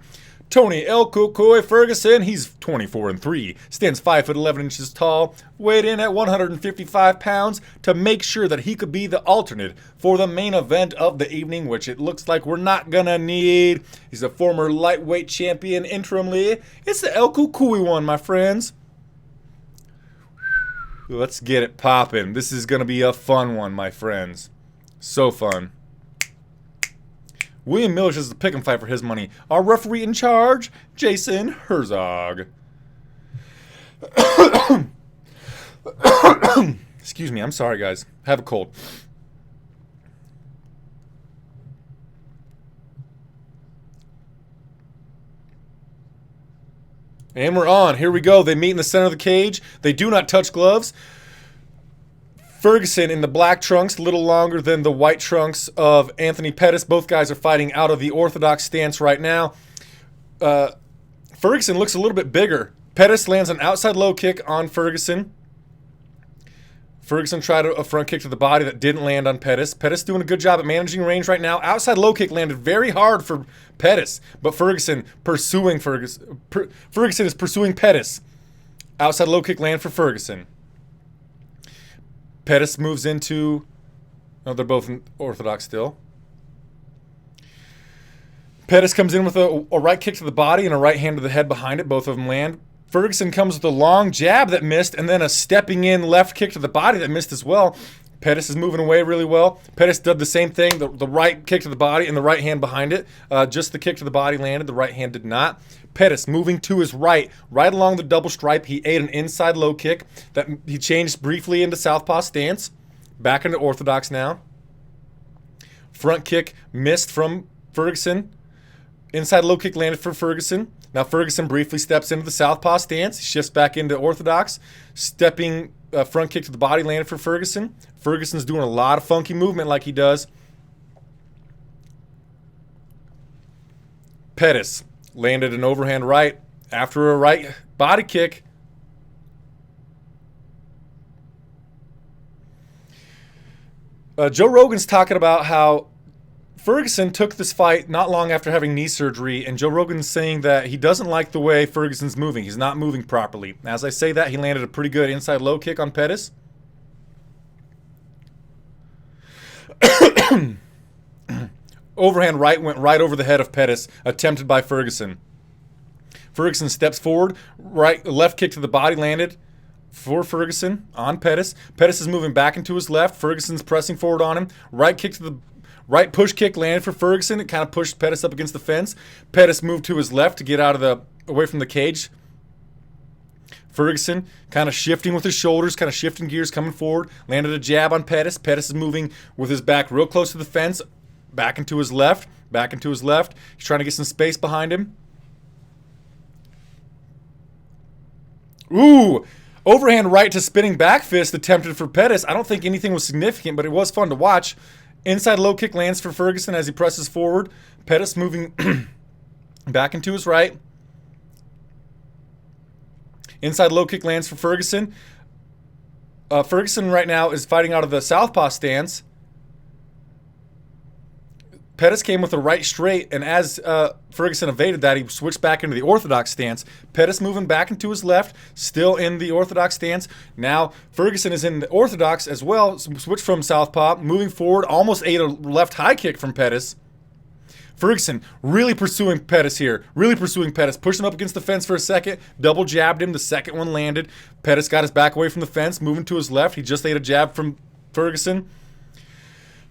Tony El Cucuy Ferguson, he's 24-3, stands 5 foot 11 inches tall, weighed in at 155 pounds to make sure that he could be the alternate for the main event of the evening, which it looks like we're not gonna need. He's a former lightweight champion interimly. It's the El Cucuy one, my friends. Let's get it poppin'. This is gonna be a fun one, my friends. So fun. William Mills is the pick and fight for his money. Our referee in charge, Jason Herzog. Excuse me, I'm sorry, guys. I have a cold. And we're on. Here we go. They meet in the center of the cage. They do not touch gloves. Ferguson in the black trunks, a little longer than the white trunks of Anthony Pettis. Both guys are fighting out of the orthodox stance right now. Ferguson looks a little bit bigger. Pettis lands an outside low kick on Ferguson. Ferguson tried a front kick to the body that didn't land on Pettis. Pettis doing a good job at managing range right now. Outside low kick landed very hard for Pettis, but Ferguson is pursuing Pettis. Outside low kick land for Ferguson. Pettis moves into... No, they're both orthodox still. Pettis comes in with a right kick to the body and a right hand to the head behind it. Both of them land. Ferguson comes with a long jab that missed and then a stepping in left kick to the body that missed as well. Pettis is moving away really well. Pettis did the same thing, the right kick to the body and the right hand behind it. Just the kick to the body landed, the right hand did not. Pettis moving to his right along the double stripe. He ate an inside low kick that he changed briefly into southpaw stance. Back into orthodox now. Front kick missed from Ferguson. Inside low kick landed for Ferguson. Now Ferguson briefly steps into the southpaw stance. He shifts back into orthodox. Stepping front kick to the body landed for Ferguson. Ferguson's doing a lot of funky movement like he does. Pettis landed an overhand right after a right body kick. Joe Rogan's talking about how Ferguson took this fight not long after having knee surgery, and Joe Rogan's saying that he doesn't like the way Ferguson's moving. He's not moving properly. As I say that, he landed a pretty good inside low kick on Pettis. Overhand right went right over the head of Pettis, attempted by Ferguson. Ferguson steps forward, left kick to the body landed for Ferguson on Pettis. Pettis is moving back into his left. Ferguson's pressing forward on him. Right kick to the right push kick landed for Ferguson. It kind of pushed Pettis up against the fence. Pettis moved to his left to get away from the cage. Ferguson kind of shifting with his shoulders, kind of shifting gears, coming forward. Landed a jab on Pettis. Pettis is moving with his back real close to the fence. Back into his left. Back into his left. He's trying to get some space behind him. Ooh! Overhand right to spinning back fist attempted for Pettis. I don't think anything was significant, but it was fun to watch. Inside low kick lands for Ferguson as he presses forward. Pettis moving back into his right. Inside low kick lands for Ferguson. Ferguson right now is fighting out of the southpaw stance. Pettis came with a right straight, and as Ferguson evaded that, he switched back into the orthodox stance. Pettis moving back into his left, still in the orthodox stance. Now Ferguson is in the orthodox as well, switched from southpaw, moving forward, almost ate a left high kick from Pettis. Ferguson really pursuing Pettis here, pushed him up against the fence for a second, double jabbed him, the second one landed. Pettis got his back away from the fence, moving to his left. He just ate a jab from Ferguson.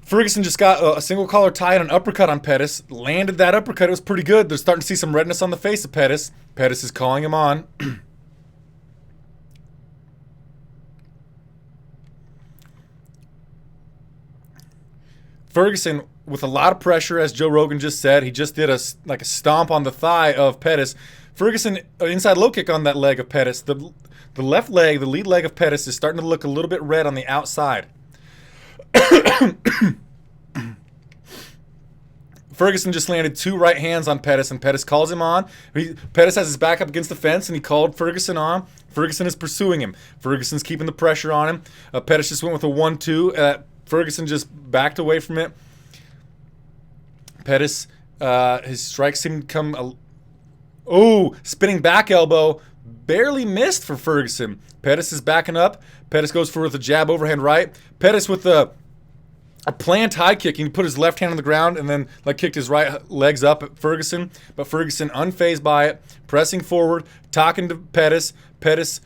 Ferguson just got a single collar tie and an uppercut on Pettis. Landed that uppercut. It was pretty good. They're starting to see some redness on the face of Pettis. Pettis is calling him on. Ferguson with a lot of pressure, as Joe Rogan just said. He just did a stomp on the thigh of Pettis. Ferguson, inside low kick on that leg of Pettis. The left leg, the lead leg of Pettis is starting to look a little bit red on the outside. Ferguson just landed two right hands on Pettis, and Pettis calls him on. Pettis has his back up against the fence, and he called Ferguson on. Ferguson is pursuing him. Ferguson's keeping the pressure on him. Pettis just went with a 1-2. Ferguson just backed away from it. Pettis, his strikes seem to come... spinning back elbow. Barely missed for Ferguson. Pettis is backing up. Pettis goes for with a jab overhand right. Pettis with a planned high kick. He put his left hand on the ground and then kicked his right legs up at Ferguson. But Ferguson unfazed by it, pressing forward, talking to Pettis. Pettis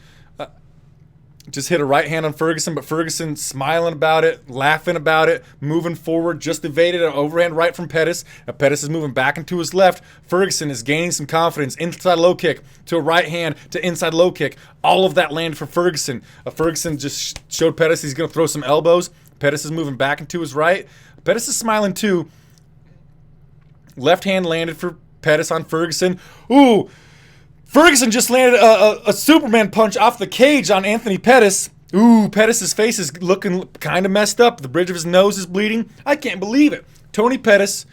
just hit a right hand on Ferguson, but Ferguson smiling about it, laughing about it, moving forward, just evaded an overhand right from Pettis. Now Pettis is moving back into his left. Ferguson is gaining some confidence. Inside low kick to a right hand to inside low kick. All of that landed for Ferguson. Ferguson just showed Pettis he's going to throw some elbows. Pettis is moving back into his right. Pettis is smiling too. Left hand landed for Pettis on Ferguson. Ooh! Ferguson just landed a Superman punch off the cage on Anthony Pettis. Ooh, Pettis' face is looking kind of messed up. The bridge of his nose is bleeding. I can't believe it. Tony Pettis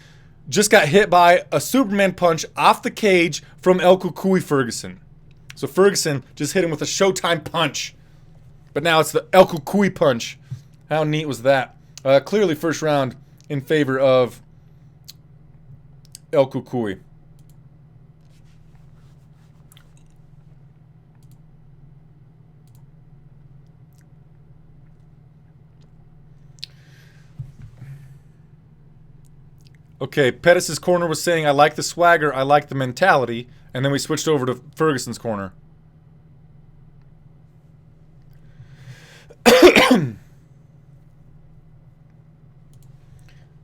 just got hit by a Superman punch off the cage from El Cucuy Ferguson. So Ferguson just hit him with a Showtime punch. But now it's the El Cucuy punch. How neat was that? Clearly first round in favor of El Cucuy. Okay, Pettis' corner was saying, I like the swagger, I like the mentality. And then we switched over to Ferguson's corner.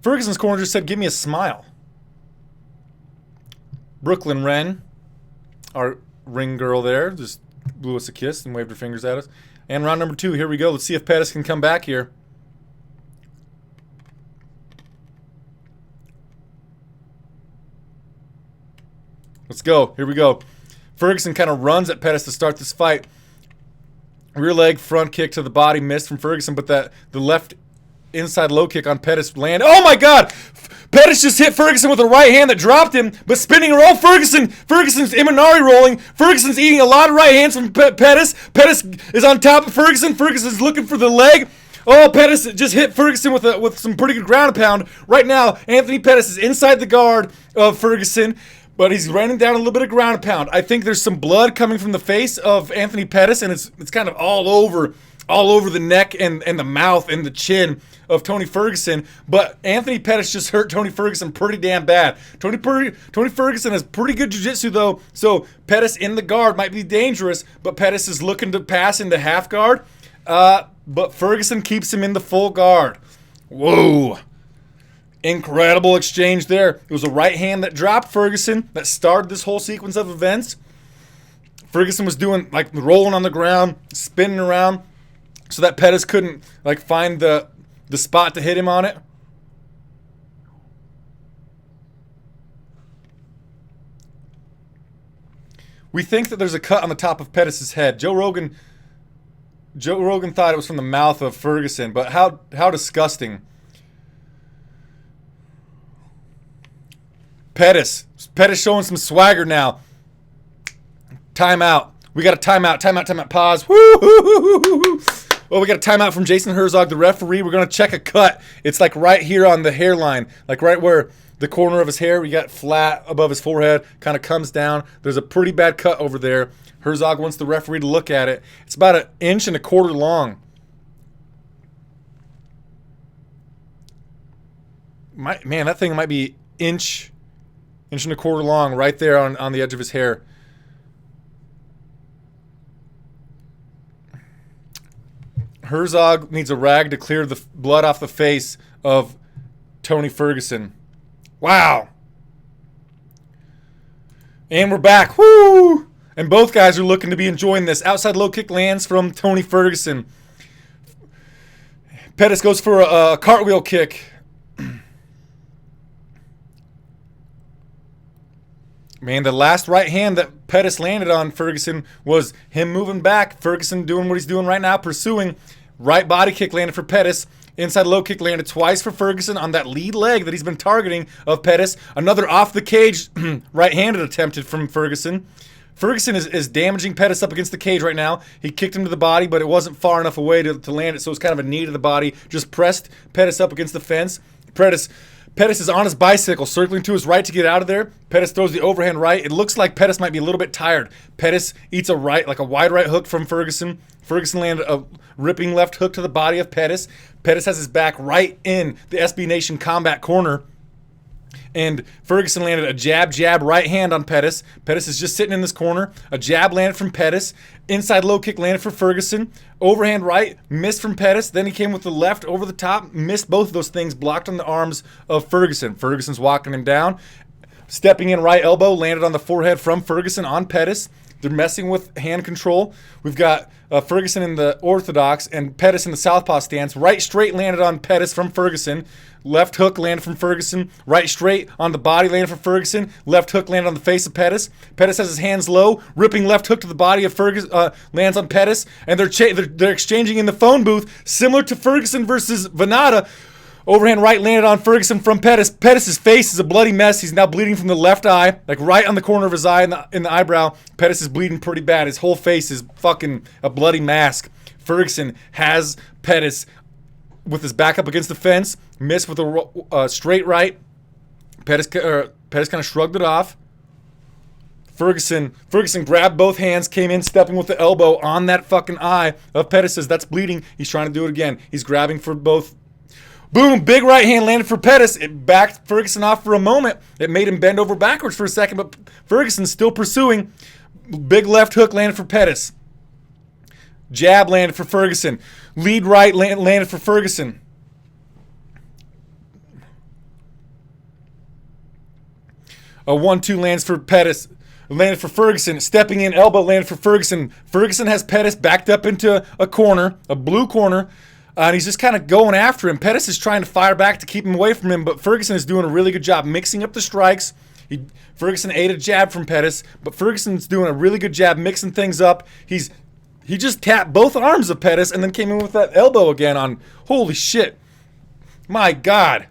Ferguson's corner just said, give me a smile. Brooklyn Wren, our ring girl there, just blew us a kiss and waved her fingers at us. And round number 2, here we go. Let's see if Pettis can come back here. Let's go. Here we go. Ferguson kind of runs at Pettis to start this fight. Rear leg front kick to the body missed from Ferguson, but the left inside low kick on Pettis landed. Oh my God! Pettis just hit Ferguson with a right hand that dropped him, but spinning around Ferguson's Imanari rolling. Ferguson's eating a lot of right hands from Pettis. Pettis is on top of Ferguson. Ferguson's looking for the leg. Oh, Pettis just hit Ferguson with some pretty good ground pound. Right now, Anthony Pettis is inside the guard of Ferguson, but he's running down a little bit of ground pound. I think there's some blood coming from the face of Anthony Pettis, and it's kind of all over the neck and the mouth and the chin of Tony Ferguson. But Anthony Pettis just hurt Tony Ferguson pretty damn bad. Tony Ferguson has pretty good jiu-jitsu though, so Pettis in the guard might be dangerous, but Pettis is looking to pass into half guard. But Ferguson keeps him in the full guard. Whoa. Incredible exchange there. It was a right hand that dropped Ferguson that started this whole sequence of events. Ferguson was doing like rolling on the ground, spinning around, so that Pettis couldn't like find the spot to hit him on it. We think that there's a cut on the top of Pettis' head. Joe Rogan thought it was from the mouth of Ferguson, but how disgusting. Pettis showing some swagger now. Timeout. We got a timeout. Pause. Woo! Well, we got a timeout from Jason Herzog, the referee. We're going to check a cut. It's like right here on the hairline, like right where the corner of his hair, we got flat above his forehead, kind of comes down. There's a pretty bad cut over there. Herzog wants the referee to look at it. It's about 1.25 inches long. Man, that thing might be inch and a quarter long right there on the edge of his hair. Herzog needs a rag to clear the blood off the face of Tony Ferguson. Wow. And we're back. Woo! And both guys are looking to be enjoying this. Outside low kick lands from Tony Ferguson. Pettis goes for a cartwheel kick. Man, the last right hand that Pettis landed on Ferguson was him moving back. Ferguson doing what he's doing right now, pursuing. Right body kick landed for Pettis. Inside low kick landed twice for Ferguson on that lead leg that he's been targeting of Pettis. Another off the cage right-handed attempted from Ferguson. Ferguson is damaging Pettis up against the cage right now. He kicked him to the body, but it wasn't far enough away to land it, so it was kind of a knee to the body. Just pressed Pettis up against the fence. Pettis is on his bicycle, circling to his right to get out of there. Pettis throws the overhand right. It looks like Pettis might be a little bit tired. Pettis eats a wide right hook from Ferguson. Ferguson landed a ripping left hook to the body of Pettis. Pettis has his back right in the SB Nation combat corner. And Ferguson landed a jab right hand on Pettis. Pettis is just sitting in this corner. A jab landed from Pettis. Inside low kick landed for Ferguson. Overhand right, missed from Pettis. Then he came with the left over the top, missed both of those things, blocked on the arms of Ferguson. Ferguson's walking him down. Stepping in right elbow, landed on the forehead from Ferguson on Pettis. They're messing with hand control. We've got Ferguson in the orthodox and Pettis in the southpaw stance. Right straight landed on Pettis from Ferguson. Left hook landed from Ferguson. Right straight on the body landed from Ferguson. Left hook landed on the face of Pettis. Pettis has his hands low. Ripping left hook to the body of Ferguson lands on Pettis. And they're exchanging in the phone booth, similar to Ferguson versus Venata. Overhand right landed on Ferguson from Pettis. Pettis' face is a bloody mess. He's now bleeding from the left eye, like right on the corner of his eye in the eyebrow. Pettis is bleeding pretty bad. His whole face is fucking a bloody mask. Ferguson has Pettis with his back up against the fence, missed with a straight right. Pettis kind of shrugged it off. Ferguson grabbed both hands, came in stepping with the elbow on that fucking eye of Pettis. That's bleeding. He's trying to do it again. He's grabbing for both. Boom, big right hand landed for Pettis. It backed Ferguson off for a moment. It made him bend over backwards for a second, but Ferguson's still pursuing. Big left hook landed for Pettis. Jab landed for Ferguson. Lead right landed for Ferguson. A 1-2 lands for Pettis. Landed for Ferguson. Stepping in elbow landed for Ferguson. Ferguson has Pettis backed up into a corner, a blue corner. And he's just kind of going after him. Pettis is trying to fire back to keep him away from him, but Ferguson is doing a really good job mixing up the strikes. Ferguson ate a jab from Pettis, but Ferguson's doing a really good job mixing things up. He just tapped both arms of Pettis and then came in with that elbow again on. Holy shit. My God.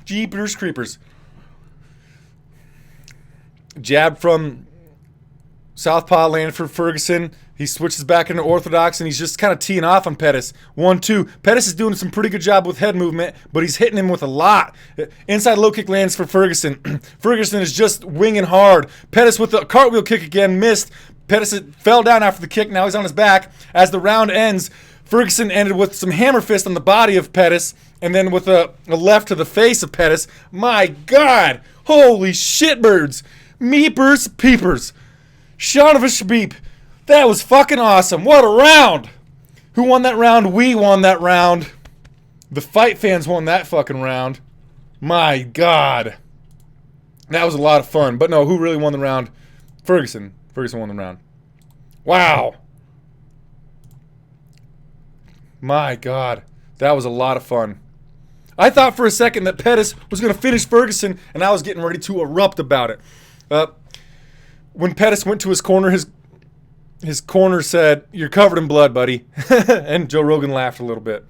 Jeepers creepers. Jab from southpaw landed for Ferguson. He switches back into orthodox, and he's just kind of teeing off on Pettis. 1-2. Pettis is doing some pretty good job with head movement, but he's hitting him with a lot. Inside low kick lands for Ferguson. Ferguson is just winging hard. Pettis with the cartwheel kick again, missed. Pettis fell down after the kick. Now he's on his back. As the round ends, Ferguson ended with some hammer fist on the body of Pettis, and then with a left to the face of Pettis. My God. Holy shitbirds. Meepers, peepers. Son of a Shabib. That was fucking awesome. What a round. Who won that round? We won that round. The fight fans won that fucking round. My God. That was a lot of fun. But no, who really won the round? Ferguson. Ferguson won the round. Wow. My God. That was a lot of fun. I thought for a second that Pettis was going to finish Ferguson, and I was getting ready to erupt about it. When Pettis went to his corner, his corner said, "You're covered in blood, buddy." And Joe Rogan laughed a little bit.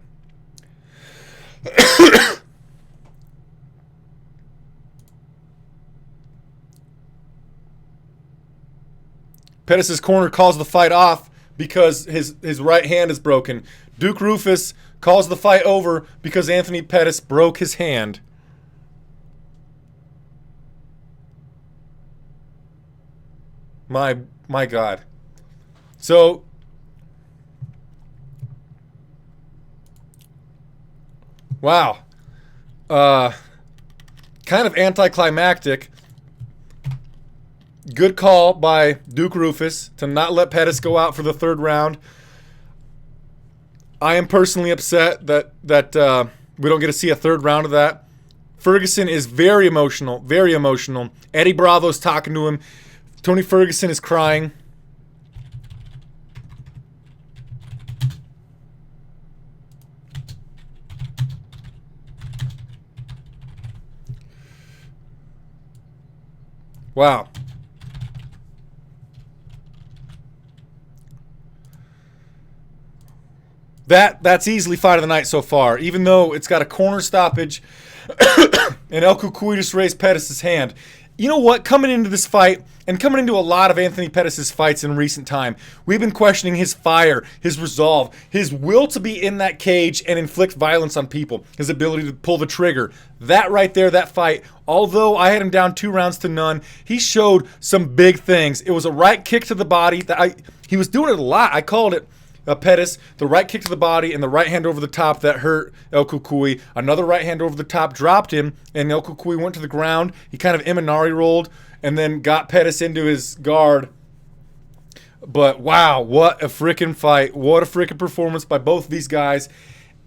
Pettis' corner calls the fight off because his right hand is broken. Duke Rufus calls the fight over because Anthony Pettis broke his hand. My God. So, wow. Kind of anticlimactic. Good call by Duke Rufus to not let Pettis go out for the third round. I am personally upset that we don't get to see a third round of that. Ferguson is very emotional, very emotional. Eddie Bravo's talking to him. Tony Ferguson is crying. Wow. That's easily fight of the night so far, even though it's got a corner stoppage and El Cucuy just raised Pettis' hand. You know what? Coming into this fight, and coming into a lot of Anthony Pettis' fights in recent time, we've been questioning his fire, his resolve, his will to be in that cage and inflict violence on people, his ability to pull the trigger. That right there, that fight, although I had him down 2-0 he showed some big things. It was a right kick to the body. He was doing it a lot. I called it. Pettis, the right kick to the body and the right hand over the top that hurt El Cucuy. Another right hand over the top dropped him, and El Cucuy went to the ground. He kind of Imanari rolled and then got Pettis into his guard. But wow, what a freaking fight. What a freaking performance by both of these guys.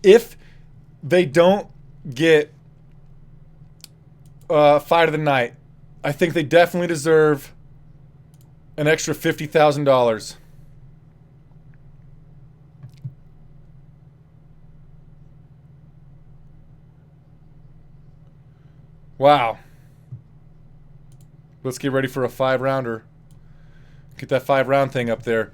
If they don't get fight of the night, I think they definitely deserve an extra $50,000. Wow. Let's get ready for a 5-rounder. Get that 5-round thing up there.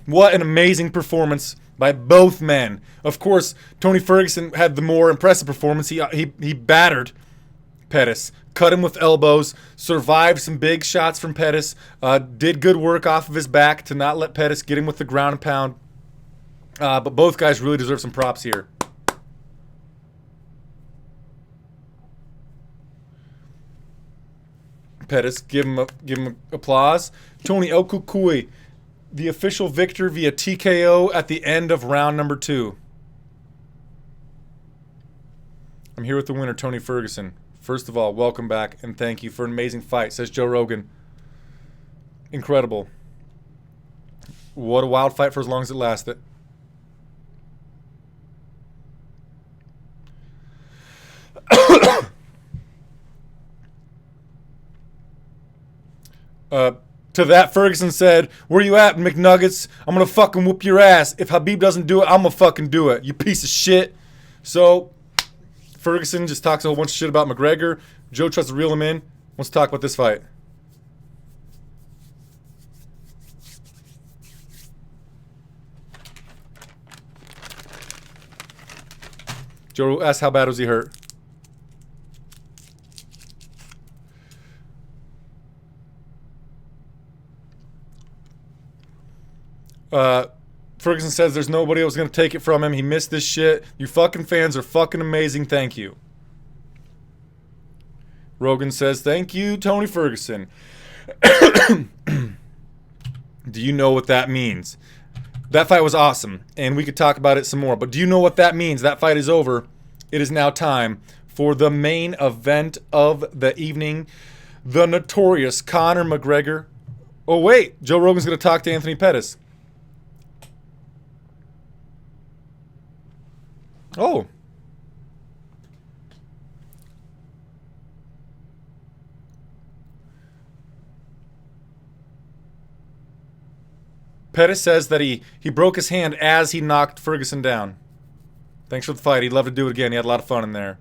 What an amazing performance by both men. Of course, Tony Ferguson had the more impressive performance. He battered Pettis, cut him with elbows, survived some big shots from Pettis, did good work off of his back to not let Pettis get him with the ground and pound. But both guys really deserve some props here. Pettis, give him applause. Tony El Cucuy, the official victor via TKO at the end of round number 2. I'm here with the winner, Tony Ferguson. First of all, welcome back and thank you for an amazing fight, says Joe Rogan. Incredible. What a wild fight for as long as it lasted. To that, Ferguson said, "Where you at, McNuggets? I'm gonna fucking whoop your ass. If Khabib doesn't do it, I'm gonna fucking do it, you piece of shit." So, Ferguson just talks a whole bunch of shit about McGregor. Joe tries to reel him in. Wants to talk about this fight. Joe asked how bad was he hurt. Ferguson says there's nobody else going to take it from him. He missed this shit. You fucking fans are fucking amazing. Thank you. Rogan says, thank you, Tony Ferguson. Do you know what that means? That fight was awesome, and we could talk about it some more. But do you know what that means? That fight is over. It is now time for the main event of the evening. The notorious Conor McGregor. Oh, wait. Joe Rogan's going to talk to Anthony Pettis. Oh. Pettis says that he broke his hand as he knocked Ferguson down. Thanks for the fight. He'd love to do it again. He had a lot of fun in there.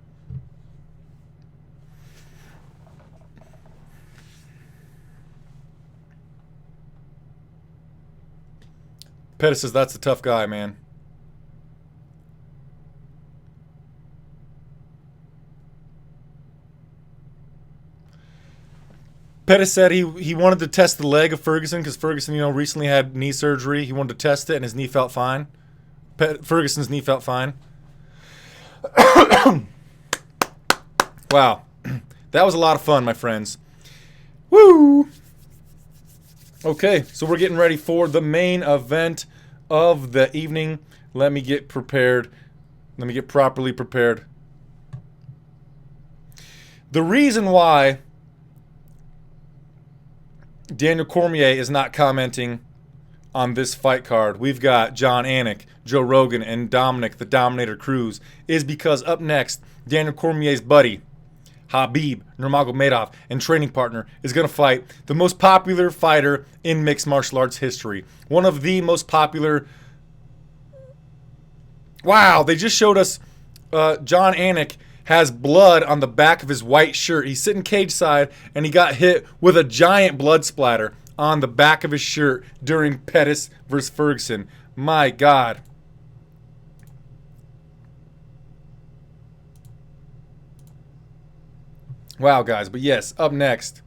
Pettis says that's a tough guy, man. Pettis said he wanted to test the leg of Ferguson because Ferguson, recently had knee surgery. He wanted to test it, and his knee felt fine. Ferguson's knee felt fine. Wow. That was a lot of fun, my friends. Woo! Okay, so we're getting ready for the main event of the evening. Let me get prepared. Let me get properly prepared. The reason why Daniel Cormier is not commenting on this fight card, we've got John Anik, Joe Rogan, and Dominic the Dominator Cruz, is because up next, Daniel Cormier's buddy, Khabib Nurmagomedov, and training partner, is going to fight the most popular fighter in mixed martial arts history. One of the most popular. Wow, they just showed us John Anik has blood on the back of his white shirt. He's sitting cage side, and he got hit with a giant blood splatter on the back of his shirt during Pettis versus Ferguson. My God. Wow, guys. But yes, up next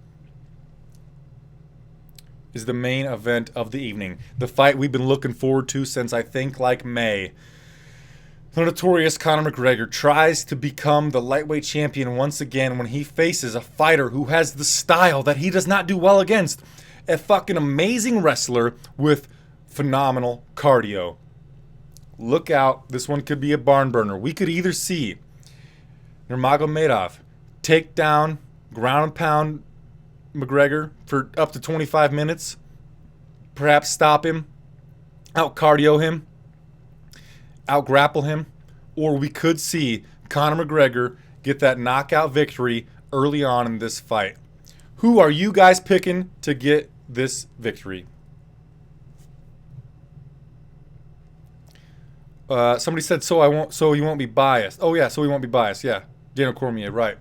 is the main event of the evening. The fight we've been looking forward to since, I think, like May. The notorious Conor McGregor tries to become the lightweight champion once again when he faces a fighter who has the style that he does not do well against. A fucking amazing wrestler with phenomenal cardio. Look out. This one could be a barn burner. We could either see Nurmagomedov take down, ground and pound McGregor for up to 25 minutes. Perhaps stop him, out cardio him, out grapple him, or we could see Conor McGregor get that knockout victory early on in this fight. Who are you guys picking to get this victory? Somebody said so he won't be biased. Oh yeah, so he won't be biased. Yeah, Daniel Cormier, right.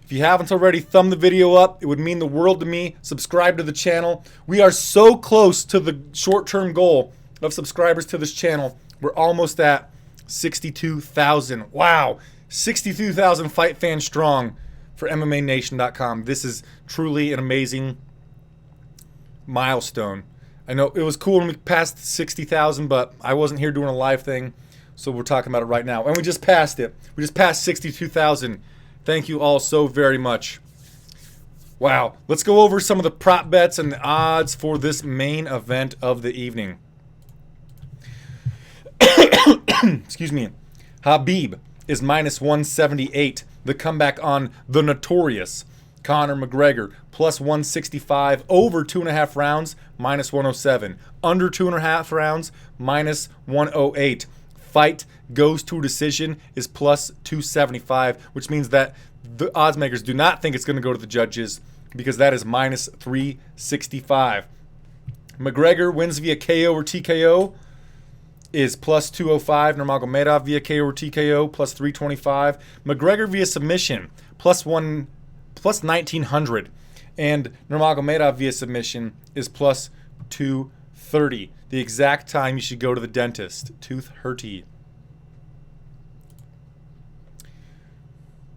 If you haven't already, thumb the video up. It would mean the world to me. Subscribe to the channel. We are so close to the short-term goal of subscribers to this channel. We're almost at 62,000. Wow. 62,000 fight fans strong for MMANation.com. This is truly an amazing milestone. I know it was cool when we passed 60,000, but I wasn't here doing a live thing, so we're talking about it right now. And we just passed it. We just passed 62,000. Thank you all so very much. Wow. Let's go over some of the prop bets and the odds for this main event of the evening. Excuse me. Khabib is minus 178. The comeback on the notorious Conor McGregor, plus 165. Over 2.5 rounds, minus 107. Under 2.5 rounds, minus 108. Fight goes to a decision is plus 275, which means that the odds makers do not think it's going to go to the judges, because that is minus 365. McGregor wins via KO or TKO is plus 205. Nurmagomedov via KO or TKO plus 325. McGregor via submission plus 1900. And Nurmagomedov via submission is plus 230. The exact time you should go to the dentist. Tooth hurty.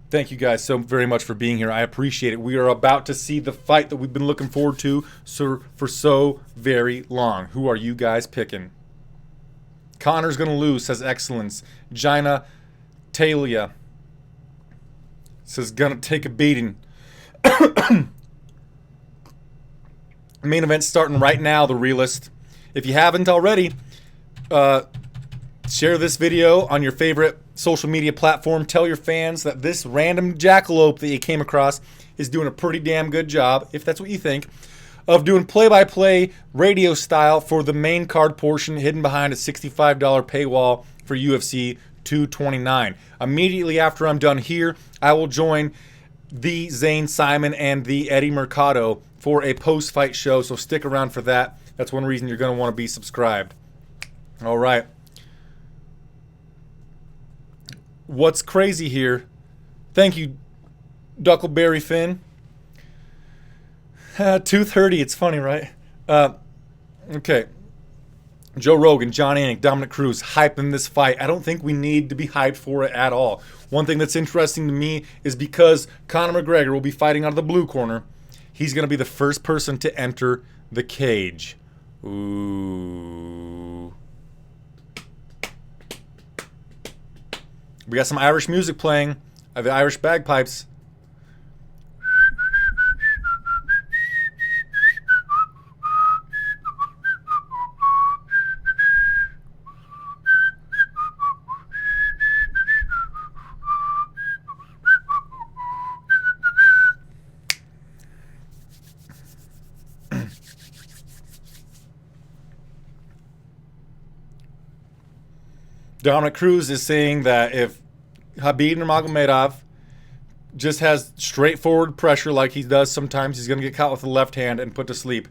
Thank you guys so very much for being here. I appreciate it. We are about to see the fight that we've been looking forward to for so very long. Who are you guys picking? Conor's going to lose, says Excellence. Gina Talia says going to take a beating. Main event starting right now, the realist. If you haven't already, share this video on your favorite social media platform. Tell your fans that this random jackalope that you came across is doing a pretty damn good job, if that's what you think, of doing play-by-play radio style for the main card portion hidden behind a $65 paywall for UFC 229. Immediately after I'm done here, I will join the Zane Simon and the Eddie Mercado for a post-fight show, so stick around for that. That's one reason you're going to want to be subscribed. All right. What's crazy here? Thank you, Duckleberry Finn. Tooth hurty, it's funny, right? Okay. Joe Rogan, John Anik, Dominic Cruz hyping this fight. I don't think we need to be hyped for it at all. One thing that's interesting to me is because Conor McGregor will be fighting out of the blue corner, he's going to be the first person to enter the cage. Ooh. We got some Irish music playing. I have the Irish bagpipes. Dominic Cruz is saying that if Khabib Nurmagomedov just has straightforward pressure like he does sometimes, he's going to get caught with the left hand and put to sleep.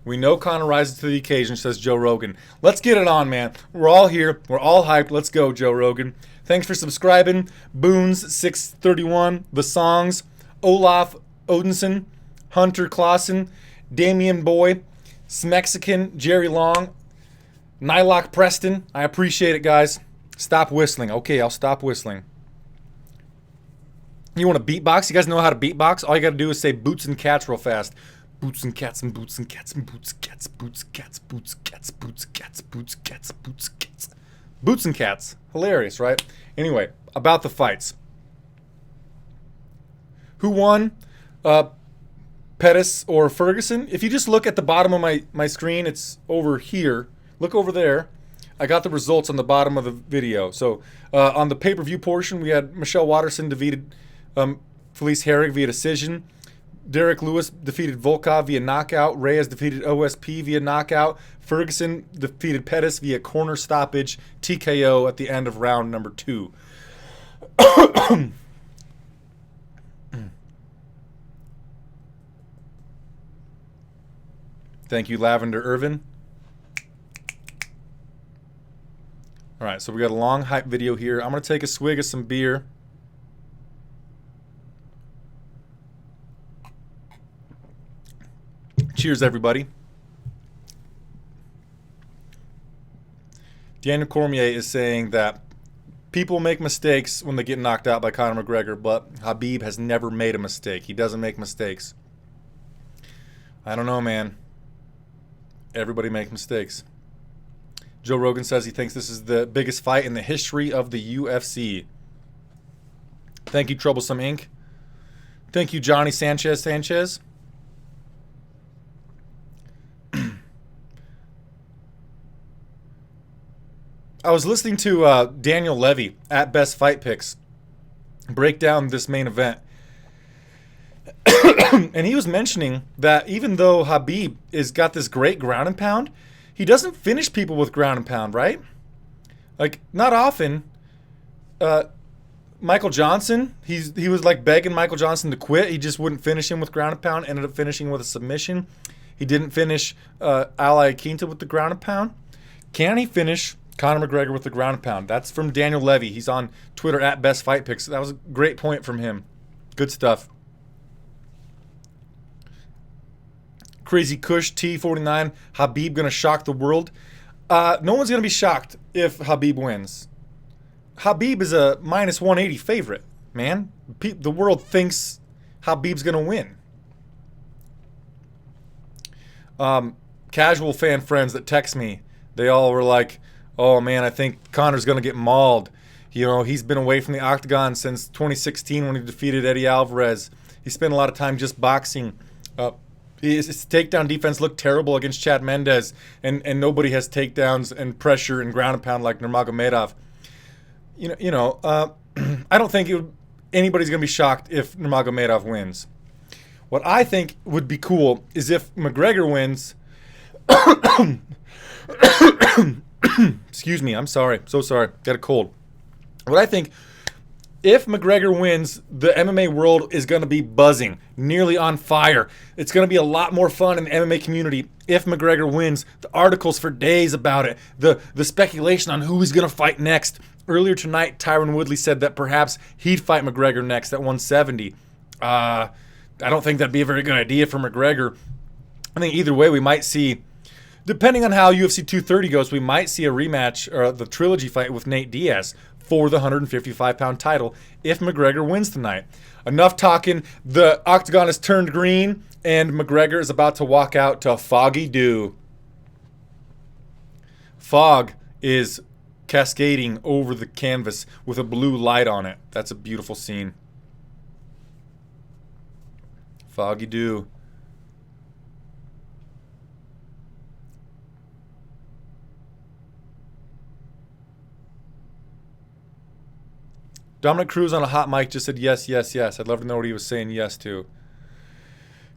We know Conor rises to the occasion, says Joe Rogan. Let's get it on, man. We're all here. We're all hyped. Let's go, Joe Rogan. Thanks for subscribing. Boons631, The Songs, Olaf Odinson, Hunter Clausen, Damian Boy, Smexican, Jerry Long, Nylock Preston. I appreciate it, guys. Stop whistling. Okay, I'll stop whistling. You want to beatbox? You guys know how to beatbox? All you got to do is say boots and cats real fast. Boots and cats and boots and cats and boots and cats, boots and cats, boots and cats, boots and cats, boots and cats, boots and cats. Boots and cats. Hilarious, right? Anyway, about the fights. Who won? Pettis or Ferguson? If you just look at the bottom of my screen, it's over here. Look over there. I got the results on the bottom of the video. So on the pay-per-view portion, we had Michelle Waterson defeated Felice Herrig via decision. Derek Lewis defeated Volkov via knockout. Reyes defeated OSP via knockout. Ferguson defeated Pettis via corner stoppage, TKO at the end of round number 2. Thank you, Lavender Irvin. All right, so we got a long hype video here. I'm going to take a swig of some beer. Cheers, everybody. Daniel Cormier is saying that people make mistakes when they get knocked out by Conor McGregor, but Khabib has never made a mistake. He doesn't make mistakes. I don't know, man. Everybody makes mistakes. Joe Rogan says he thinks this is the biggest fight in the history of the UFC. Thank you, Troublesome Inc. Thank you, Johnny Sanchez. I was listening to Daniel Levy at Best Fight Picks break down this main event. And he was mentioning that even though Khabib has got this great ground and pound, he doesn't finish people with ground and pound, right? Like, not often. Michael Johnson, he was like begging Michael Johnson to quit. He just wouldn't finish him with ground and pound, ended up finishing with a submission. He didn't finish Ali Quinta with the ground and pound. Can he finish Conor McGregor with the ground and pound? That's from Daniel Levy. He's on Twitter at Best Fight Picks. That was a great point from him. Good stuff. Crazy Kush T49, Khabib gonna shock the world. No one's gonna be shocked if Khabib wins. Khabib is a minus 180 favorite, man. The world thinks Khabib's gonna win. Casual fan friends that text me, they all were like, "Oh man, I think Conor's gonna get mauled. You know, he's been away from the Octagon since 2016 when he defeated Eddie Alvarez. He spent a lot of time just boxing. His takedown defense looked terrible against Chad Mendes, and nobody has takedowns and pressure and ground and pound like Nurmagomedov. I don't think anybody's going to be shocked if Nurmagomedov wins. What I think would be cool is if McGregor wins. Excuse me, I'm sorry. So sorry. Got a cold. What I think, if McGregor wins, the MMA world is going to be buzzing, nearly on fire. It's going to be a lot more fun in the MMA community if McGregor wins. The articles for days about it, the speculation on who he's going to fight next. Earlier tonight, Tyron Woodley said that perhaps he'd fight McGregor next at 170. I don't think that'd be a very good idea for McGregor. I think either way, we might see, depending on how UFC 230 goes, we might see a rematch or the trilogy fight with Nate Diaz for the 155-pound title if McGregor wins tonight. Enough talking. The Octagon has turned green, and McGregor is about to walk out to foggy dew. Fog is cascading over the canvas with a blue light on it. That's a beautiful scene. Foggy dew. Dominic Cruz on a hot mic just said yes, yes, yes. I'd love to know what he was saying yes to.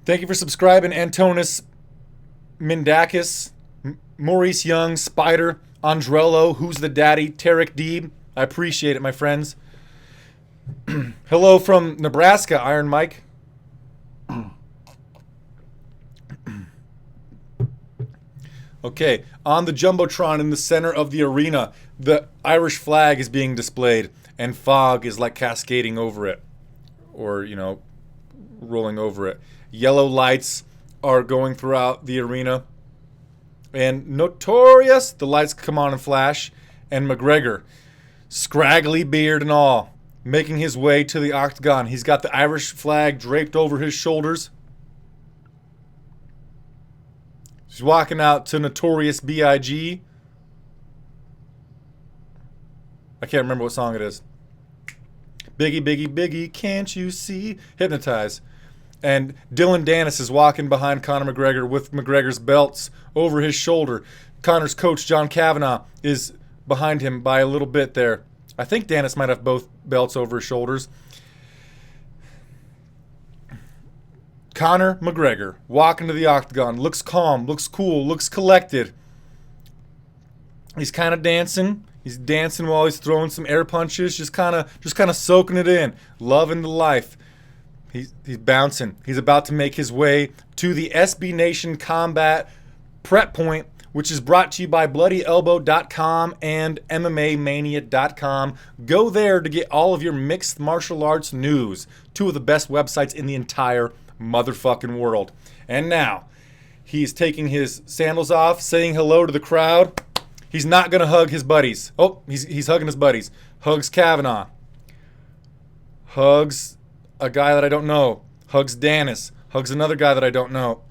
Thank you for subscribing, Antonis Mindakis, Maurice Young, Spider, Andrello, Who's the Daddy, Tarek Deeb. I appreciate it, my friends. Hello from Nebraska, Iron Mike. Okay, on the Jumbotron in the center of the arena, the Irish flag is being displayed, and fog is like cascading over it, or, rolling over it. Yellow lights are going throughout the arena, and notorious, the lights come on and flash, and McGregor, scraggly beard and all, making his way to the Octagon. He's got the Irish flag draped over his shoulders. He's walking out to Notorious B.I.G. I can't remember what song it is. Biggie, Biggie, Biggie, can't you see? Hypnotize. And Dylan Dennis is walking behind Conor McGregor with McGregor's belts over his shoulder. Conor's coach, John Kavanagh, is behind him by a little bit there. I think Dennis might have both belts over his shoulders. Conor McGregor walking to the Octagon, looks calm, looks cool, looks collected. He's kind of dancing. He's dancing while he's throwing some air punches, just kind of soaking it in, loving the life. He's bouncing. He's about to make his way to the SB Nation Combat Prep Point, which is brought to you by BloodyElbow.com and MMAmania.com. Go there to get all of your mixed martial arts news. Two of the best websites in the entire motherfucking world. And now, he's taking his sandals off, saying hello to the crowd. He's not going to hug his buddies. Oh, he's hugging his buddies. Hugs Kavanagh. Hugs a guy that I don't know. Hugs Dennis. Hugs another guy that I don't know.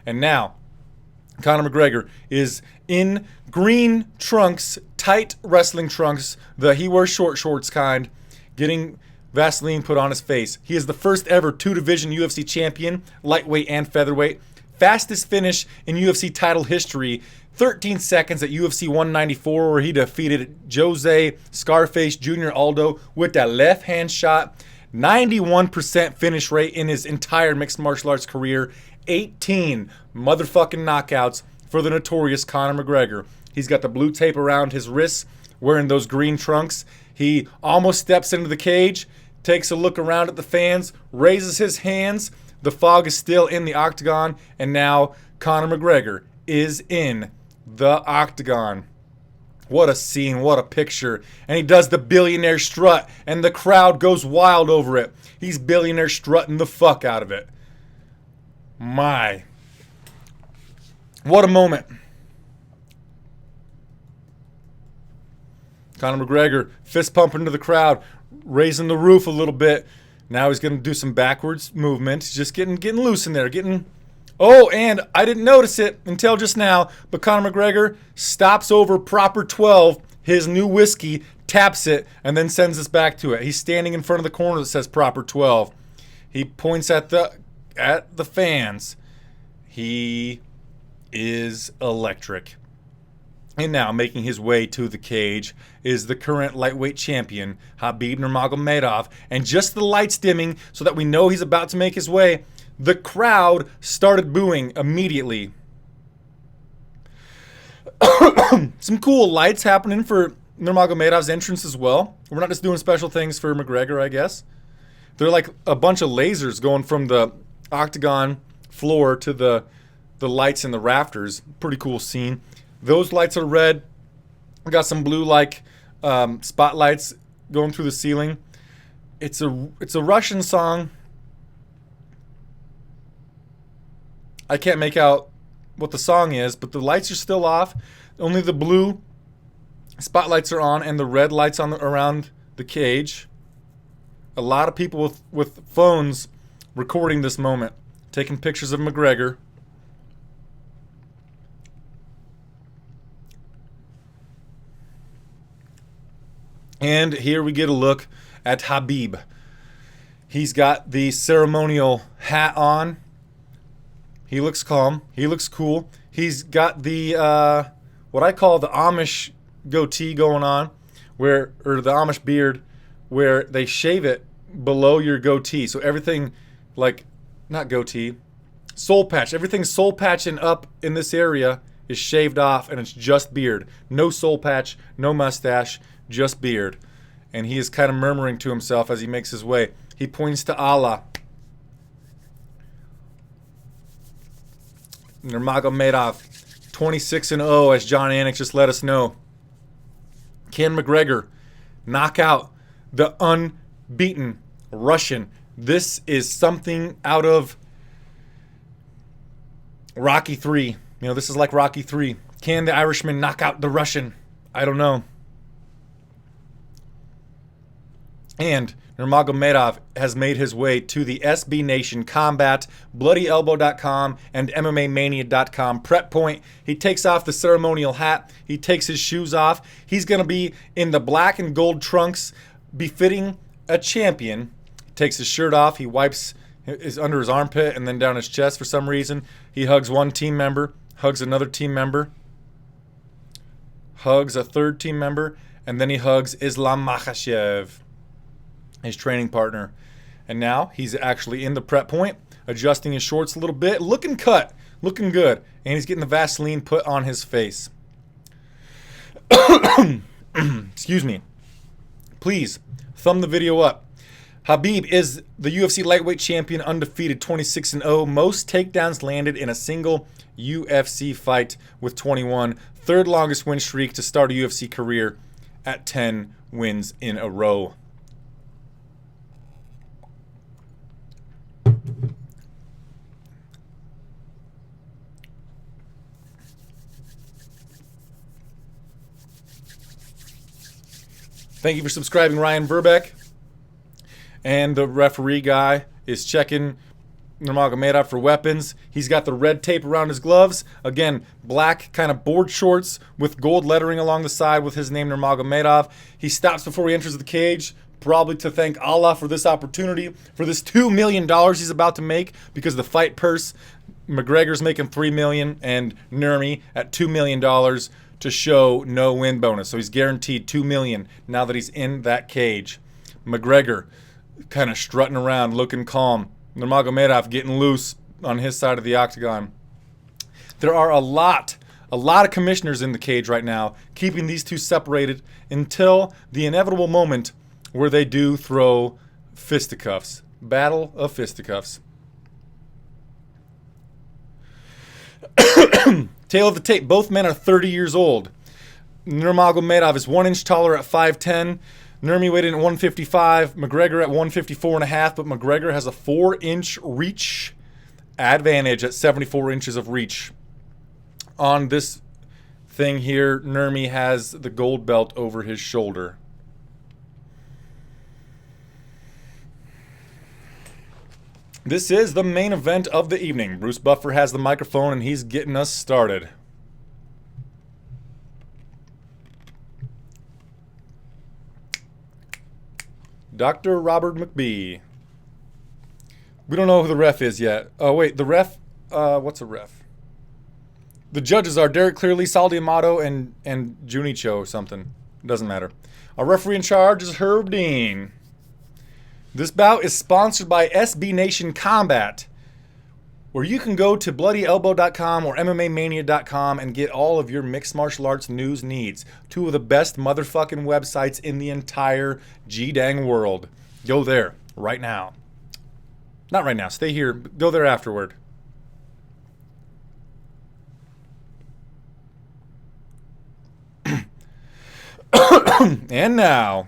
And now, Conor McGregor is in green trunks, tight wrestling trunks, the he wears short shorts kind, getting Vaseline put on his face. He is the first ever two-division UFC champion, lightweight and featherweight. Fastest finish in UFC title history 13 seconds at UFC 194 where he defeated Jose Scarface Jr. Aldo with that left hand shot. 91% finish rate in his entire mixed martial arts career. 18 motherfucking knockouts for the notorious Conor McGregor. He's got the blue tape around his wrists, wearing those green trunks. He almost steps into the cage, takes a look around at the fans, raises his hands. The fog is still in the octagon, and now Conor McGregor is in the octagon. What a scene, what a picture. And he does the billionaire strut, and the crowd goes wild over it. He's billionaire strutting the fuck out of it. My. What a moment. Conor McGregor fist pumping to the crowd, raising the roof a little bit. Now he's going to do some backwards movement. He's just getting loose in there. Oh, and I didn't notice it until just now, but Conor McGregor stops over proper 12, his new whiskey, taps it, and then sends us back to it. He's standing in front of the corner that says proper 12. He points at the fans. He is electric. And now, making his way to the cage is the current lightweight champion, Khabib Nurmagomedov. And just the lights dimming so that we know he's about to make his way, the crowd started booing immediately. Some cool lights happening for Nurmagomedov's entrance as well. We're not just doing special things for McGregor, I guess. They're like a bunch of lasers going from the octagon floor to the lights in the rafters. Pretty cool scene. Those lights are red. We got some blue like spotlights going through the ceiling. It's a Russian song. I can't make out what the song is, but the lights are still off. Only the blue spotlights are on, and the red lights around the cage. A lot of people with phones recording this moment, taking pictures of McGregor. And here we get a look at Khabib. He's got the ceremonial hat on. He looks calm. He looks cool. He's got the what I call the Amish goatee going on, or the Amish beard, where they shave it below your goatee. So everything, like, not goatee, soul patch. Everything soul patching up in this area is shaved off, and it's just beard. No soul patch, no mustache, just beard. And he is kind of murmuring to himself as he makes his way. He points to Allah. Nurmagomedov, 26-0, as John Anik just let us know. Can McGregor knock out the unbeaten Russian? This is something out of Rocky 3. You know, this is like Rocky 3. Can the Irishman knock out the Russian? I don't know. And Nurmagomedov has made his way to the SB Nation Combat, BloodyElbow.com, and MMAmania.com prep point. He takes off the ceremonial hat. He takes his shoes off. He's going to be in the black and gold trunks, befitting a champion. He takes his shirt off. He wipes his under his armpit and then down his chest for some reason. He hugs one team member, hugs another team member, hugs a third team member, and then he hugs Islam Makhachev, his training partner. And now he's actually in the prep point, adjusting his shorts a little bit, looking cut, looking good, and he's getting the Vaseline put on his face. Excuse me. Please thumb the video up. Khabib is the UFC lightweight champion, undefeated, 26-0, most takedowns landed in a single UFC fight with 21, third longest win streak to start a UFC career at 10 wins in a row. Thank you for subscribing, Ryan Verbeck. And the referee guy is checking Nurmagomedov for weapons. He's got the red tape around his gloves. Again, black kind of board shorts with gold lettering along the side with his name, Nurmagomedov. He stops before he enters the cage, probably to thank Allah for this opportunity, for this $2 million he's about to make, because the fight purse McGregor's making $3 million and Nurmi at $2 million to show no win bonus. So he's guaranteed $2 million now that he's in that cage. McGregor kind of strutting around, looking calm. Nurmagomedov getting loose on his side of the octagon. There are a lot of commissioners in the cage right now, keeping these two separated until the inevitable moment where they do throw fisticuffs. Battle of fisticuffs. Tail of the tape. Both men are 30 years old. Nurmagomedov is 1 inch taller at 5'10". Nurmi weighed in at 155. McGregor at 154.5, but McGregor has a 4-inch reach advantage at 74 inches of reach. On this thing here, Nurmi has the gold belt over his shoulder. This is the main event of the evening. Bruce Buffer has the microphone and he's getting us started. Dr. Robert McBee. We don't know who the ref is yet. Oh, wait, the ref? What's a ref? The judges are Derek Clearly, Saldi Amato, and Junicho or something. Doesn't matter. Our referee in charge is Herb Dean. This bout is sponsored by SB Nation Combat, where you can go to bloodyelbow.com or MMAmania.com and get all of your mixed martial arts news needs. Two of the best motherfucking websites in the entire G-dang world. Go there right now. Not right now. Stay here. Go there afterward. And now,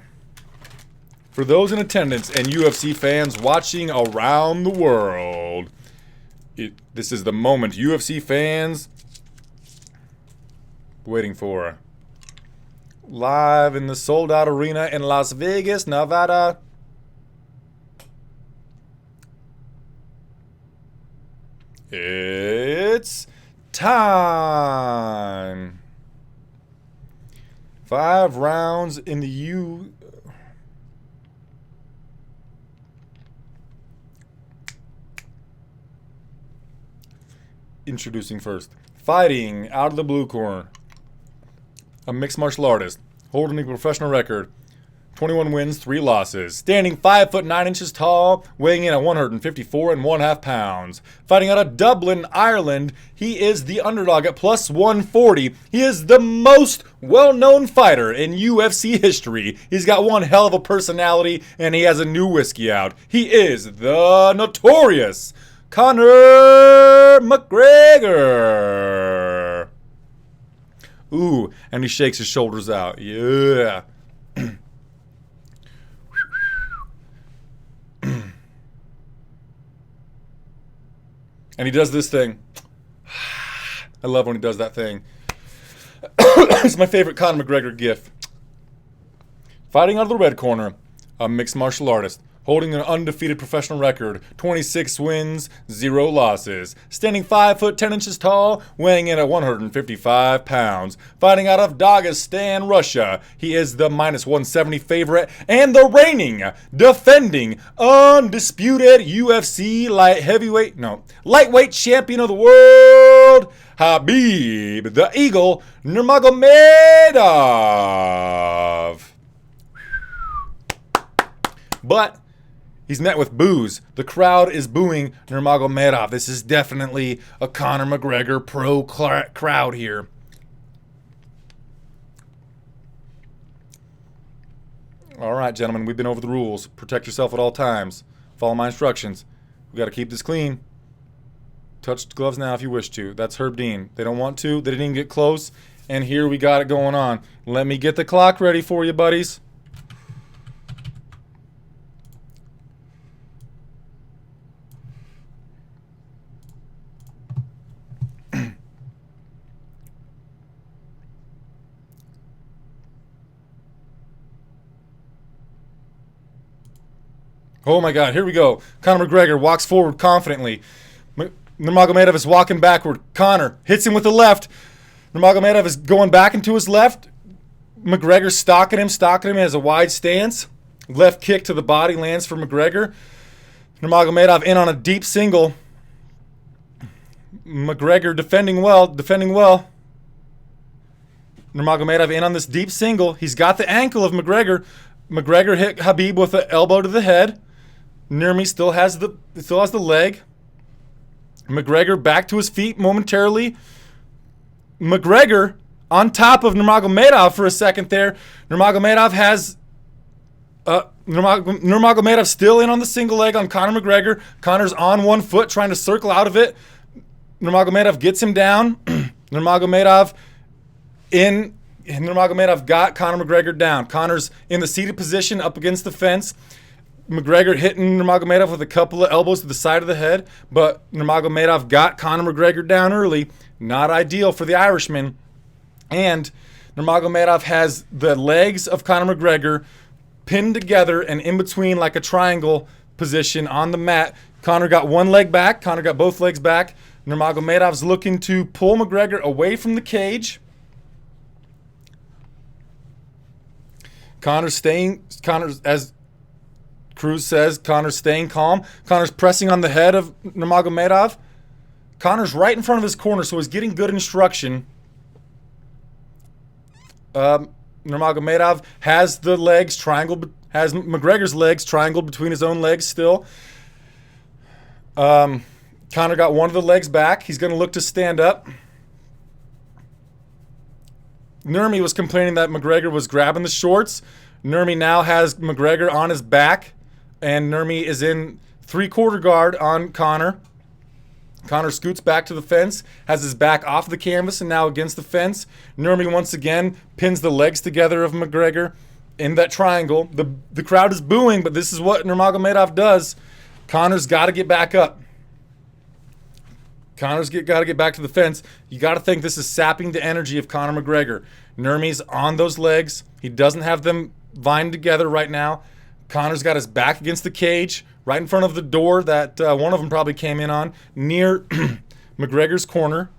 for those in attendance and UFC fans watching around the world, this is the moment UFC fans waiting for. Live in the sold-out arena in Las Vegas, Nevada. It's time. 5 rounds in the Introducing first. Fighting out of the blue corner. A mixed martial artist. Holding a professional record. 21 wins, 3 losses. Standing 5 foot 9 inches tall. Weighing in at 154.5 pounds. Fighting out of Dublin, Ireland. He is the underdog at plus 140. He is the most well-known fighter in UFC history. He's got one hell of a personality and he has a new whiskey out. He is the notorious Conor McGregor. Ooh, and he shakes his shoulders out. Yeah. And he does this thing. I love when he does that thing. It's my favorite Conor McGregor gif. Fighting out of the red corner, a mixed martial artist. Holding an undefeated professional record, 26 wins, 0 losses. Standing 5 foot 10 inches tall, weighing in at 155 pounds. Fighting out of Dagestan, Russia. He is the minus 170 favorite and the reigning, defending, undisputed UFC lightweight champion of the world, Khabib the Eagle Nurmagomedov. But he's met with boos. The crowd is booing Nurmagomedov. This is definitely a Conor McGregor pro crowd here. All right, gentlemen, we've been over the rules. Protect yourself at all times. Follow my instructions. We got to keep this clean. Touch the gloves now if you wish to. That's Herb Dean. They don't want to. They didn't even get close. And here we got it going on. Let me get the clock ready for you, buddies. Oh my God, here we go. Conor McGregor walks forward confidently. Nurmagomedov is walking backward. Conor hits him with the left. Nurmagomedov is going back into his left. McGregor stalking him, has a wide stance. Left kick to the body lands for McGregor. Nurmagomedov in on a deep single. McGregor defending well, defending well. Nurmagomedov in on this deep single. He's got the ankle of McGregor. McGregor hit Khabib with an elbow to the head. Nurmi still has the leg. McGregor back to his feet momentarily. McGregor on top of Nurmagomedov for a second there. Nurmagomedov has Nurmagomedov still in on the single leg on Conor McGregor. Conor's on one foot trying to circle out of it. Nurmagomedov gets him down. Nurmagomedov got Conor McGregor down. Conor's in the seated position up against the fence. McGregor hitting Nurmagomedov with a couple of elbows to the side of the head, but Nurmagomedov got Conor McGregor down early. Not ideal for the Irishman. And Nurmagomedov has the legs of Conor McGregor pinned together and in between like a triangle position on the mat. Conor got one leg back. Conor got both legs back. Nurmagomedov's looking to pull McGregor away from the cage. Conor's, as Cruz says, Conor's staying calm. Conor's pressing on the head of Nurmagomedov. Conor's right in front of his corner, so he's getting good instruction. Nurmagomedov has the legs triangled, has McGregor's legs triangled between his own legs still. Conor got one of the legs back. He's going to look to stand up. Nurmi was complaining that McGregor was grabbing the shorts. Nurmi now has McGregor on his back, and Nurmi is in three-quarter guard on Conor. Conor scoots back to the fence, has his back off the canvas and now against the fence. Nurmi once again pins the legs together of McGregor in that triangle. The crowd is booing, but this is what Nurmagomedov does. Conor's got to get back up. Conor's got to get back to the fence. You got to think this is sapping the energy of Conor McGregor. Nurmi's on those legs. He doesn't have them vined together right now. Conor's got his back against the cage, right in front of the door that one of them probably came in on, near McGregor's corner.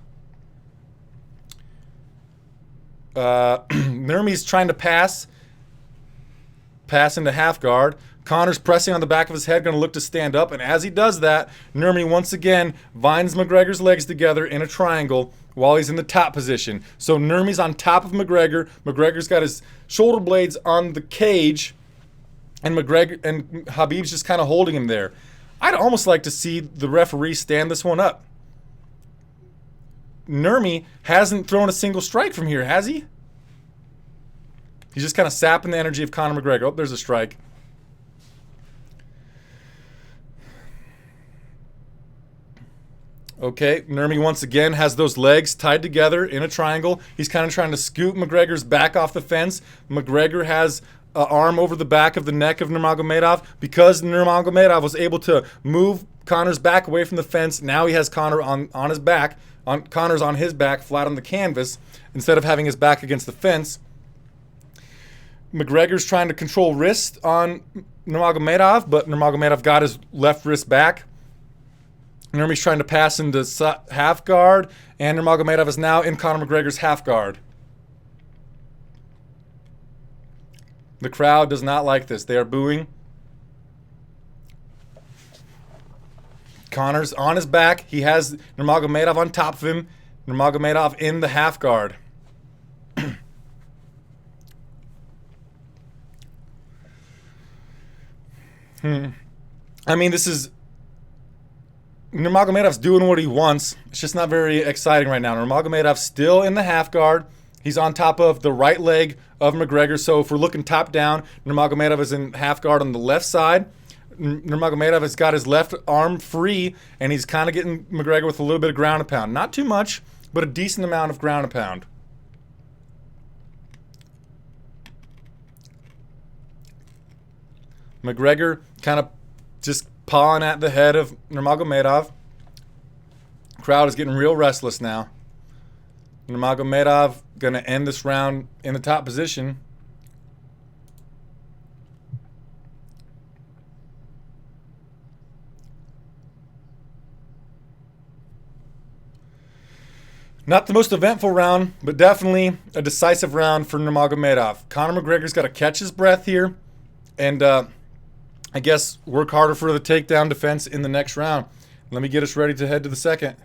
Nurmi's trying to pass into half guard. Conor's pressing on the back of his head, going to look to stand up. And as he does that, Nurmi once again vines McGregor's legs together in a triangle while he's in the top position. So Nurmi's on top of McGregor. McGregor's got his shoulder blades on the cage. And Khabib's just kind of holding him there. I'd almost like to see the referee stand this one up. Nurmi hasn't thrown a single strike from here, has he? He's just kind of sapping the energy of Conor McGregor. Oh, there's a strike. Okay, Nurmi once again has those legs tied together in a triangle. He's kind of trying to scoop McGregor's back off the fence. McGregor has an arm over the back of the neck of Nurmagomedov. Because Nurmagomedov was able to move Conor's back away from the fence, now he has Conor on his back. Conor's on his back, flat on the canvas, instead of having his back against the fence. McGregor's trying to control wrist on Nurmagomedov, but Nurmagomedov got his left wrist back. Nurmi's trying to pass into half guard, and Nurmagomedov is now in Conor McGregor's half guard. The crowd does not like this. They are booing. Conor's on his back. He has Nurmagomedov on top of him. Nurmagomedov in the half guard. I mean, this is... Nurmagomedov's doing what he wants. It's just not very exciting right now. Nurmagomedov's still in the half guard. He's on top of the right leg of McGregor. So if we're looking top down, Nurmagomedov is in half guard on the left side. Nurmagomedov has got his left arm free, and he's kind of getting McGregor with a little bit of ground and pound. Not too much, but a decent amount of ground and pound. McGregor kind of just pawing at the head of Nurmagomedov. Crowd is getting real restless now. Nurmagomedov going to end this round in the top position. Not the most eventful round, but definitely a decisive round for Nurmagomedov. Conor McGregor's got to catch his breath here and I guess work harder for the takedown defense in the next round. Let me get us ready to head to the second.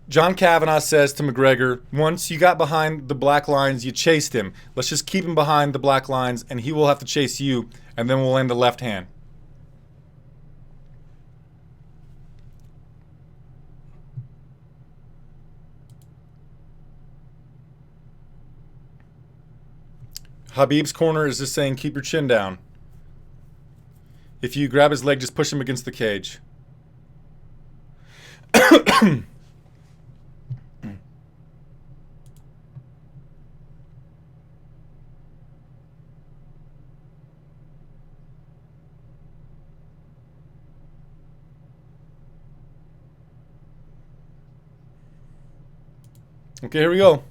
John Kavanagh says to McGregor, once you got behind the black lines, you chased him. Let's just keep him behind the black lines, and he will have to chase you, and then we'll end the left hand. Khabib's corner is just saying, keep your chin down. If you grab his leg, just push him against the cage. Okay, here we go.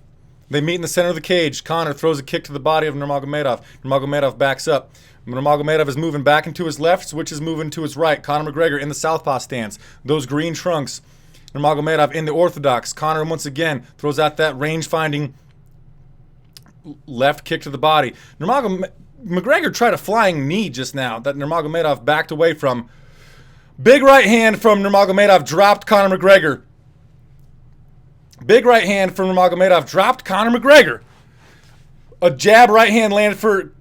They meet in the center of the cage. Conor throws a kick to the body of Nurmagomedov. Nurmagomedov backs up. Nurmagomedov is moving back into his left, Switch is moving to his right. Conor McGregor in the southpaw stance. Those green trunks. Nurmagomedov in the orthodox. Conor once again throws out that range-finding left kick to the body. McGregor tried a flying knee just now that Nurmagomedov backed away from. Big right hand from Nurmagomedov dropped Conor McGregor. Big right hand from Nurmagomedov dropped Conor McGregor. A jab right hand landed for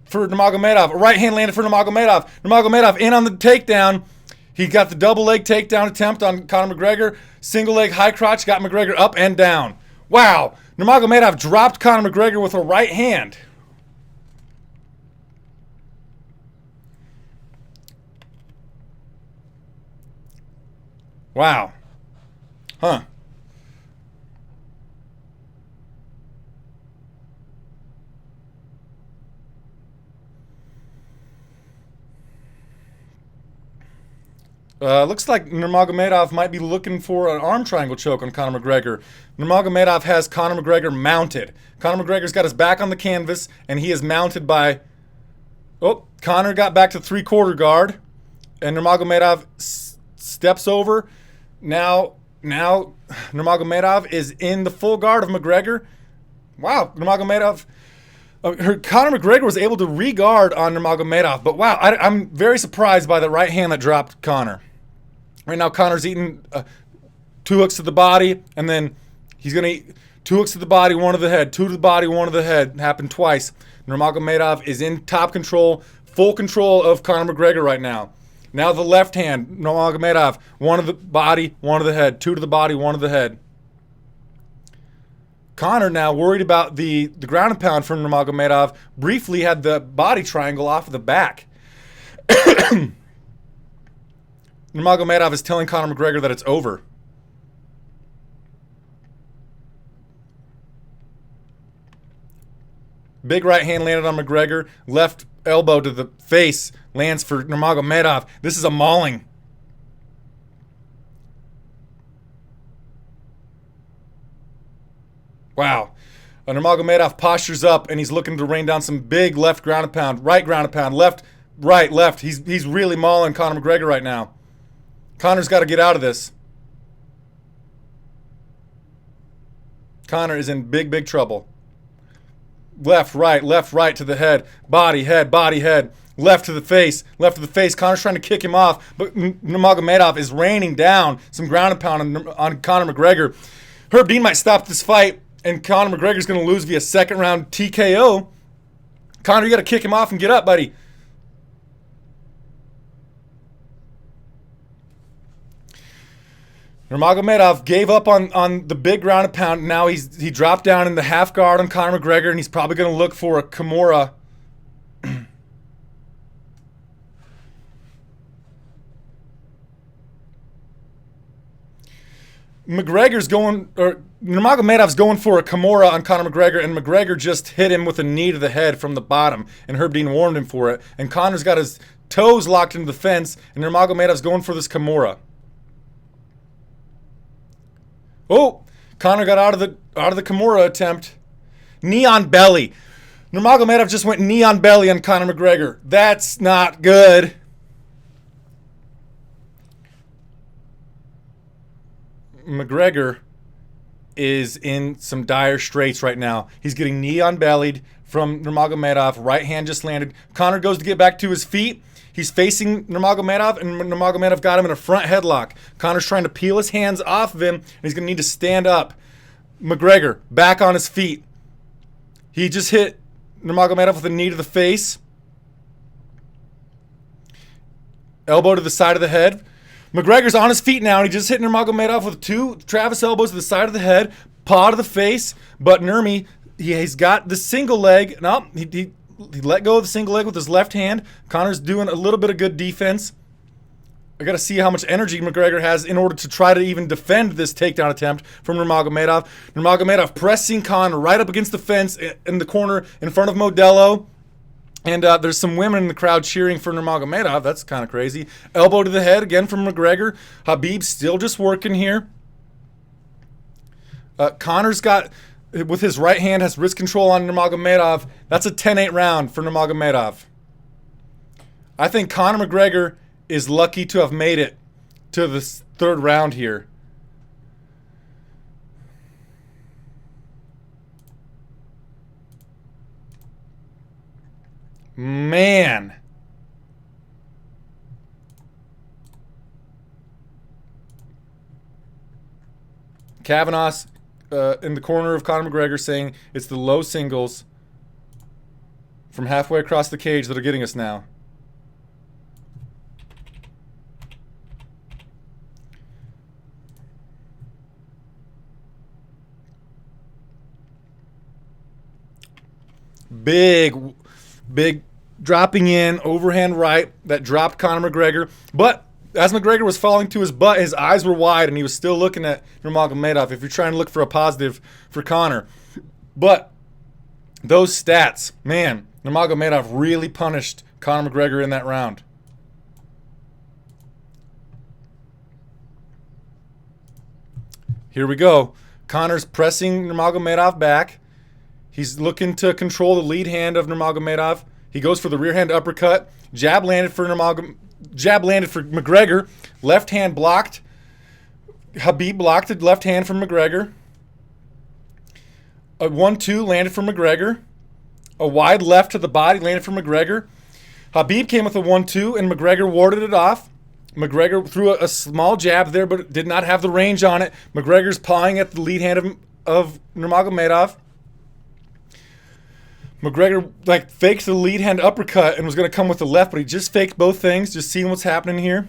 Nurmagomedov. A right hand landed for Nurmagomedov. Nurmagomedov in on the takedown. He got the double leg takedown attempt on Conor McGregor. Single leg high crotch got McGregor up and down. Wow. Nurmagomedov dropped Conor McGregor with a right hand. Wow. Huh. Looks like Nurmagomedov might be looking for an arm triangle choke on Conor McGregor. Nurmagomedov has Conor McGregor mounted. Conor McGregor's got his back on the canvas, and he is mounted by... Oh, Conor got back to three-quarter guard, and Nurmagomedov steps over. Now Nurmagomedov is in the full guard of McGregor. Wow, Nurmagomedov... Conor McGregor was able to re-guard on Nurmagomedov, but wow, I'm very surprised by the right hand that dropped Conor. Right now, Conor's eating 2 hooks to the body, and then he's going to eat 2 hooks to the body, 1 to the head, 2 to the body, 1 to the head. Happened twice. Nurmagomedov is in top control, full control of Conor McGregor right now. Now the left hand, Nurmagomedov, 1 to the body, 1 to the head, 2 to the body, 1 to the head. Conor now worried about the ground and pound from Nurmagomedov. Briefly had the body triangle off of the back. Nurmagomedov is telling Conor McGregor that it's over. Big right hand landed on McGregor. Left elbow to the face lands for Nurmagomedov. This is a mauling. Wow. Nurmagomedov postures up, and he's looking to rain down some big left ground and pound, right ground and pound, left, right, left. He's really mauling Conor McGregor right now. Conor's got to get out of this. Conor is in big, big trouble. Left, right to the head. Body, head, left to the face, Conor's trying to kick him off, but Nurmagomedov is raining down some ground and pound on Conor McGregor. Herb Dean might stop this fight, and Conor McGregor's going to lose via second round TKO. Conor, you got to kick him off and get up, buddy. Nurmagomedov gave up on the big ground and pound. Now he dropped down in the half guard on Conor McGregor, and he's probably going to look for a Kimura. Nurmagomedov's going for a Kimura on Conor McGregor, and McGregor just hit him with a knee to the head from the bottom, and Herb Dean warned him for it. And Conor's got his toes locked into the fence, and Nurmagomedov's going for this Kimura. Oh, Conor got out of the Kimura attempt. Knee on belly. Nurmagomedov just went knee on belly on Conor McGregor. That's not good. McGregor is in some dire straits right now. He's getting knee on bellied from Nurmagomedov. Right hand just landed. Conor goes to get back to his feet. He's facing Nurmagomedov, and Nurmagomedov got him in a front headlock. Conor's trying to peel his hands off of him, and he's going to need to stand up. McGregor back on his feet. He just hit Nurmagomedov with a knee to the face. Elbow to the side of the head. McGregor's on his feet now, and he just hit Nurmagomedov with 2 Travis elbows to the side of the head, paw to the face. But Nurmi, he's got the single leg. No, he let go of the single leg with his left hand. Conor's doing a little bit of good defense. I got to see how much energy McGregor has in order to try to even defend this takedown attempt from Nurmagomedov. Nurmagomedov pressing Conor right up against the fence in the corner in front of Modelo. And there's some women in the crowd cheering for Nurmagomedov. That's kind of crazy. Elbow to the head again from McGregor. Khabib still just working here. Conor's got, with his right hand, has wrist control on Nurmagomedov. That's a 10-8 round for Nurmagomedov. I think Conor McGregor is lucky to have made it to the 3rd round here. Man. Kavanaugh's in the corner of Conor McGregor saying it's the low singles from halfway across the cage that are getting us now. Big dropping in, overhand right that dropped Conor McGregor. But as McGregor was falling to his butt, his eyes were wide and he was still looking at Nurmagomedov if you're trying to look for a positive for Conor. But those stats, man, Nurmagomedov really punished Conor McGregor in that round. Here we go. Conor's pressing Nurmagomedov back. He's looking to control the lead hand of Nurmagomedov. He goes for the rear hand uppercut. Jab landed for McGregor. Left hand blocked. Khabib blocked the left hand from McGregor. A 1-2 landed for McGregor. A wide left to the body landed for McGregor. Khabib came with a 1-2 and McGregor warded it off. McGregor threw a small jab there but did not have the range on it. McGregor's pawing at the lead hand of Nurmagomedov. McGregor faked the lead hand uppercut and was going to come with the left, but he just faked both things, just seeing what's happening here.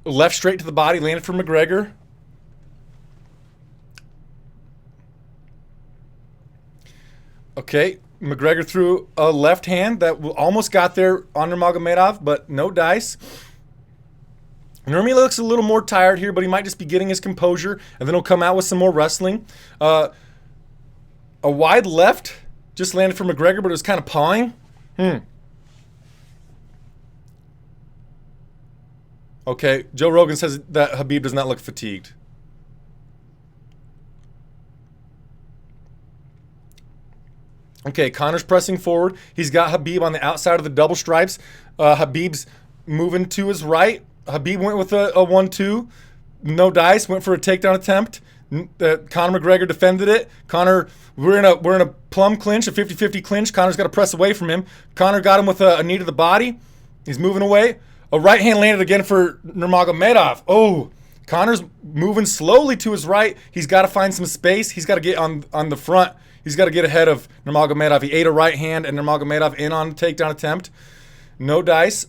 Left straight to the body, landed for McGregor. Okay, McGregor threw a left hand that almost got there on Nurmagomedov, but no dice. Nurmi looks a little more tired here, but he might just be getting his composure, and then he'll come out with some more wrestling. A wide left just landed for McGregor, but it was kind of pawing. Okay, Joe Rogan says that Khabib does not look fatigued. Okay, Conor's pressing forward. He's got Khabib on the outside of the double stripes. Khabib's moving to his right. Khabib went with a 1-2. No dice, went for a takedown attempt. Conor McGregor defended it. Conor, we're in a plum clinch, a 50-50 clinch. Conor's got to press away from him. Conor got him with a knee to the body. He's moving away. A right hand landed again for Nurmagomedov. Oh, Conor's moving slowly to his right. He's got to find some space. He's got to get on the front. He's got to get ahead of Nurmagomedov. He ate a right hand and Nurmagomedov in on the takedown attempt. No dice.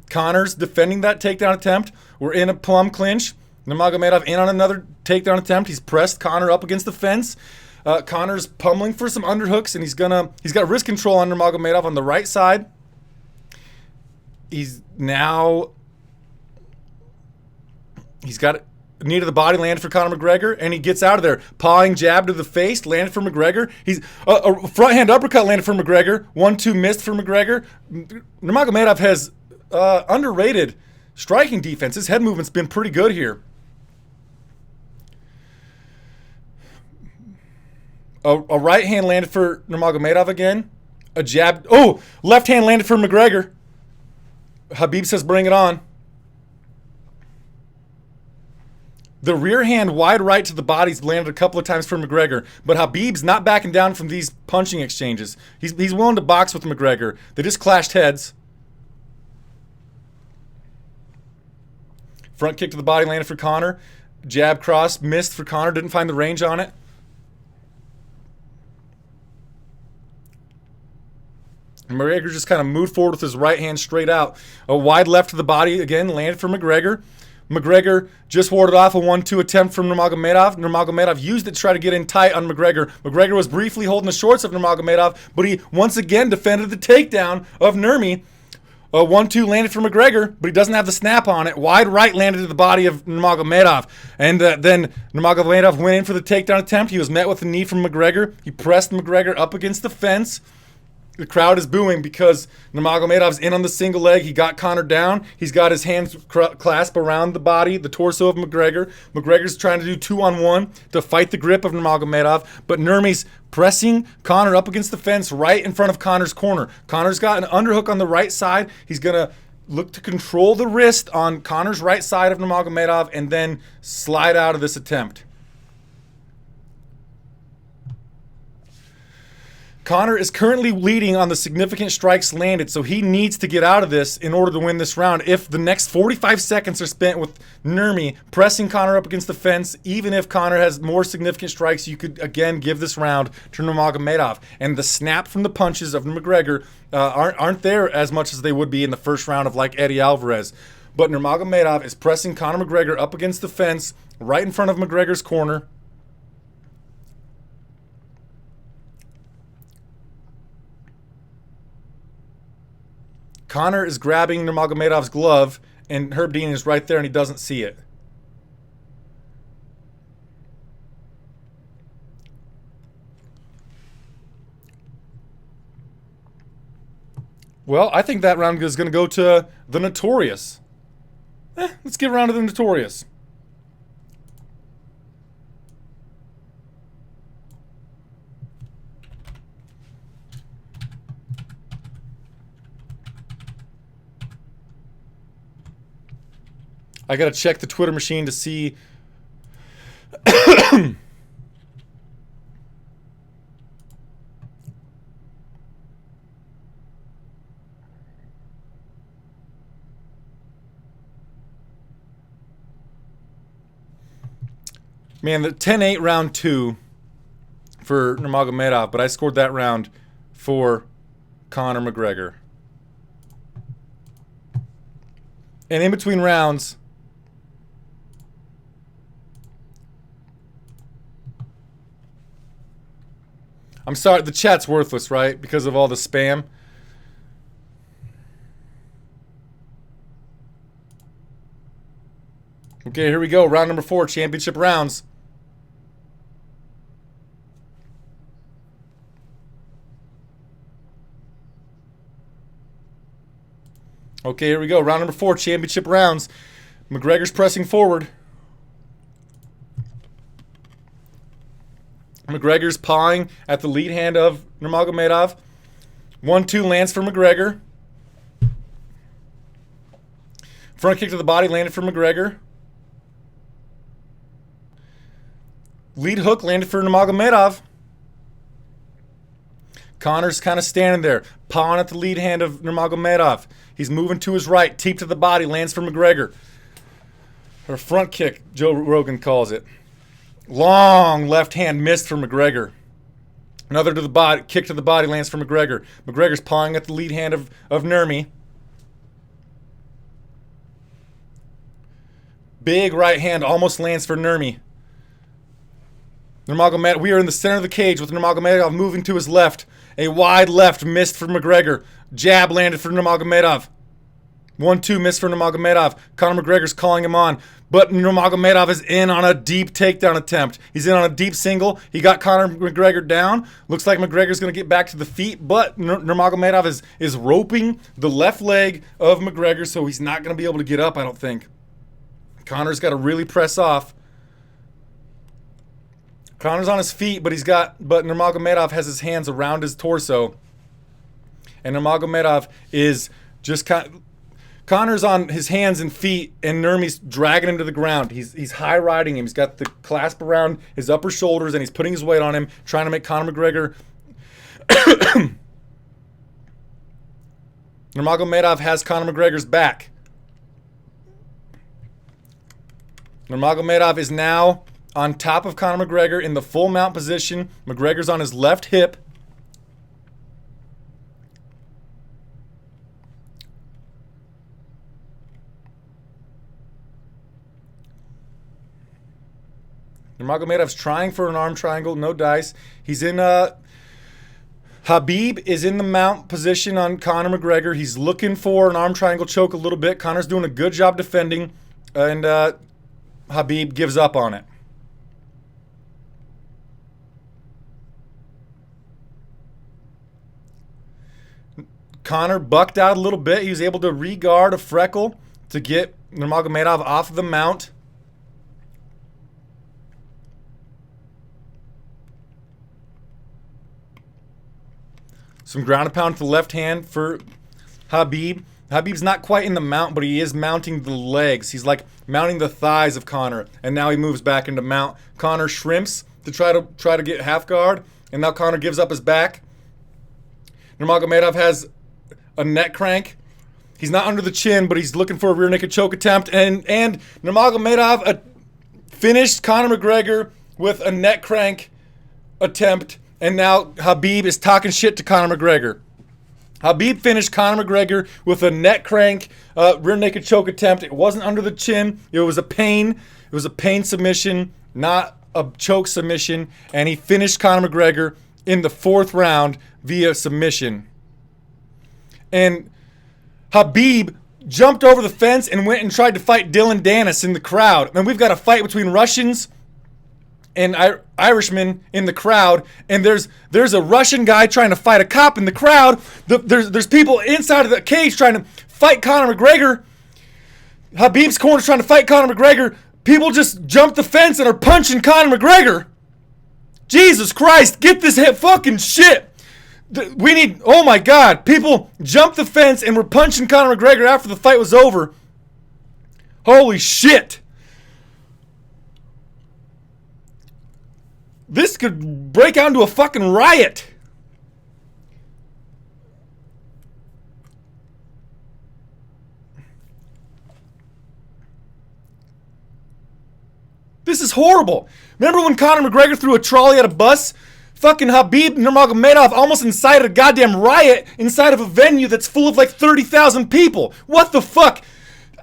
Conor's defending that takedown attempt. We're in a plum clinch. Nurmagomedov in on another takedown attempt. He's pressed Conor up against the fence. Conor's pummeling for some underhooks, and he's got wrist control on Nurmagomedov on the right side. He's got a knee to the body landed for Conor McGregor, and he gets out of there. Pawing jab to the face landed for McGregor. He's a front hand uppercut landed for McGregor. 1-2 missed for McGregor. Nurmagomedov has underrated striking defense. His head movement's been pretty good here. A right hand landed for Nurmagomedov again. A jab. Oh, left hand landed for McGregor. Khabib says bring it on. The rear hand wide right to the body's landed a couple of times for McGregor, but Khabib's not backing down from these punching exchanges. He's willing to box with McGregor. They just clashed heads. Front kick to the body landed for Conor. Jab cross missed for Conor. Didn't find the range on it. McGregor just kind of moved forward with his right hand straight out. A wide left to the body again, landed for McGregor. McGregor just warded off a 1-2 attempt from Nurmagomedov. Nurmagomedov used it to try to get in tight on McGregor. McGregor was briefly holding the shorts of Nurmagomedov, but he once again defended the takedown of Nurmi. A 1-2 landed for McGregor, but he doesn't have the snap on it. Wide right landed to the body of Nurmagomedov. And then Nurmagomedov went in for the takedown attempt. He was met with a knee from McGregor. He pressed McGregor up against the fence. The crowd is booing because Nurmagomedov's in on the single leg. He got Conor down. He's got his hands clasped around the body, the torso of McGregor. McGregor's trying to do 2-on-1 to fight the grip of Nurmagomedov, but Nurmi's pressing Conor up against the fence right in front of Conor's corner. Conor's got an underhook on the right side. He's going to look to control the wrist on Conor's right side of Nurmagomedov and then slide out of this attempt. Conor is currently leading on the significant strikes landed, so he needs to get out of this in order to win this round. If the next 45 seconds are spent with Nurmi pressing Conor up against the fence, even if Conor has more significant strikes, you could again give this round to Nurmagomedov. And the snap from the punches of McGregor aren't there as much as they would be in the first round of like Eddie Alvarez. But Nurmagomedov is pressing Conor McGregor up against the fence right in front of McGregor's corner. Conor is grabbing Nurmagomedov's glove, and Herb Dean is right there, and he doesn't see it. Well, I think that round is going to go to the Notorious. Let's give a round to the Notorious. I got to check the Twitter machine to see. Man, the 10-8 round 2 for Nurmagomedov, but I scored that round for Conor McGregor. And in between rounds, I'm sorry, the chat's worthless, right? Because of all the spam. Okay, here we go. Round number 4, championship rounds. Okay, here we go. Round number 4, championship rounds. McGregor's pressing forward. McGregor's pawing at the lead hand of Nurmagomedov. 1-2 lands for McGregor. Front kick to the body landed for McGregor. Lead hook landed for Nurmagomedov. Conor's kind of standing there, pawing at the lead hand of Nurmagomedov. He's moving to his right. Teep to the body lands for McGregor. Or front kick, Joe Rogan calls it. Long left hand missed for McGregor. Another to the body, kick to the body lands for McGregor. McGregor's pawing at the lead hand of Nurmi. Big right hand almost lands for Nurmi. Nurmagomedov, we are in the center of the cage with Nurmagomedov moving to his left. A wide left missed for McGregor. Jab landed for Nurmagomedov. 1-2 missed for Nurmagomedov. Conor McGregor's calling him on. But Nurmagomedov is in on a deep takedown attempt. He's in on a deep single. He got Conor McGregor down. Looks like McGregor's going to get back to the feet. But Nurmagomedov is roping the left leg of McGregor, so he's not going to be able to get up, I don't think. Conor's got to really press off. Conor's on his feet, but Nurmagomedov has his hands around his torso. And Nurmagomedov is just Conor's on his hands and feet, and Nurmi's dragging him to the ground. He's high riding him. He's got the clasp around his upper shoulders, and he's putting his weight on him, trying to make Conor McGregor. Nurmagomedov has Conor McGregor's back. Nurmagomedov is now on top of Conor McGregor in the full mount position. McGregor's on his left hip. Nurmagomedov's trying for an arm triangle, no dice. He's in Khabib is in the mount position on Conor McGregor. He's looking for an arm triangle choke a little bit. Conor's doing a good job defending, and Khabib gives up on it. Conor bucked out a little bit. He was able to re-guard a freckle to get Nurmagomedov off of the mount. Some ground and pound to the left hand for Khabib. Khabib's not quite in the mount, but he is mounting the legs. He's like mounting the thighs of Conor, and now he moves back into mount. Conor shrimps to try to get half guard, and now Conor gives up his back. Nurmagomedov has a neck crank. He's not under the chin, but he's looking for a rear naked choke attempt, and Nurmagomedov finished Conor McGregor with a neck crank attempt. And now Khabib is talking shit to Conor McGregor. Khabib finished Conor McGregor with a neck crank, rear naked choke attempt. It wasn't under the chin. It was a pain. It was a pain submission, not a choke submission. And he finished Conor McGregor in the 4th round via submission. And Khabib jumped over the fence and went and tried to fight Dylan Dennis in the crowd. And we've got a fight between Russians and Irishmen in the crowd, and there's a Russian guy trying to fight a cop in the crowd. There's people inside of the cage trying to fight Conor McGregor. Khabib's corner trying to fight Conor McGregor. People just jumped the fence and are punching Conor McGregor. Jesus Christ, get this fucking shit. We need, oh my God, people jumped the fence and were punching Conor McGregor after the fight was over. Holy shit. This could break out into a fucking riot. This is horrible. Remember when Conor McGregor threw a trolley at a bus? Fucking Khabib Nurmagomedov almost incited a goddamn riot inside of a venue that's full of like 30,000 people. What the fuck?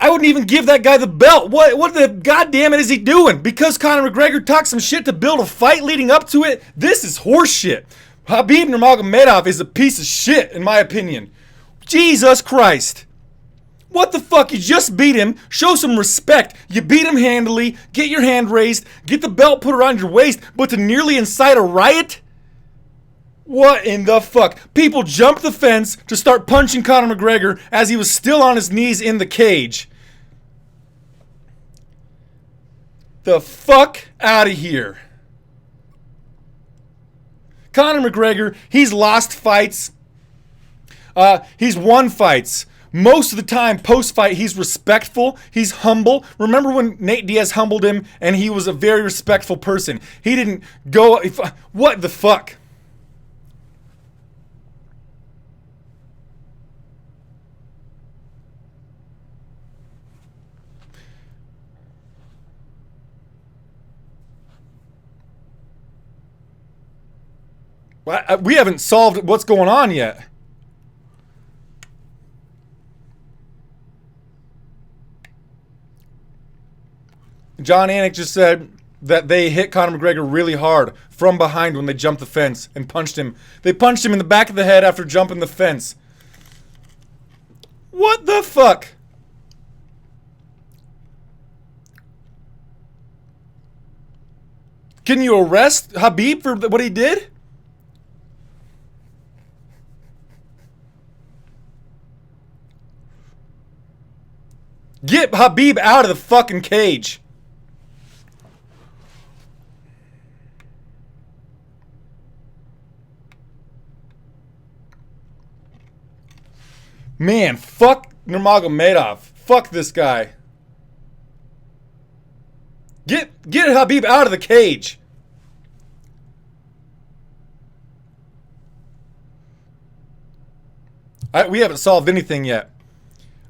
I wouldn't even give that guy the belt. What the goddamn it is he doing? Because Conor McGregor talked some shit to build a fight leading up to it? This is horseshit. Khabib Nurmagomedov is a piece of shit, in my opinion. Jesus Christ. What the fuck? You just beat him. Show some respect. You beat him handily. Get your hand raised. Get the belt put around your waist. But to nearly incite a riot? What in the fuck? People jumped the fence to start punching Conor McGregor as he was still on his knees in the cage. The fuck out of here. Conor McGregor, he's lost fights. He's won fights. Most of the time, post-fight, he's respectful. He's humble. Remember when Nate Diaz humbled him and he was a very respectful person? He didn't go... What the fuck? We haven't solved what's going on yet. John Anik just said that they hit Conor McGregor really hard from behind when they jumped the fence and punched him. They punched him in the back of the head after jumping the fence. What the fuck? Can you arrest Khabib for what he did? Get Khabib out of the fucking cage. Man, fuck Nurmagomedov. Fuck this guy. Get Khabib out of the cage. We haven't solved anything yet.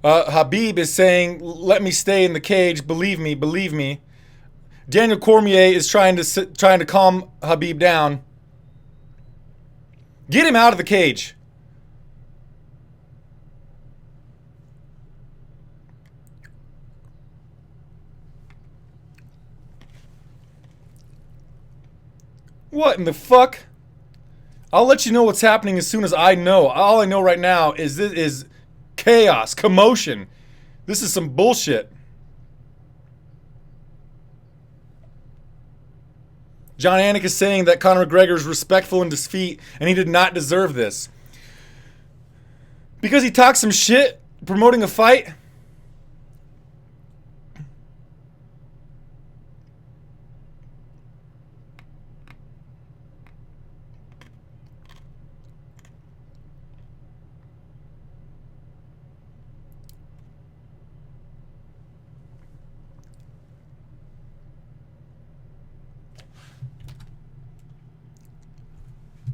Khabib is saying, let me stay in the cage. Believe me, believe me. Daniel Cormier is trying to calm Khabib down. Get him out of the cage. What in the fuck? I'll let you know what's happening as soon as I know. All I know right now is this is chaos, commotion. This is some bullshit. John Anik is saying that Conor McGregor is respectful in defeat and he did not deserve this. Because he talked some shit promoting a fight?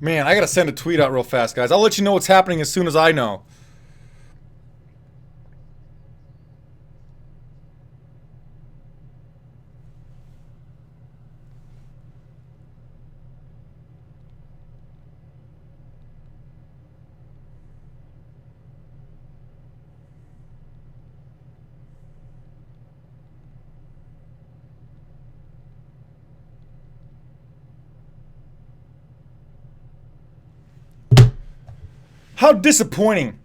Man, I gotta send a tweet out real fast, guys. I'll let you know what's happening as soon as I know. How disappointing.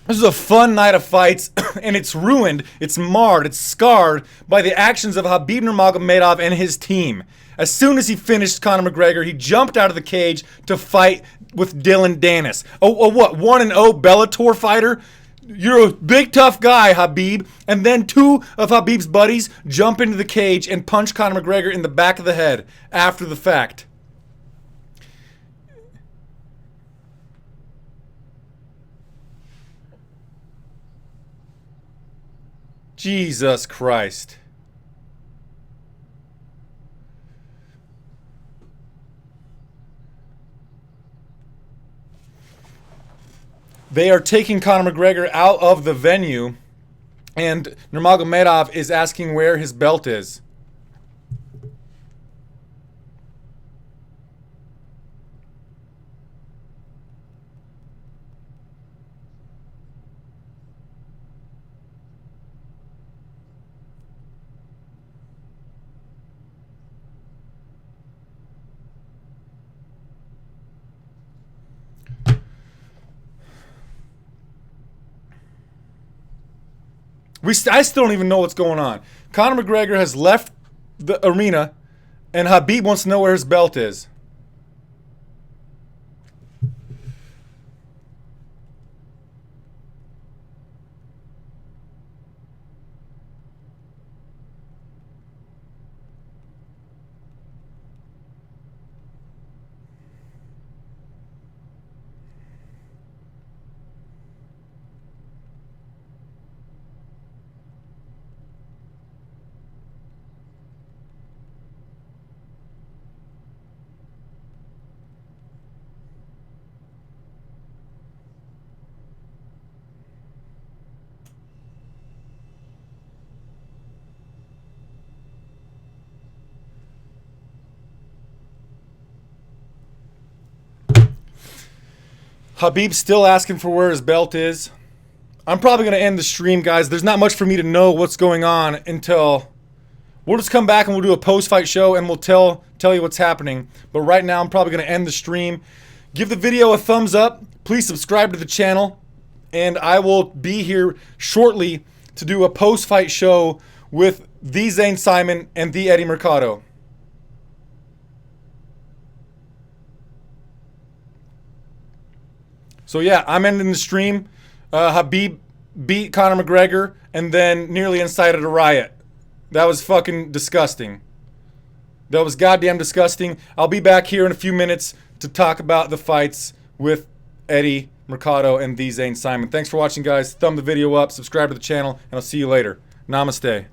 This is a fun night of fights, and it's ruined, it's marred, it's scarred by the actions of Khabib Nurmagomedov and his team. As soon as he finished Conor McGregor, he jumped out of the cage to fight with Dylan Dennis. A what, 1-0 Bellator fighter? You're a big tough guy, Khabib. And then two of Khabib's buddies jump into the cage and punch Conor McGregor in the back of the head after the fact. Jesus Christ. They are taking Conor McGregor out of the venue, and Nurmagomedov is asking where his belt is. I still don't even know what's going on. Conor McGregor has left the arena, and Khabib wants to know where his belt is. Khabib's still asking for where his belt is. I'm probably going to end the stream, guys. There's not much for me to know what's going on until... We'll just come back and we'll do a post-fight show and we'll tell you what's happening. But right now, I'm probably going to end the stream. Give the video a thumbs up. Please subscribe to the channel. And I will be here shortly to do a post-fight show with the Zane Simon and the Eddie Mercado. So yeah, I'm ending the stream. Khabib beat Conor McGregor and then nearly incited a riot. That was fucking disgusting. That was goddamn disgusting. I'll be back here in a few minutes to talk about the fights with Eddie Mercado and the Zane Simon. Thanks for watching, guys. Thumb the video up, subscribe to the channel, and I'll see you later. Namaste.